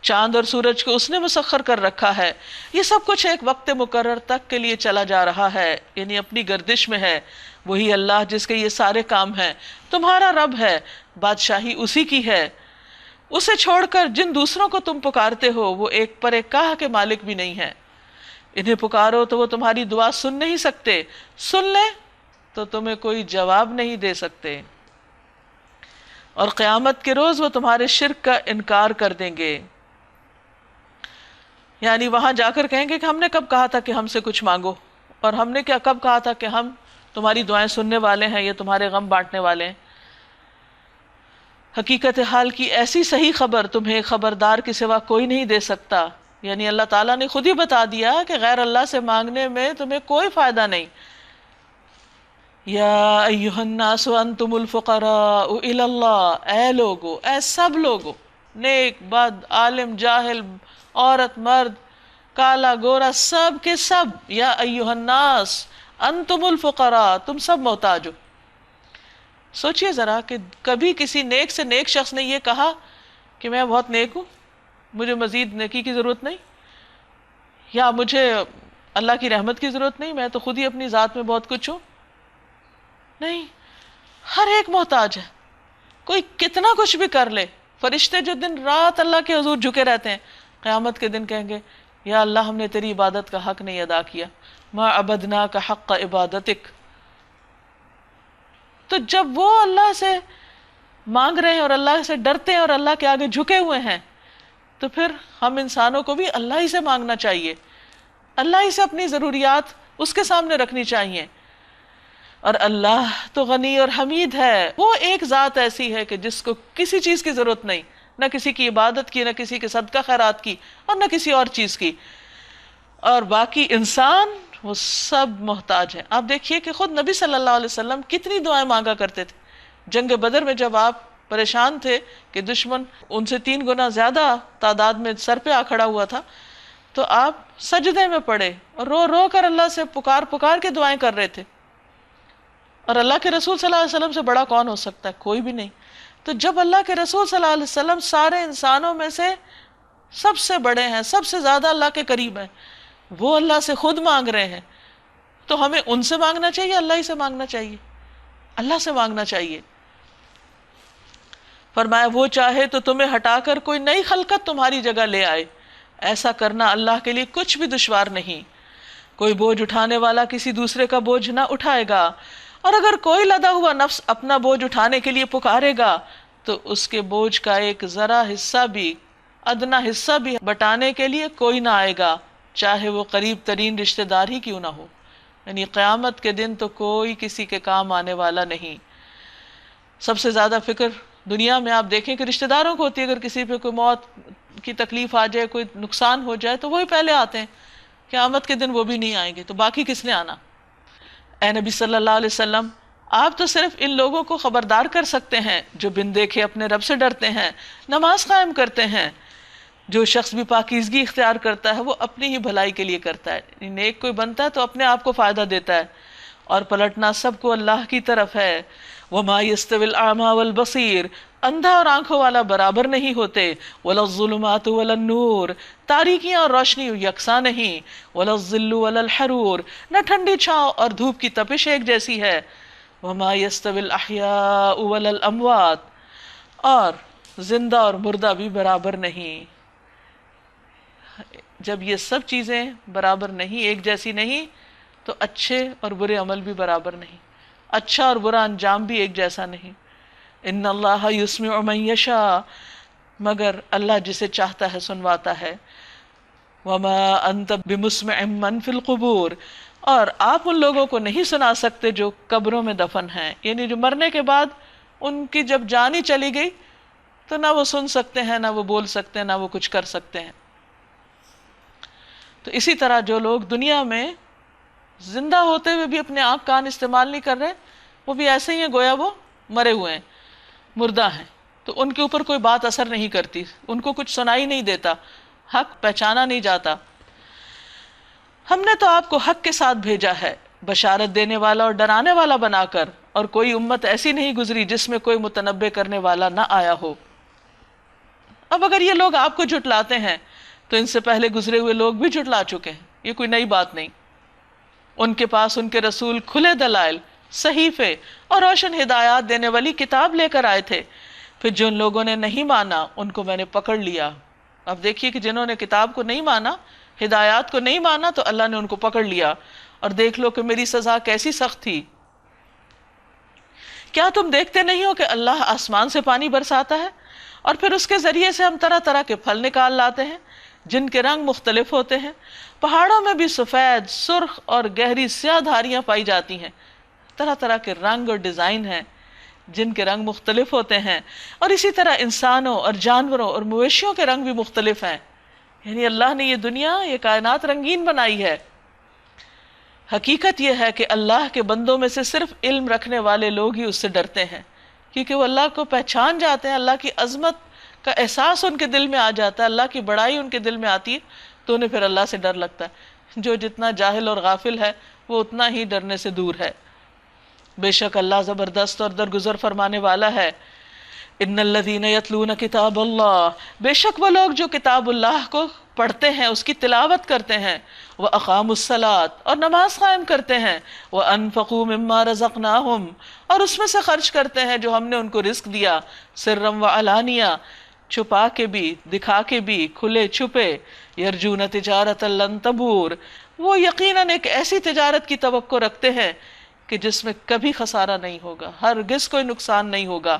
Speaker 1: چاند اور سورج کو اس نے مسخر کر رکھا ہے. یہ سب کچھ ایک وقت مقرر تک کے لیے چلا جا رہا ہے، یعنی اپنی گردش میں ہے. وہی اللہ جس کے یہ سارے کام ہیں تمہارا رب ہے، بادشاہی اسی کی ہے. اسے چھوڑ کر جن دوسروں کو تم پکارتے ہو وہ ایک پر ایک کاہ کے مالک بھی نہیں ہے. انہیں پکارو تو وہ تمہاری دعا سن نہیں سکتے، سن لیں تو تمہیں کوئی جواب نہیں دے سکتے، اور قیامت کے روز وہ تمہارے شرک کا انکار کر دیں گے. یعنی وہاں جا کر کہیں گے کہ ہم نے کب کہا تھا کہ ہم سے کچھ مانگو، اور ہم نے کیا کب کہا تھا کہ ہم تمہاری دعائیں سننے والے ہیں یا تمہارے غم بانٹنے والے ہیں. حقیقت حال کی ایسی صحیح خبر تمہیں خبردار کے سوا کوئی نہیں دے سکتا. یعنی اللہ تعالیٰ نے خود ہی بتا دیا کہ غیر اللہ سے مانگنے میں تمہیں کوئی فائدہ نہیں. یا ایہا الناس انتم الفقراء الی اللہ. اے لوگو، اے سب لوگو، نیک بد، عالم جاہل، عورت مرد، کالا گورا، سب کے سب. یا ایہا الناس انتم الفقراء، تم سب محتاج ہو. سوچئے ذرا کہ کبھی کسی نیک سے نیک شخص نے یہ کہا کہ میں بہت نیک ہوں، مجھے مزید نیکی کی ضرورت نہیں، یا مجھے اللہ کی رحمت کی ضرورت نہیں، میں تو خود ہی اپنی ذات میں بہت کچھ ہوں. نہیں، ہر ایک محتاج ہے. کوئی کتنا کچھ بھی کر لے. فرشتے جو دن رات اللہ کے حضور جھکے رہتے ہیں، قیامت کے دن کہیں گے یا اللہ ہم نے تیری عبادت کا حق نہیں ادا کیا، ما عبدناک حق عبادتک. تو جب وہ اللہ سے مانگ رہے ہیں اور اللہ سے ڈرتے ہیں اور اللہ کے آگے جھکے ہوئے ہیں، تو پھر ہم انسانوں کو بھی اللہ ہی سے مانگنا چاہیے، اللہ ہی سے اپنی ضروریات اس کے سامنے رکھنی چاہیے. اور اللہ تو غنی اور حمید ہے. وہ ایک ذات ایسی ہے کہ جس کو کسی چیز کی ضرورت نہیں، نہ کسی کی عبادت کی، نہ کسی کے صدقہ خیرات کی، اور نہ کسی اور چیز کی. اور باقی انسان وہ سب محتاج ہیں. آپ دیکھیے کہ خود نبی صلی اللہ علیہ وسلم کتنی دعائیں مانگا کرتے تھے. جنگ بدر میں جب آپ پریشان تھے کہ دشمن ان سے 3 گنا زیادہ تعداد میں سر پہ آ کھڑا ہوا تھا، تو آپ سجدے میں پڑے اور رو رو کر اللہ سے پکار کے دعائیں کر رہے تھے. اور اللہ کے رسول صلی اللہ علیہ وسلم سے بڑا کون ہو سکتا ہے؟ کوئی بھی نہیں. تو جب اللہ کے رسول صلی اللہ علیہ وسلم سارے انسانوں میں سے سب سے بڑے ہیں، سب سے زیادہ اللہ کے قریب ہیں، وہ اللہ سے خود مانگ رہے ہیں، تو ہمیں ان سے مانگنا چاہیے، اللہ ہی سے مانگنا چاہیے، اللہ سے مانگنا چاہیے. فرمایا وہ چاہے تو تمہیں ہٹا کر کوئی نئی خلقت تمہاری جگہ لے آئے، ایسا کرنا اللہ کے لیے کچھ بھی دشوار نہیں. کوئی بوجھ اٹھانے والا کسی دوسرے کا بوجھ نہ اٹھائے گا، اور اگر کوئی لدا ہوا نفس اپنا بوجھ اٹھانے کے لیے پکارے گا تو اس کے بوجھ کا ایک ذرا حصہ بھی، ادنا حصہ بھی بٹانے کے لیے کوئی نہ آئے گا، چاہے وہ قریب ترین رشتہ دار ہی کیوں نہ ہو. یعنی قیامت کے دن تو کوئی کسی کے کام آنے والا نہیں. سب سے زیادہ فکر دنیا میں آپ دیکھیں کہ رشتہ داروں کو ہوتی ہے. اگر کسی پہ کوئی موت کی تکلیف آ جائے، کوئی نقصان ہو جائے تو وہی پہلے آتے ہیں. قیامت کے دن وہ بھی نہیں آئیں گے تو باقی کس نے آنا؟ اے نبی صلی اللہ علیہ وسلم، آپ تو صرف ان لوگوں کو خبردار کر سکتے ہیں جو بن دیکھے اپنے رب سے ڈرتے ہیں، نماز قائم کرتے ہیں. جو شخص بھی پاکیزگی اختیار کرتا ہے وہ اپنی ہی بھلائی کے لیے کرتا ہے. نیک کوئی بنتا ہے تو اپنے آپ کو فائدہ دیتا ہے، اور پلٹنا سب کو اللہ کی طرف ہے. وَمَا يَسْتَوِي الْأَعْمَى وَالْبَصِيرُ، اندھا اور آنکھوں والا برابر نہیں ہوتے. وَلَا الظُّلُمَاتُ وَلَا النُّورُ، تاریکیاں اور روشنی یکساں نہیں. وَلَا الظِّلُّ وَلَا الْحَرُورُ، نہ ٹھنڈی چھاؤں اور دھوپ کی تپش ایک جیسی ہے. وَمَا يَسْتَوِي الْأَحْيَاءُ وَلَا الْأَمْوَاتُ، اور زندہ اور مردہ بھی برابر نہیں. جب یہ سب چیزیں برابر نہیں، ایک جیسی نہیں، تو اچھے اور برے عمل بھی برابر نہیں، اچھا اور برا انجام بھی ایک جیسا نہیں. ان اللہ یسمع من یشاء، مگر اللہ جسے چاہتا ہے سنواتا ہے. وما انت بمسمع من فی القبور، اور آپ ان لوگوں کو نہیں سنا سکتے جو قبروں میں دفن ہیں. یعنی جو مرنے کے بعد ان کی جب جان ہی چلی گئی تو نہ وہ سن سکتے ہیں، نہ وہ بول سکتے ہیں، نہ وہ کچھ کر سکتے ہیں. تو اسی طرح جو لوگ دنیا میں زندہ ہوتے ہوئے بھی اپنے آنکھ کان استعمال نہیں کر رہے، وہ بھی ایسے ہی ہیں گویا وہ مرے ہوئے ہیں، مردہ ہیں. تو ان کے اوپر کوئی بات اثر نہیں کرتی، ان کو کچھ سنائی نہیں دیتا، حق پہچانا نہیں جاتا. ہم نے تو آپ کو حق کے ساتھ بھیجا ہے، بشارت دینے والا اور ڈرانے والا بنا کر، اور کوئی امت ایسی نہیں گزری جس میں کوئی متنبع کرنے والا نہ آیا ہو. اب اگر یہ لوگ آپ کو جھٹلاتے ہیں تو ان سے پہلے گزرے ہوئے لوگ بھی جھٹلا چکے ہیں، یہ کوئی نئی بات نہیں. ان کے پاس ان کے رسول کھلے دلائل، صحیفے اور روشن ہدایات دینے والی کتاب لے کر آئے تھے. پھر جن لوگوں نے نہیں مانا ان کو میں نے پکڑ لیا. اب دیکھیے کہ جنہوں نے کتاب کو نہیں مانا، ہدایات کو نہیں مانا، تو اللہ نے ان کو پکڑ لیا. اور دیکھ لو کہ میری سزا کیسی سخت تھی. کیا تم دیکھتے نہیں ہو کہ اللہ آسمان سے پانی برساتا ہے اور پھر اس کے ذریعے سے ہم طرح طرح کے پھل نکال لاتے ہیں جن کے رنگ مختلف ہوتے ہیں. پہاڑوں میں بھی سفید، سرخ اور گہری سیاہ دھاریاں پائی جاتی ہیں. طرح طرح کے رنگ اور ڈیزائن ہیں جن کے رنگ مختلف ہوتے ہیں. اور اسی طرح انسانوں اور جانوروں اور مویشیوں کے رنگ بھی مختلف ہیں. یعنی اللہ نے یہ دنیا، یہ کائنات رنگین بنائی ہے. حقیقت یہ ہے کہ اللہ کے بندوں میں سے صرف علم رکھنے والے لوگ ہی اس سے ڈرتے ہیں، کیونکہ وہ اللہ کو پہچان جاتے ہیں، اللہ کی عظمت کا احساس ان کے دل میں آ جاتا ہے، اللہ کی بڑائی ان کے دل میں آتی ہے، تو انہیں پھر اللہ سے ڈر لگتا ہے. جو جتنا جاہل اور غافل ہے وہ اتنا ہی ڈرنے سے دور ہے. بے شک اللہ زبردست اور درگزر فرمانے والا ہے. ان الذین یتلون کتاب اللہ، بے شک وہ لوگ جو کتاب اللہ کو پڑھتے ہیں، اس کی تلاوت کرتے ہیں. وَأَقَامُوا الصَّلَاةَ، اور نماز قائم کرتے ہیں. وَأَنفَقُوا مِمَّا رَزَقْنَاهُمْ، اور اس میں سے خرچ کرتے ہیں جو ہم نے ان کو رزق دیا. سرًّا وَعَلَانِيَةً، چھپا کے بھی، دکھا کے بھی، کھلے چھپے. یرجون تجارۃ لن تبور، وہ یقیناً ایک ایسی تجارت کی توقع رکھتے ہیں کہ جس میں کبھی خسارہ نہیں ہوگا، ہرگز کوئی نقصان نہیں ہوگا.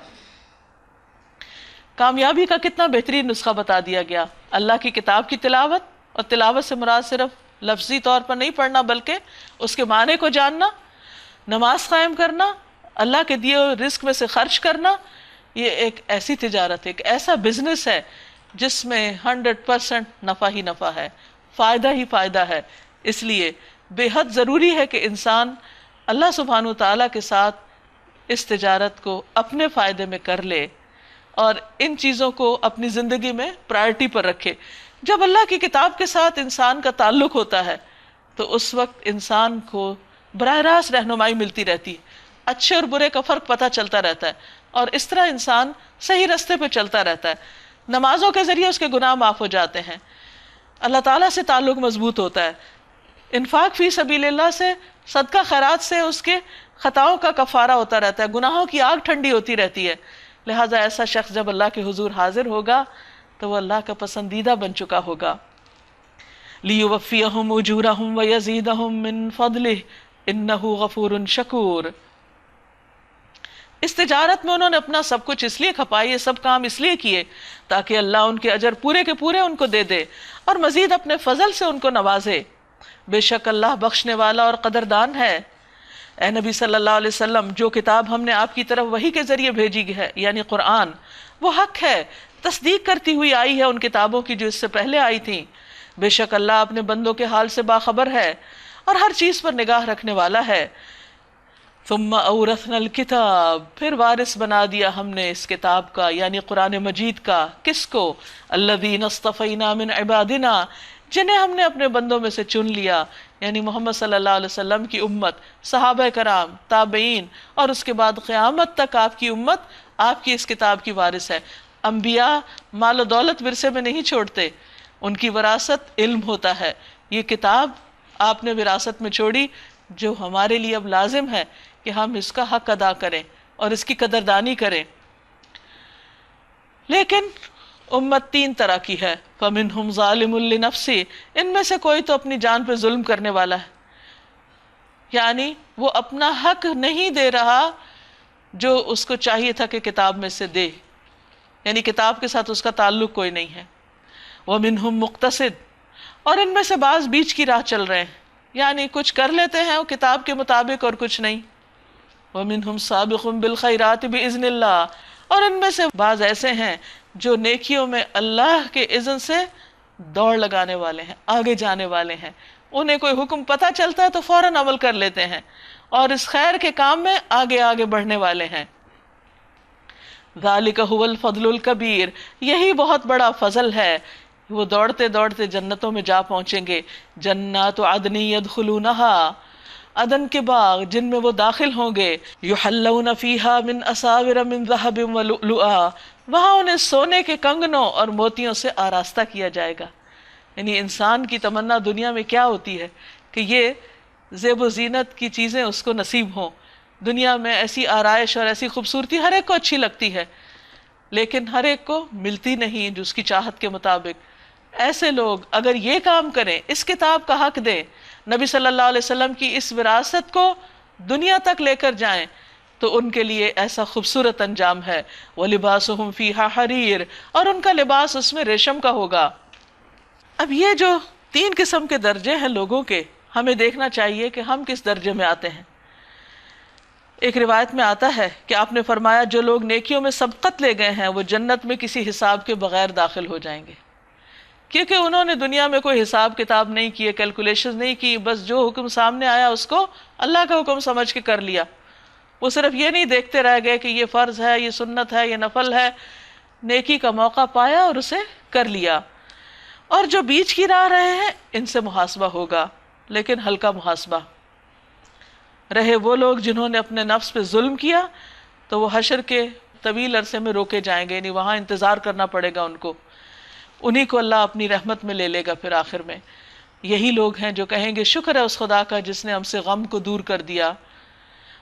Speaker 1: کامیابی کا کتنا بہترین نسخہ بتا دیا گیا. اللہ کی کتاب کی تلاوت، اور تلاوت سے مراد صرف لفظی طور پر نہیں پڑھنا بلکہ اس کے معنی کو جاننا. نماز قائم کرنا، اللہ کے دیے ہوئے رزق میں سے خرچ کرنا، یہ ایک ایسی تجارت ہے، ایک ایسا بزنس ہے جس میں 100% نفع ہی نفع ہے، فائدہ ہی فائدہ ہے. اس لیے بے حد ضروری ہے کہ انسان اللہ سبحانہ تعالیٰ کے ساتھ اس تجارت کو اپنے فائدے میں کر لے اور ان چیزوں کو اپنی زندگی میں پرائرٹی پر رکھے۔ جب اللہ کی کتاب کے ساتھ انسان کا تعلق ہوتا ہے تو اس وقت انسان کو براہ راست رہنمائی ملتی رہتی ہے، اچھے اور برے کا فرق پتہ چلتا رہتا ہے، اور اس طرح انسان صحیح رستے پہ چلتا رہتا ہے۔ نمازوں کے ذریعے اس کے گناہ معاف ہو جاتے ہیں، اللہ تعالیٰ سے تعلق مضبوط ہوتا ہے، انفاق فی سبیل اللہ سے، صدقہ خیرات سے اس کے خطاؤں کا کفارہ ہوتا رہتا ہے، گناہوں کی آگ ٹھنڈی ہوتی رہتی ہے۔ لہٰذا ایسا شخص جب اللہ کے حضور حاضر ہوگا تو وہ اللہ کا پسندیدہ بن چکا ہوگا۔ لِيُوَفِّيَهُمْ أُجُورَهُمْ وَيَزِيدَهُمْ مِنْ فَضْلِهِ إِنَّهُ غَفُورٌ شَكُورٌ۔ اس تجارت میں انہوں نے اپنا سب کچھ اس لیے کھپائی، یہ سب کام اس لیے کیے تاکہ اللہ ان کے اجر پورے کے پورے ان کو دے دے اور مزید اپنے فضل سے ان کو نوازے۔ بے شک اللہ بخشنے والا اور قدردان ہے۔ اے نبی صلی اللہ علیہ وسلم، جو کتاب ہم نے آپ کی طرف وحی کے ذریعے بھیجی ہے یعنی قرآن، وہ حق ہے، تصدیق کرتی ہوئی آئی ہے ان کتابوں کی جو اس سے پہلے آئی تھیں۔ بے شک اللہ اپنے بندوں کے حال سے باخبر ہے اور ہر چیز پر نگاہ رکھنے والا ہے۔ ثم اورثنا الکتاب، پھر وارث بنا دیا ہم نے اس کتاب کا یعنی قرآن مجید کا، کس کو؟ الذین اصطفینا من عبادنا، جنہیں ہم نے اپنے بندوں میں سے چن لیا، یعنی محمد صلی اللہ علیہ وسلم کی امت، صحابہ کرام، تابعین، اور اس کے بعد قیامت تک آپ کی امت آپ کی اس کتاب کی وارث ہے۔ انبیاء مال و دولت ورثے میں نہیں چھوڑتے، ان کی وراثت علم ہوتا ہے۔ یہ کتاب آپ نے وراثت میں چھوڑی جو ہمارے لیے اب لازم ہے کہ ہم اس کا حق ادا کریں اور اس کی قدردانی کریں۔ لیکن امت تین طرح کی ہے، فَمِنْهُمْ ظَالِمٌ لِنَفْسِهِ، ان میں سے کوئی تو اپنی جان پہ ظلم کرنے والا ہے، یعنی وہ اپنا حق نہیں دے رہا جو اس کو چاہیے تھا کہ کتاب میں سے دے، یعنی کتاب کے ساتھ اس کا تعلق کوئی نہیں ہے۔ وَمِنْهُمْ مُقْتَصِدٌ، اور ان میں سے بعض بیچ کی راہ چل رہے ہیں، یعنی کچھ کر لیتے ہیں وہ کتاب کے مطابق اور کچھ نہیں۔ وَمِنْهُمْ سَابِقٌ بِالْخَيْرَاتِ بِإِذْنِ اللَّهِ، اور ان میں سے بعض ایسے ہیں جو نیکیوں میں اللہ کے اذن سے دوڑ لگانے والے ہیں، آگے جانے والے ہیں، انہیں کوئی حکم پتہ چلتا ہے تو فوراً عمل کر لیتے ہیں اور اس خیر کے کام میں آگے آگے بڑھنے والے ہیں۔ ذَلِكَ هُوَ الْفَضْلُ الْكَبِيرُ، یہی بہت بڑا فضل ہے، وہ دوڑتے دوڑتے جنتوں میں جا پہنچیں گے۔ جنات عدن يدخلونها، عدن کے باغ جن میں وہ داخل ہوں گے، یحلون فیہا من اساور من ذہب ولؤلؤا، وہاں انہیں سونے کے کنگنوں اور موتیوں سے آراستہ کیا جائے گا۔ یعنی انسان کی تمنا دنیا میں کیا ہوتی ہے کہ یہ زیب و زینت کی چیزیں اس کو نصیب ہوں۔ دنیا میں ایسی آرائش اور ایسی خوبصورتی ہر ایک کو اچھی لگتی ہے، لیکن ہر ایک کو ملتی نہیں جو اس کی چاہت کے مطابق۔ ایسے لوگ اگر یہ کام کریں، اس کتاب کا حق دیں، نبی صلی اللہ علیہ وسلم کی اس وراثت کو دنیا تک لے کر جائیں، تو ان کے لیے ایسا خوبصورت انجام ہے۔ وَلِبَاسُهُمْ فِيهَا حَرِيرٌ، اور ان کا لباس اس میں ریشم کا ہوگا۔ اب یہ جو تین قسم کے درجے ہیں لوگوں کے، ہمیں دیکھنا چاہیے کہ ہم کس درجے میں آتے ہیں۔ ایک روایت میں آتا ہے کہ آپ نے فرمایا جو لوگ نیکیوں میں سبقت لے گئے ہیں وہ جنت میں کسی حساب کے بغیر داخل ہو جائیں گے، کیونکہ انہوں نے دنیا میں کوئی حساب کتاب نہیں کیے، کیلکولیشن نہیں کی، بس جو حکم سامنے آیا اس کو اللہ کا حکم سمجھ کے کر لیا۔ وہ صرف یہ نہیں دیکھتے رہ گئے کہ یہ فرض ہے، یہ سنت ہے، یہ نفل ہے، نیکی کا موقع پایا اور اسے کر لیا۔ اور جو بیچ کی راہ رہے ہیں ان سے محاسبہ ہوگا، لیکن ہلکا محاسبہ۔ رہے وہ لوگ جنہوں نے اپنے نفس پہ ظلم کیا تو وہ حشر کے طویل عرصے میں روکے جائیں گے، یعنی وہاں انتظار کرنا پڑے گا ان کو، انہی کو اللہ اپنی رحمت میں لے لے گا پھر آخر میں۔ یہی لوگ ہیں جو کہیں گے شکر ہے اس خدا کا جس نے ہم سے غم کو دور کر دیا۔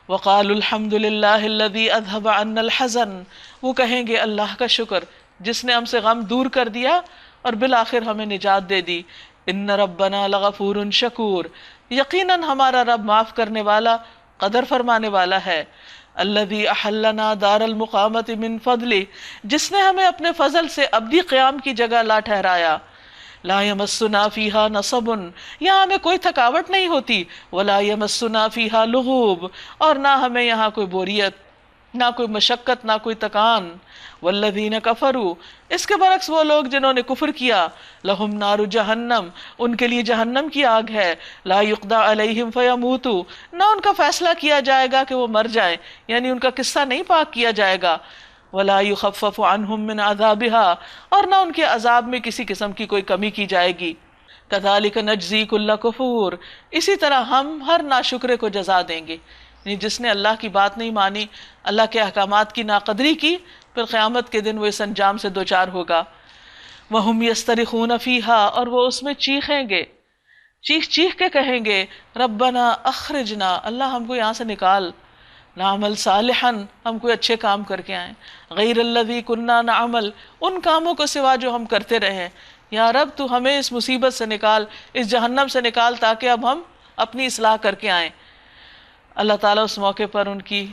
Speaker 1: وَقَالُوا الْحَمْدُ لِلَّهِ الَّذِي أَذْهَبَ عَنَّا الْحَزَنَ، وہ کہیں گے اللہ کا شکر جس نے ہم سے غم دور کر دیا اور بالآخر ہمیں نجات دے دی۔ إِنَّ رَبَّنَا لَغَفُورٌ شَكُورٌ، یقیناً ہمارا رب معاف کرنے والا، قدر فرمانے والا ہے۔ الذی احلنا دار المقامت من فضلہ، جس نے ہمیں اپنے فضل سے ابدی قیام کی جگہ لا ٹھہرایا۔ لا یمسنا فیہا نصب، یہاں ہمیں کوئی تھکاوٹ نہیں ہوتی۔ ولا یمسنا فیہا لغوب، اور نہ ہمیں یہاں کوئی بوریت۔ نہ کوئی مشقت، نہ کوئی تکان. والذین کفروا، اس کے برعکس وہ لوگ جنہوں نے کفر کیا، لہم نار جہنم، ان کے لیے جہنم کی آگ ہے، لا یقضی علیہم فیموتوا، نہ ان کا فیصلہ کیا جائے گا کہ وہ مر جائیں، یعنی ان کا قصہ نہیں پاک کیا جائے گا. ولا یخفف عنہم من عذابها، اور نہ ان کے عذاب میں کسی قسم کی کوئی کمی کی جائے گی. کذالک نجزی کل کفور، اسی طرح ہم ہر ناشکرے کو جزا دیں گے. یعنی جس نے اللہ کی بات نہیں مانی، اللہ کے احکامات کی ناقدری کی، پھر قیامت کے دن وہ اس انجام سے دوچار ہوگا. وَهُمْ يَسْتَرِخُونَ فِيهَا، اور وہ اس میں چیخیں گے، چیخ چیخ کے کہیں گے، ربنا اخرجنا، اللہ ہم کو یہاں سے نکال، نعمل صالحا، ہم کوئی اچھے کام کر کے آئیں، غیر الذی کننا نعمل، ان کاموں کو سوا جو ہم کرتے رہے. یا رب تو ہمیں اس مصیبت سے نکال، اس جہنم سے نکال، تاکہ اب ہم اپنی اصلاح کر کے آئیں. اللہ تعالیٰ اس موقع پر ان کی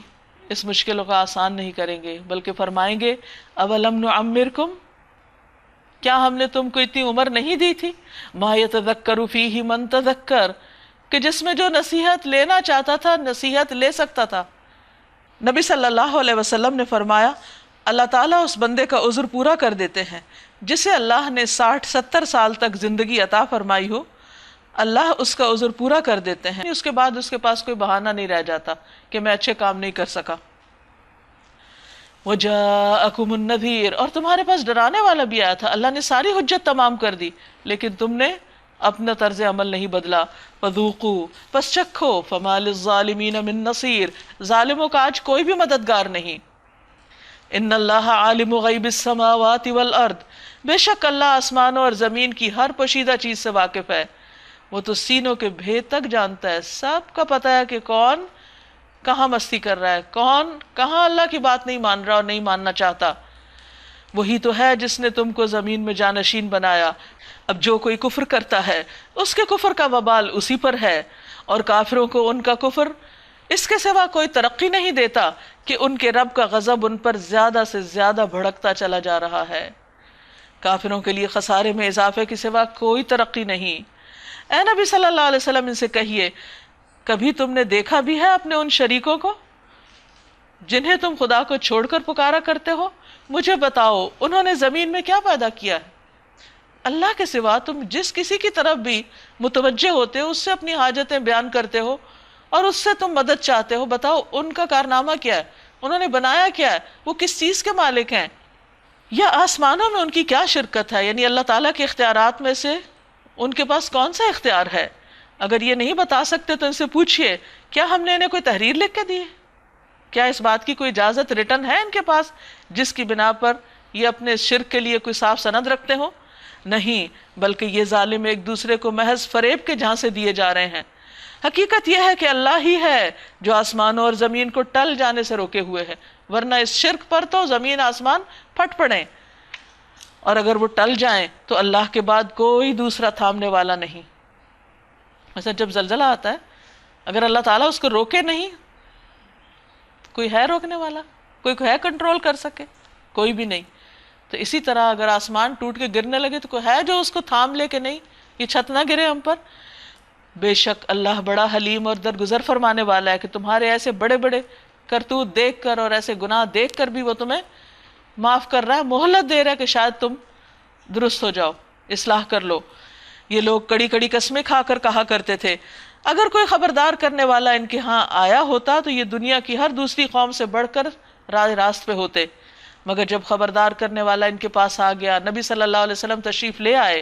Speaker 1: اس مشکلوں کا آسان نہیں کریں گے، بلکہ فرمائیں گے اولم نعمرکم، کیا ہم نے تم کو اتنی عمر نہیں دی تھی، ما یتذکر فیہ من تذکر، کہ جس میں جو نصیحت لینا چاہتا تھا نصیحت لے سکتا تھا. نبی صلی اللہ علیہ وسلم نے فرمایا اللہ تعالیٰ اس بندے کا عذر پورا کر دیتے ہیں جسے اللہ نے 60-70 سال تک زندگی عطا فرمائی ہو، اللہ اس کا عذر پورا کر دیتے ہیں، اس کے بعد اس کے پاس کوئی بہانہ نہیں رہ جاتا کہ میں اچھے کام نہیں کر سکا. وَجَاءَكُمُ النَّذِيرُ، اور تمہارے پاس ڈرانے والا بھی آیا تھا، اللہ نے ساری حجت تمام کر دی، لیکن تم نے اپنا طرز عمل نہیں بدلا. فَذُوقُوا، پس چکھو، فَمَا لِلظَّالِمِينَ مِن نَصِيرٍ، ظالموں کا آج کوئی بھی مددگار نہیں. ان اللہ عالم غیب السماوات والارض، بے شک اللہ آسمانوں اور زمین کی ہر پوشیدہ چیز سے واقف ہے. وہ تو سینوں کے بھید تک جانتا ہے، سب کا پتہ ہے کہ کون کہاں مستی کر رہا ہے، کون کہاں اللہ کی بات نہیں مان رہا اور نہیں ماننا چاہتا. وہی تو ہے جس نے تم کو زمین میں جانشین بنایا. اب جو کوئی کفر کرتا ہے اس کے کفر کا وبال اسی پر ہے، اور کافروں کو ان کا کفر اس کے سوا کوئی ترقی نہیں دیتا کہ ان کے رب کا غضب ان پر زیادہ سے زیادہ بھڑکتا چلا جا رہا ہے. کافروں کے لیے خسارے میں اضافے کے سوا کوئی ترقی نہیں. اے نبی صلی اللہ علیہ وسلم ان سے کہیے، کبھی تم نے دیکھا بھی ہے اپنے ان شریکوں کو جنہیں تم خدا کو چھوڑ کر پکارا کرتے ہو؟ مجھے بتاؤ انہوں نے زمین میں کیا پیدا کیا ہے؟ اللہ کے سوا تم جس کسی کی طرف بھی متوجہ ہوتے ہو، اس سے اپنی حاجتیں بیان کرتے ہو اور اس سے تم مدد چاہتے ہو، بتاؤ ان کا کارنامہ کیا ہے، انہوں نے بنایا کیا ہے، وہ کس چیز کے مالک ہیں، یا آسمانوں میں ان کی کیا شرکت ہے، یعنی اللہ تعالیٰ کے اختیارات میں سے ان کے پاس کون سا اختیار ہے؟ اگر یہ نہیں بتا سکتے تو ان سے پوچھئے کیا ہم نے انہیں کوئی تحریر لکھ کے دی ہے؟ کیا اس بات کی کوئی اجازت ریٹن ہے ان کے پاس جس کی بنا پر یہ اپنے شرک کے لیے کوئی صاف سند رکھتے ہوں؟ نہیں، بلکہ یہ ظالم ایک دوسرے کو محض فریب کے جھانسے دیے جا رہے ہیں. حقیقت یہ ہے کہ اللہ ہی ہے جو آسمانوں اور زمین کو ٹل جانے سے روکے ہوئے ہے، ورنہ اس شرک پر تو زمین آسمان پھٹ پڑیں، اور اگر وہ ٹل جائیں تو اللہ کے بعد کوئی دوسرا تھامنے والا نہیں. مثلا جب زلزلہ آتا ہے، اگر اللہ تعالیٰ اس کو روکے نہیں، کوئی ہے روکنے والا؟ کوئی ہے کنٹرول کر سکے؟ کوئی بھی نہیں. تو اسی طرح اگر آسمان ٹوٹ کے گرنے لگے تو کوئی ہے جو اس کو تھام لے کہ نہیں یہ چھت نہ گرے ہم پر؟ بے شک اللہ بڑا حلیم اور درگزر فرمانے والا ہے کہ تمہارے ایسے بڑے بڑے کرتوت دیکھ کر اور ایسے گناہ دیکھ کر بھی وہ تمہیں معاف کر رہا ہے، مہلت دے رہا ہے کہ شاید تم درست ہو جاؤ، اصلاح کر لو. یہ لوگ کڑی کڑی قسمیں کھا کر کہا کرتے تھے، اگر کوئی خبردار کرنے والا ان کے ہاں آیا ہوتا تو یہ دنیا کی ہر دوسری قوم سے بڑھ کر راہ راست پہ ہوتے. مگر جب خبردار کرنے والا ان کے پاس آ گیا، نبی صلی اللہ علیہ وسلم تشریف لے آئے،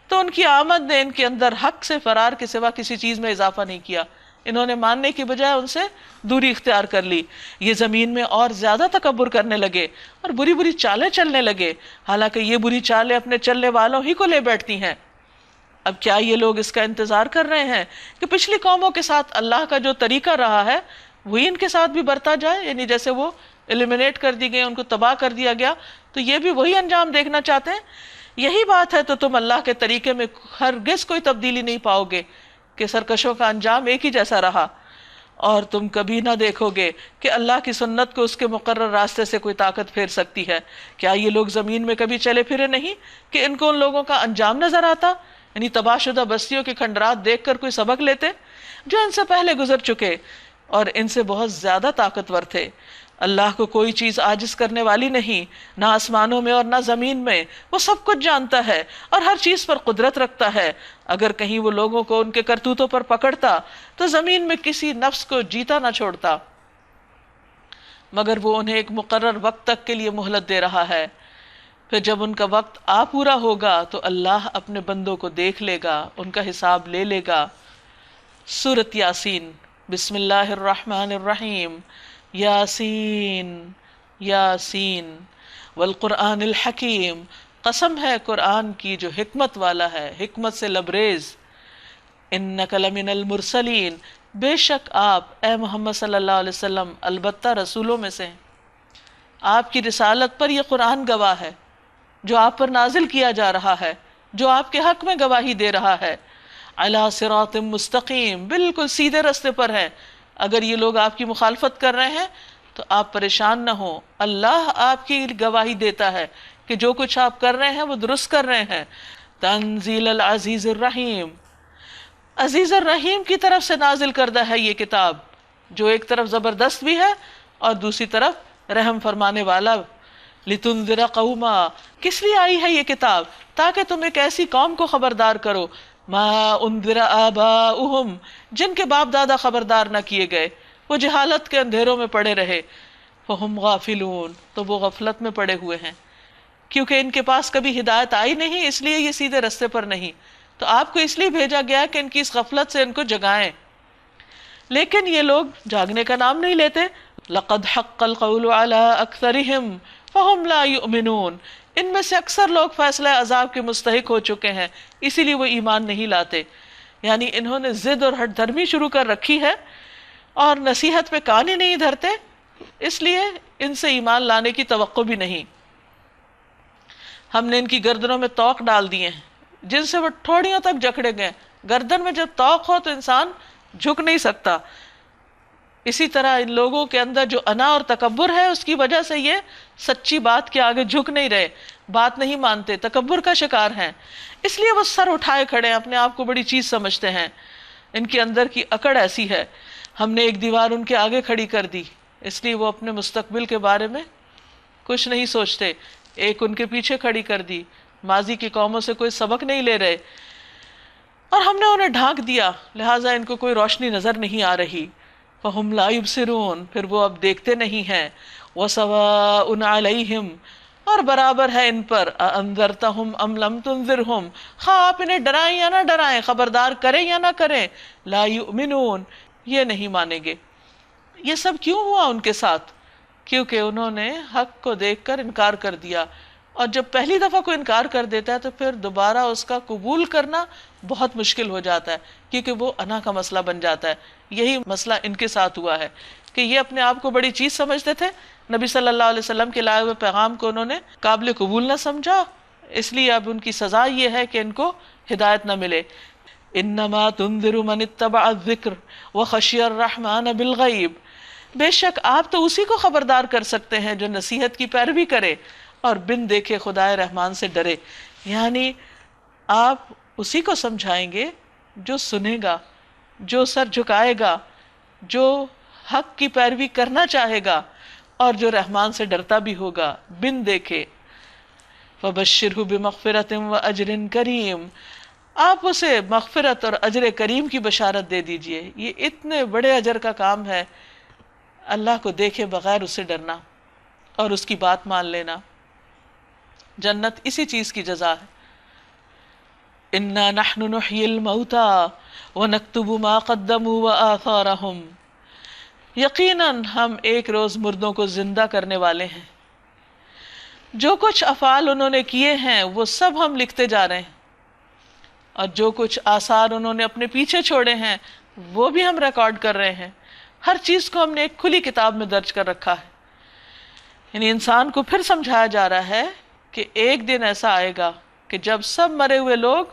Speaker 1: تو ان کی آمد نے ان کے اندر حق سے فرار کے سوا کسی چیز میں اضافہ نہیں کیا. انہوں نے ماننے کی بجائے ان سے دوری اختیار کر لی. یہ زمین میں اور زیادہ تکبر کرنے لگے اور بری بری چالیں چلنے لگے، حالانکہ یہ بری چالیں اپنے چلنے والوں ہی کو لے بیٹھتی ہیں. اب کیا یہ لوگ اس کا انتظار کر رہے ہیں کہ پچھلی قوموں کے ساتھ اللہ کا جو طریقہ رہا ہے وہی ان کے ساتھ بھی برتا جائے؟ یعنی جیسے وہ ایلیمینیٹ کر دی گئی، ان کو تباہ کر دیا گیا، تو یہ بھی وہی انجام دیکھنا چاہتے ہیں؟ یہی بات ہے تو تم اللہ کے طریقے میں ہرگز کوئی تبدیلی نہیں پاؤ گے کہ سرکشوں کا انجام ایک ہی جیسا رہا، اور تم کبھی نہ دیکھو گے کہ اللہ کی سنت کو اس کے مقرر راستے سے کوئی طاقت پھیر سکتی ہے. کیا یہ لوگ زمین میں کبھی چلے پھرے نہیں کہ ان کو ان لوگوں کا انجام نظر آتا؟ یعنی تباہ شدہ بستیوں کے کھنڈرات دیکھ کر کوئی سبق لیتے جو ان سے پہلے گزر چکے اور ان سے بہت زیادہ طاقتور تھے. اللہ کو کوئی چیز عاجز کرنے والی نہیں، نہ آسمانوں میں اور نہ زمین میں، وہ سب کچھ جانتا ہے اور ہر چیز پر قدرت رکھتا ہے۔ اگر کہیں وہ لوگوں کو ان کے کرتوتوں پر پکڑتا تو زمین میں کسی نفس کو جیتا نہ چھوڑتا، مگر وہ انہیں ایک مقرر وقت تک کے لیے مہلت دے رہا ہے۔ پھر جب ان کا وقت آ پورا ہوگا تو اللہ اپنے بندوں کو دیکھ لے گا، ان کا حساب لے لے گا۔ سورۃ یاسین۔ بسم اللہ الرحمن الرحیم۔ یاسین یاسین والقرآن الحکیم، قسم ہے قرآن کی جو حکمت والا ہے، حکمت سے لبریز۔ انک لمن المرسلین، بے شک آپ اے محمد صلی اللہ علیہ وسلم البتہ رسولوں میں سے ہیں۔ آپ کی رسالت پر یہ قرآن گواہ ہے جو آپ پر نازل کیا جا رہا ہے، جو آپ کے حق میں گواہی دے رہا ہے۔ علی صراط مستقیم، بالکل سیدھے رستے پر ہے۔ اگر یہ لوگ آپ کی مخالفت کر رہے ہیں تو آپ پریشان نہ ہوں، اللہ آپ کی گواہی دیتا ہے کہ جو کچھ آپ کر رہے ہیں وہ درست کر رہے ہیں۔ تنزیل العزیز الرحیم، عزیز الرحیم کی طرف سے نازل کردہ ہے یہ کتاب، جو ایک طرف زبردست بھی ہے اور دوسری طرف رحم فرمانے والا۔ لتنذر قوما، کس لیے آئی ہے یہ کتاب؟ تاکہ تم ایک ایسی قوم کو خبردار کرو، ما انذر آباؤہم، جن کے باپ دادا خبردار نہ کیے گئے، وہ جہالت کے اندھیروں میں پڑے رہے۔ فہم غافلون، تو وہ غفلت میں پڑے ہوئے ہیں، کیونکہ ان کے پاس کبھی ہدایت آئی نہیں، اس لیے یہ سیدھے رستے پر نہیں۔ تو آپ کو اس لیے بھیجا گیا کہ ان کی اس غفلت سے ان کو جگائیں، لیکن یہ لوگ جاگنے کا نام نہیں لیتے۔ لقد حق القول على اکثرهم فهم لا يؤمنون، ان میں سے اکثر لوگ فیصلہ عذاب کے مستحق ہو چکے ہیں، اسی لیے وہ ایمان نہیں لاتے۔ یعنی انہوں نے ضد اور ہٹ دھرمی شروع کر رکھی ہے اور نصیحت پہ کان ہی نہیں دھرتے، اس لیے ان سے ایمان لانے کی توقع بھی نہیں۔ ہم نے ان کی گردنوں میں طوق ڈال دیے ہیں جن سے وہ ٹھوڑیوں تک جکڑے گئے۔ گردن میں جب طوق ہو تو انسان جھک نہیں سکتا۔ اسی طرح ان لوگوں کے اندر جو انا اور تکبر ہے، اس کی وجہ سے یہ سچی بات کے آگے جھک نہیں رہے، بات نہیں مانتے، تکبر کا شکار ہیں، اس لیے وہ سر اٹھائے کھڑے ہیں، اپنے آپ کو بڑی چیز سمجھتے ہیں۔ ان کے اندر کی اکڑ ایسی ہے، ہم نے ایک دیوار ان کے آگے کھڑی کر دی، اس لیے وہ اپنے مستقبل کے بارے میں کچھ نہیں سوچتے۔ ایک ان کے پیچھے کھڑی کر دی، ماضی کی قوموں سے کوئی سبق نہیں لے رہے، اور ہم نے انہیں ڈھانک دیا، لہٰذا ان کو کوئی روشنی نظر نہیں آ رہی۔ فَهُمْ لَا يُبْصِرُونَ، پھر وہ اب دیکھتے نہیں ہیں۔ وَسَوَاءٌ عَلَيْهِمْ، اور برابر ہے ان پر، أَأَنذَرْتَهُمْ أَمْ لَمْ تُنذِرْهُمْ، خواہ آپ انہیں ڈرائیں یا نہ ڈرائیں، خبردار کریں یا نہ کریں، لَا يُؤْمِنُونَ، یہ نہیں مانیں گے۔ یہ سب کیوں ہوا ان کے ساتھ؟ کیونکہ انہوں نے حق کو دیکھ کر انکار کر دیا، اور جب پہلی دفعہ کوئی انکار کر دیتا ہے تو پھر دوبارہ اس کا قبول کرنا بہت مشکل ہو جاتا ہے، کیونکہ وہ انا کا مسئلہ بن جاتا ہے۔ یہی مسئلہ ان کے ساتھ ہوا ہے کہ یہ اپنے آپ کو بڑی چیز سمجھتے تھے، نبی صلی اللہ علیہ وسلم کے لائے ہوئے پیغام کو انہوں نے قابل قبول نہ سمجھا، اس لیے اب ان کی سزا یہ ہے کہ ان کو ہدایت نہ ملے۔ انما تنذر من اتبع الذکر وخشی الرحمن بالغیب، بے شک آپ تو اسی کو خبردار کر سکتے ہیں جو نصیحت کی پیروی کرے اور بن دیکھے خدائے رحمان سے ڈرے۔ یعنی آپ اسی کو سمجھائیں گے جو سنے گا، جو سر جھکائے گا، جو حق کی پیروی کرنا چاہے گا اور جو رحمان سے ڈرتا بھی ہوگا بن دیکھے۔ فَبَشِّرْهُ بِمَغْفِرَةٍ وَأَجْرٍ کریم، آپ اسے مغفرت اور اجر کریم کی بشارت دے دیجئے۔ یہ اتنے بڑے اجر کا کام ہے، اللہ کو دیکھے بغیر اسے ڈرنا اور اس کی بات مان لینا۔ جنت اسی چیز کی جزا ہے۔ اِنَّا نَحْنُ نُحْيِي الْمَوْتَى وَنَكْتُبُ مَا قَدَّمُوا وَآثَارَهُمْ، یقیناً ہم ایک روز مردوں کو زندہ کرنے والے ہیں، جو کچھ افعال انہوں نے کیے ہیں وہ سب ہم لکھتے جا رہے ہیں، اور جو کچھ آثار انہوں نے اپنے پیچھے چھوڑے ہیں وہ بھی ہم ریکارڈ کر رہے ہیں۔ ہر چیز کو ہم نے ایک کھلی کتاب میں درج کر رکھا ہے۔ یعنی انسان کو پھر سمجھایا جا رہا ہے کہ ایک دن ایسا آئے گا کہ جب سب مرے ہوئے لوگ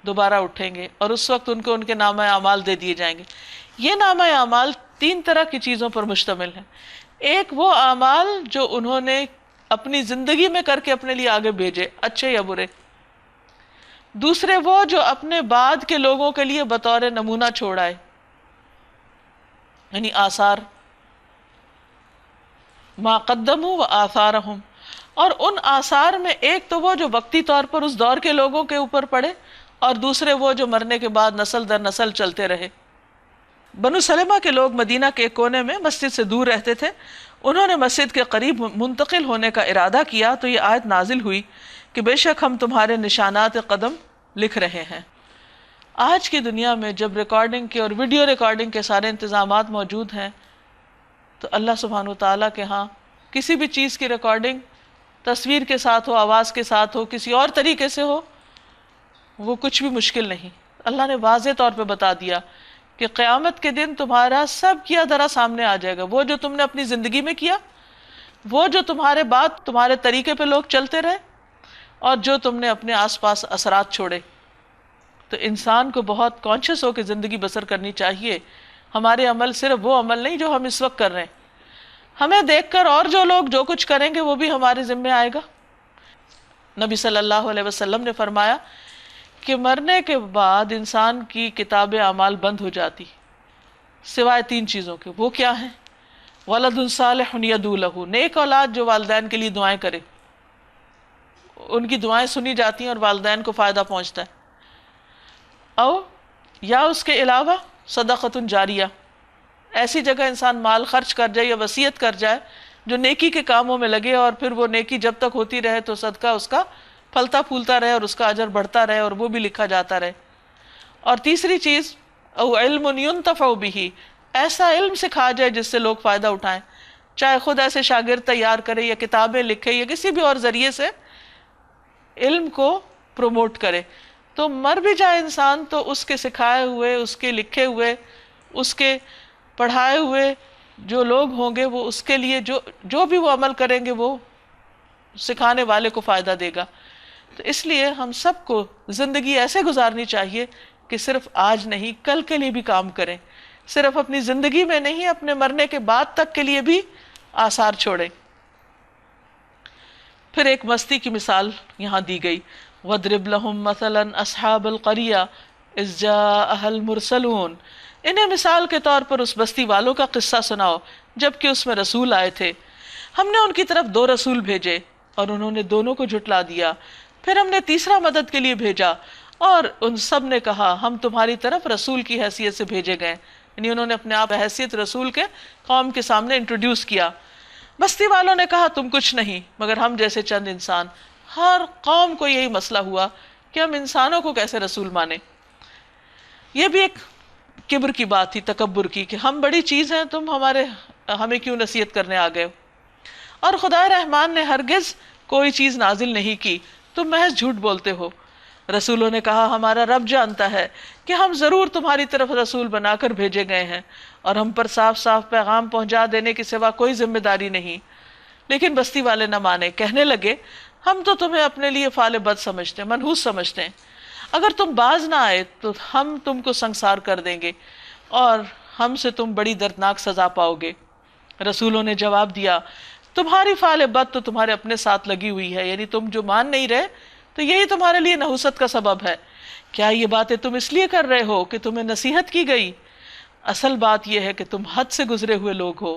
Speaker 1: دوبارہ اٹھیں گے، اور اس وقت ان کو ان کے نامہ اعمال دے دیے جائیں گے۔ یہ نامہ اعمال 3 طرح کی چیزوں پر مشتمل ہے۔ ایک وہ اعمال جو انہوں نے اپنی زندگی میں کر کے اپنے لیے آگے بھیجے، اچھے یا برے۔ دوسرے وہ جو اپنے بعد کے لوگوں کے لیے بطور نمونہ چھوڑ آئے، یعنی آثار۔ ما قدموا و آثارہم، اور ان آثار میں ایک تو وہ جو وقتی طور پر اس دور کے لوگوں کے اوپر پڑے، اور دوسرے وہ جو مرنے کے بعد نسل در نسل چلتے رہے۔ بنو سلمہ کے لوگ مدینہ کے ایک کونے میں مسجد سے دور رہتے تھے، انہوں نے مسجد کے قریب منتقل ہونے کا ارادہ کیا تو یہ آیت نازل ہوئی کہ بے شک ہم تمہارے نشانات قدم لکھ رہے ہیں۔ آج کی دنیا میں جب ریکارڈنگ کے اور ویڈیو ریکارڈنگ کے سارے انتظامات موجود ہیں تو اللہ سبحانہ و تعالیٰ کے ہاں کسی بھی چیز کی ریکارڈنگ تصویر کے ساتھ ہو، آواز کے ساتھ ہو، کسی اور طریقے سے ہو، وہ کچھ بھی مشکل نہیں۔ اللہ نے واضح طور پہ بتا دیا کہ قیامت کے دن تمہارا سب کیا دھرا سامنے آ جائے گا، وہ جو تم نے اپنی زندگی میں کیا، وہ جو تمہارے بعد تمہارے طریقے پہ لوگ چلتے رہے، اور جو تم نے اپنے آس پاس اثرات چھوڑے۔ تو انسان کو بہت کانشیس ہو کے زندگی بسر کرنی چاہیے۔ ہمارے عمل صرف وہ عمل نہیں جو ہم اس وقت کر رہے ہیں، ہمیں دیکھ کر اور جو لوگ جو کچھ کریں گے وہ بھی ہمارے ذمہ آئے گا۔ نبی صلی اللہ علیہ وسلم نے فرمایا کہ مرنے کے بعد انسان کی کتاب اعمال بند ہو جاتی سوائے 3 چیزوں کے۔ وہ کیا ہیں؟ ولد صالح یدعو لہ، نیک اولاد جو والدین کے لیے دعائیں کرے، ان کی دعائیں سنی جاتی ہیں اور والدین کو فائدہ پہنچتا ہے۔ او یا اس کے علاوہ صدقۃ جاریہ، ایسی جگہ انسان مال خرچ کر جائے یا وصیت کر جائے جو نیکی کے کاموں میں لگے، اور پھر وہ نیکی جب تک ہوتی رہے تو صدقہ اس کا پھلتا پھولتا رہے اور اس کا اجر بڑھتا رہے اور وہ بھی لکھا جاتا رہے۔ اور تیسری چیز او علم ینتفع بہ، ایسا علم سکھا جائے جس سے لوگ فائدہ اٹھائیں، چاہے خود ایسے شاگرد تیار کرے یا کتابیں لکھے یا کسی بھی اور ذریعے سے علم کو پروموٹ کرے۔ تو مر بھی جائے انسان تو اس کے سکھائے ہوئے، اس کے لکھے ہوئے، اس کے پڑھائے ہوئے جو لوگ ہوں گے وہ اس کے لیے جو بھی وہ عمل کریں گے وہ سکھانے والے کو فائدہ دے گا۔ تو اس لیے ہم سب کو زندگی ایسے گزارنی چاہیے کہ صرف آج نہیں کل کے لیے بھی کام کریں، صرف اپنی زندگی میں نہیں اپنے مرنے کے بعد تک کے لیے بھی آثار چھوڑیں۔ پھر ایک مستی کی مثال یہاں دی گئی، وَاضْرِبْ لَهُمْ مَثَلًا أَصْحَابَ الْقَرْيَةِ إِذْ جَاءَهَا الْمُرْسَلُونَ، انہیں مثال کے طور پر اس بستی والوں کا قصہ سناؤ جبکہ اس میں رسول آئے تھے۔ ہم نے ان کی طرف 2 رسول بھیجے اور انہوں نے دونوں کو جھٹلا دیا، پھر ہم نے تیسرا مدد کے لیے بھیجا اور ان سب نے کہا ہم تمہاری طرف رسول کی حیثیت سے بھیجے گئے، یعنی انہوں نے اپنے آپ حیثیت رسول کے قوم کے سامنے انٹروڈیوس کیا۔ بستی والوں نے کہا تم کچھ نہیں مگر ہم جیسے چند انسان۔ ہر قوم کو یہی مسئلہ ہوا کہ ہم انسانوں کو کیسے رسول مانیں۔ یہ بھی ایک کبر کی بات تھی، تکبر کی، کہ ہم بڑی چیز ہیں، تم ہمیں کیوں نصیحت کرنے آ گئے ہو۔ اور خدا رحمان نے ہرگز کوئی چیز نازل نہیں کی، تم محض جھوٹ بولتے ہو۔ رسولوں نے کہا ہمارا رب جانتا ہے کہ ہم ضرور تمہاری طرف رسول بنا کر بھیجے گئے ہیں اور ہم پر صاف صاف پیغام پہنچا دینے کے سوا کوئی ذمہ داری نہیں۔ لیکن بستی والے نہ مانے، کہنے لگے ہم تو تمہیں اپنے لیے فعال بد سمجھتے ہیں، منحوس سمجھتے ہیں، اگر تم باز نہ آئے تو ہم تم کو سنسار کر دیں گے اور ہم سے تم بڑی دردناک سزا پاؤ گے۔ رسولوں نے جواب دیا تمہاری فعال بد تو تمہارے اپنے ساتھ لگی ہوئی ہے، یعنی تم جو مان نہیں رہے تو یہی تمہارے لیے نحوست کا سبب ہے۔ کیا یہ باتیں تم اس لیے کر رہے ہو کہ تمہیں نصیحت کی گئی؟ اصل بات یہ ہے کہ تم حد سے گزرے ہوئے لوگ ہو۔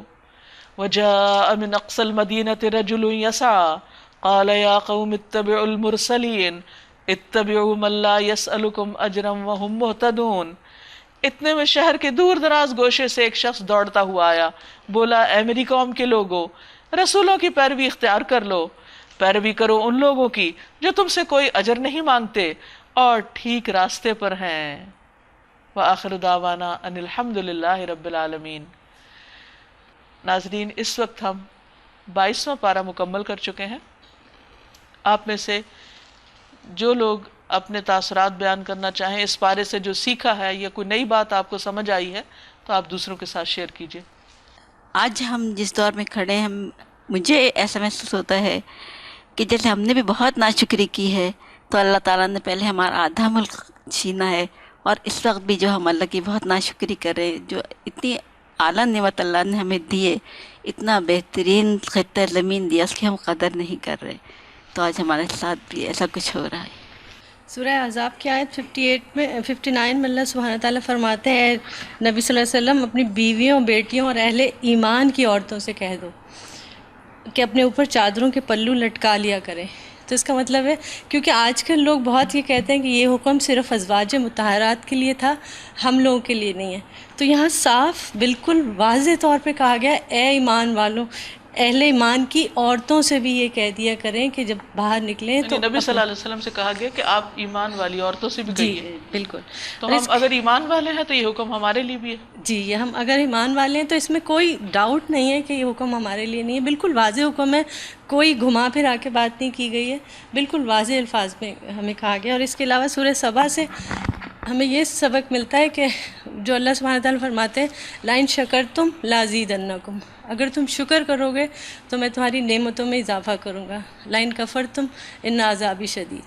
Speaker 1: وَجَاءَ مِنْ أَقْصَى الْمَدِينَةِ رَجُلٌ يَسْعَىٰ قَالَ يَا قَوْمِ اتَّبِعُوا الْمُرْسَلِينَ اتَّبِعُوا مَن لَّا يَسْأَلُكُمْ أَجْرًا وَهُم مُّهْتَدُونَ۔ اتنے میں شہر کے دور دراز گوشے سے ایک شخص دوڑتا ہوا آیا، بولا اے میری قوم کے لوگو، رسولوں کی پیروی اختیار کر لو، پیروی کرو ان لوگوں کی جو تم سے کوئی اجر نہیں مانگتے اور ٹھیک راستے پر ہیں۔ وآخر دعوانا ان الحمد للہ رب العالمین۔ ناظرین، اس وقت ہم 22واں پارہ مکمل کر چکے ہیں۔ آپ میں سے جو لوگ اپنے تاثرات بیان کرنا چاہیں اس پارے سے، جو سیکھا ہے یا کوئی نئی بات آپ کو سمجھ آئی ہے، تو آپ دوسروں کے ساتھ شیئر کیجیے۔
Speaker 2: آج ہم جس دور میں کھڑے ہیں، مجھے ایسا محسوس ہوتا ہے کہ جیسے ہم نے بھی بہت ناشکری کی ہے تو اللہ تعالیٰ نے پہلے ہمارا آدھا ملک چھینا ہے، اور اس وقت بھی جو ہم اللہ کی بہت ناشکری کر رہے ہیں، جو اتنی اعلیٰ نعمت اللہ نے ہمیں دی ہے، اتنا بہترین خطہ زمین دیا، اس کی ہم قدر نہیں کر رہے۔ تو آج ہمارے ساتھ بھی ایسا کچھ ہو رہا ہے۔
Speaker 3: سورہ احزاب کی آیت 59 میں اللہ سبحانہ تعالیٰ فرماتے ہیں نبی صلی اللہ علیہ وسلم اپنی بیویوں، بیٹیوں اور اہل ایمان کی عورتوں سے کہہ دو کہ اپنے اوپر چادروں کے پلو لٹکا لیا کریں. تو اس کا مطلب ہے کیونکہ آج کل لوگ بہت یہ کہتے ہیں کہ یہ حکم صرف ازواج مطہرات کے لیے تھا، ہم لوگوں کے لیے نہیں ہے. تو یہاں صاف بالکل واضح طور پہ کہا گیا اے ایمان والوں، اہل ایمان کی عورتوں سے بھی یہ کہہ دیا کریں کہ جب باہر نکلیں تو
Speaker 1: یعنی نبی صلی اللہ علیہ وسلم سے کہا گیا کہ آپ ایمان والی عورتوں سے بھی
Speaker 3: جی
Speaker 1: کہیے.
Speaker 3: بالکل.
Speaker 1: تو ہم اگر ایمان والے ہیں تو یہ حکم ہمارے لیے بھی ہے.
Speaker 3: جی یہ ہم اگر ایمان والے ہیں تو اس میں کوئی ڈاؤٹ نہیں ہے کہ یہ حکم ہمارے لیے نہیں ہے، بالکل واضح حکم ہے، کوئی گھما پھرا کے بات نہیں کی گئی ہے، بالکل واضح الفاظ میں ہمیں کہا گیا. اور اس کے علاوہ سورہ سبا سے ہمیں یہ سبق ملتا ہے کہ جو اللہ سبحانہ تعالیٰ فرماتے ہیں لَإِن شَكَرْتُمْ لَأَزِيدَنَّكُمْ، اگر تم شکر کرو گے تو میں تمہاری نعمتوں میں اضافہ کروں گا. لَإِن كَفَرْتُمْ إِنَّ عَذَابِي شَدِيدٌ.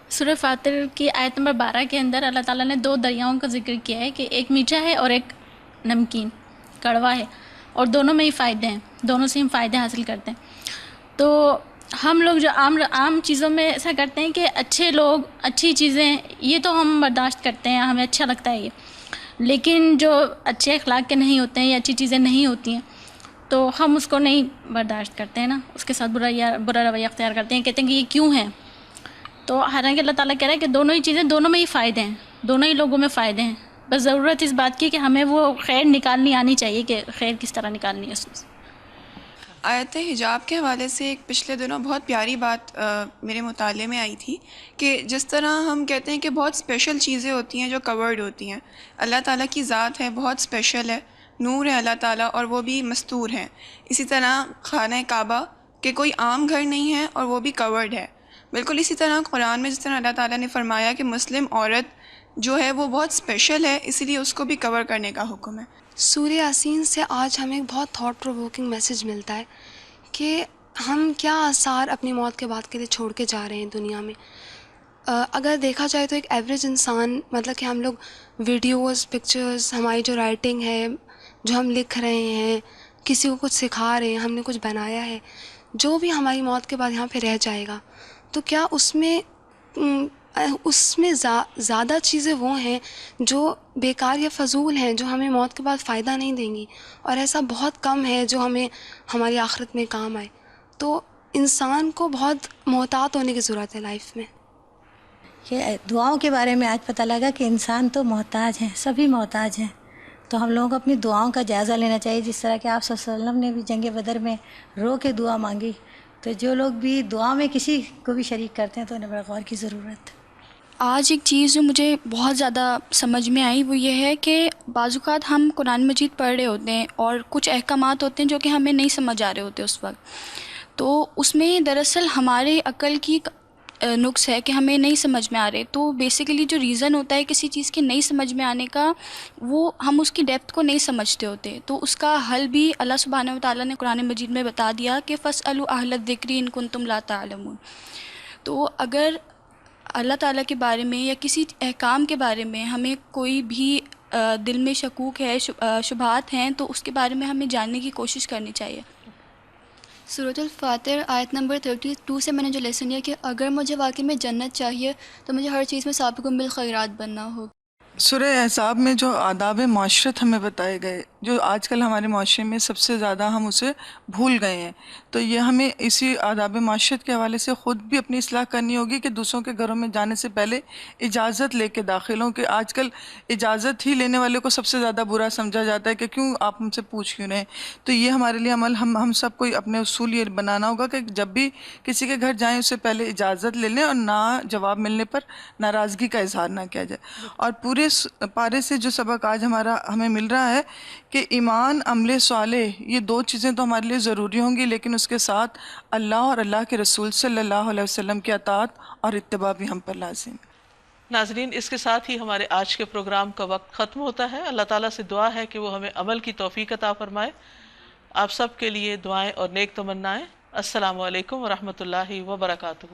Speaker 4: سورہ فاتر کی آیت نمبر 12 کے اندر اللہ تعالیٰ نے 2 دریاؤں کا ذکر کیا ہے کہ ایک میٹھا ہے اور ایک نمکین کڑوا ہے، اور دونوں میں ہی فائدے ہیں، دونوں سے ہم فائدے حاصل کرتے ہیں. تو ہم لوگ جو عام چیزوں میں ایسا کرتے ہیں کہ اچھے لوگ اچھی چیزیں یہ تو ہم برداشت کرتے ہیں، ہمیں اچھا لگتا ہے یہ، لیکن جو اچھے اخلاق کے نہیں ہوتے ہیں یا اچھی چیزیں نہیں ہوتی ہیں تو ہم اس کو نہیں برداشت کرتے ہیں نا، اس کے ساتھ برا رویہ اختیار کرتے ہیں، کہتے ہیں کہ یہ کیوں ہے. تو حالانکہ اللہ تعالیٰ کہہ رہا ہے کہ دونوں ہی چیزیں، دونوں میں ہی فائدے ہیں، دونوں ہی لوگوں میں فائدے ہیں، بس ضرورت اس بات کی کہ ہمیں وہ خیر نکالنی آنی چاہیے کہ خیر کس طرح نکالنی ہے اس میں.
Speaker 5: آیت حجاب کے حوالے سے ایک پچھلے دنوں بہت پیاری بات میرے مطالعے میں آئی تھی کہ جس طرح ہم کہتے ہیں کہ بہت اسپیشل چیزیں ہوتی ہیں جو کورڈ ہوتی ہیں، اللہ تعالیٰ کی ذات ہے، بہت اسپیشل ہے، نور ہے اللہ تعالیٰ اور وہ بھی مستور ہیں. اسی طرح خانہ کعبہ کہ کوئی عام گھر نہیں ہے اور وہ بھی کورڈ ہے. بالکل اسی طرح قرآن میں جس طرح اللہ تعالیٰ نے فرمایا کہ مسلم عورت جو ہے وہ بہت اسپیشل ہے، اسی لیے اس کو بھی کور کرنے کا حکم ہے.
Speaker 6: سورہ یاسین سے آج ہمیں بہت تھاٹ پرووکنگ میسیج ملتا ہے کہ ہم کیا آثار اپنی موت کے بعد کے لیے چھوڑ کے جا رہے ہیں دنیا میں. اگر دیکھا جائے تو ایک ایوریج انسان، مطلب کہ ہم لوگ ویڈیوز، پکچرز، ہماری جو رائٹنگ ہے، جو ہم لکھ رہے ہیں، کسی کو کچھ سکھا رہے ہیں، ہم نے کچھ بنایا ہے، جو بھی ہماری موت کے بعد یہاں پہ رہ جائے گا، تو کیا اس میں زیادہ چیزیں وہ ہیں جو بیکار یا فضول ہیں، جو ہمیں موت کے بعد فائدہ نہیں دیں گی، اور ایسا بہت کم ہے جو ہمیں ہماری آخرت میں کام آئے. تو انسان کو بہت محتاط ہونے کی ضرورت ہے لائف میں.
Speaker 7: یہ دعاؤں کے بارے میں آج پتہ لگا کہ انسان تو محتاج ہیں، سبھی محتاج ہیں. تو ہم لوگوں کو اپنی دعاؤں کا جائزہ لینا چاہیے، جس طرح کہ آپ صلی اللہ علیہ وسلم نے بھی جنگ بدر میں رو کے دعا مانگی. تو جو لوگ بھی دعا میں کسی کو بھی شریک کرتے ہیں تو انہیں بڑا غور کی ضرورت ہے.
Speaker 8: آج ایک چیز جو مجھے بہت زیادہ سمجھ میں آئی وہ یہ ہے کہ بعض اوقات ہم قرآن مجید پڑھ رہے ہوتے ہیں اور کچھ احکامات ہوتے ہیں جو کہ ہمیں نہیں سمجھ آ رہے ہوتے اس وقت، تو اس میں دراصل ہمارے عقل کی نقص ہے کہ ہمیں نہیں سمجھ میں آ رہے. تو بیسیکلی جو ریزن ہوتا ہے کسی چیز کے نہیں سمجھ میں آنے کا، وہ ہم اس کی ڈیپتھ کو نہیں سمجھتے ہوتے. تو اس کا حل بھی اللہ سبحانہ و تعالیٰ نے قرآن مجید میں بتا دیا کہ فَاسْأَلُوا أَهْلَ الذِّكْرِ إِن كُنتُمْ لَا تَعْلَمُونَ. تو اگر اللہ تعالیٰ کے بارے میں یا کسی احکام کے بارے میں ہمیں کوئی بھی دل میں شکوک ہے، شبہات ہیں، تو اس کے بارے میں ہمیں جاننے کی کوشش کرنی چاہیے.
Speaker 9: سورۃ الفاتر آیت نمبر 32 سے میں نے جو لیسن لیا کہ اگر مجھے واقعی میں جنت چاہیے تو مجھے ہر چیز میں سابقون بالخیرات بننا ہوگا.
Speaker 10: سورہ احزاب میں جو آداب معاشرت ہمیں بتائے گئے، جو آج کل ہمارے معاشرے میں سب سے زیادہ ہم اسے بھول گئے ہیں، تو یہ ہمیں اسی آداب معاشرت کے حوالے سے خود بھی اپنی اصلاح کرنی ہوگی کہ دوسروں کے گھروں میں جانے سے پہلے اجازت لے کے داخل ہوں. کہ آج کل اجازت ہی لینے والے کو سب سے زیادہ برا سمجھا جاتا ہے کہ کیوں آپ ہم سے پوچھ کیوں رہے ہیں. تو یہ ہمارے لیے عمل ہم سب کو اپنے اصول یہ بنانا ہوگا کہ جب بھی کسی کے گھر جائیں اس سے پہلے اجازت لے لیں اور نہ جواب ملنے پر ناراضگی کا اظہار نہ کیا جائے. اور پورے پارے سے جو سبق آج ہمیں مل رہا ہے کہ ایمان، عمل صالح، یہ 2 چیزیں تو ہمارے لیے ضروری ہوں گی، لیکن اس کے ساتھ اللہ اور اللہ کے رسول صلی اللہ علیہ وسلم کی اطاعت اور اتباع بھی ہم پر لازم ہے.
Speaker 1: ناظرین، اس کے ساتھ ہی ہمارے آج کے پروگرام کا وقت ختم ہوتا ہے. اللہ تعالیٰ سے دعا ہے کہ وہ ہمیں عمل کی توفیق عطا فرمائے. آپ سب کے لیے دعائیں اور نیک تمنائیں. السلام علیکم ورحمۃ اللہ وبرکاتہ.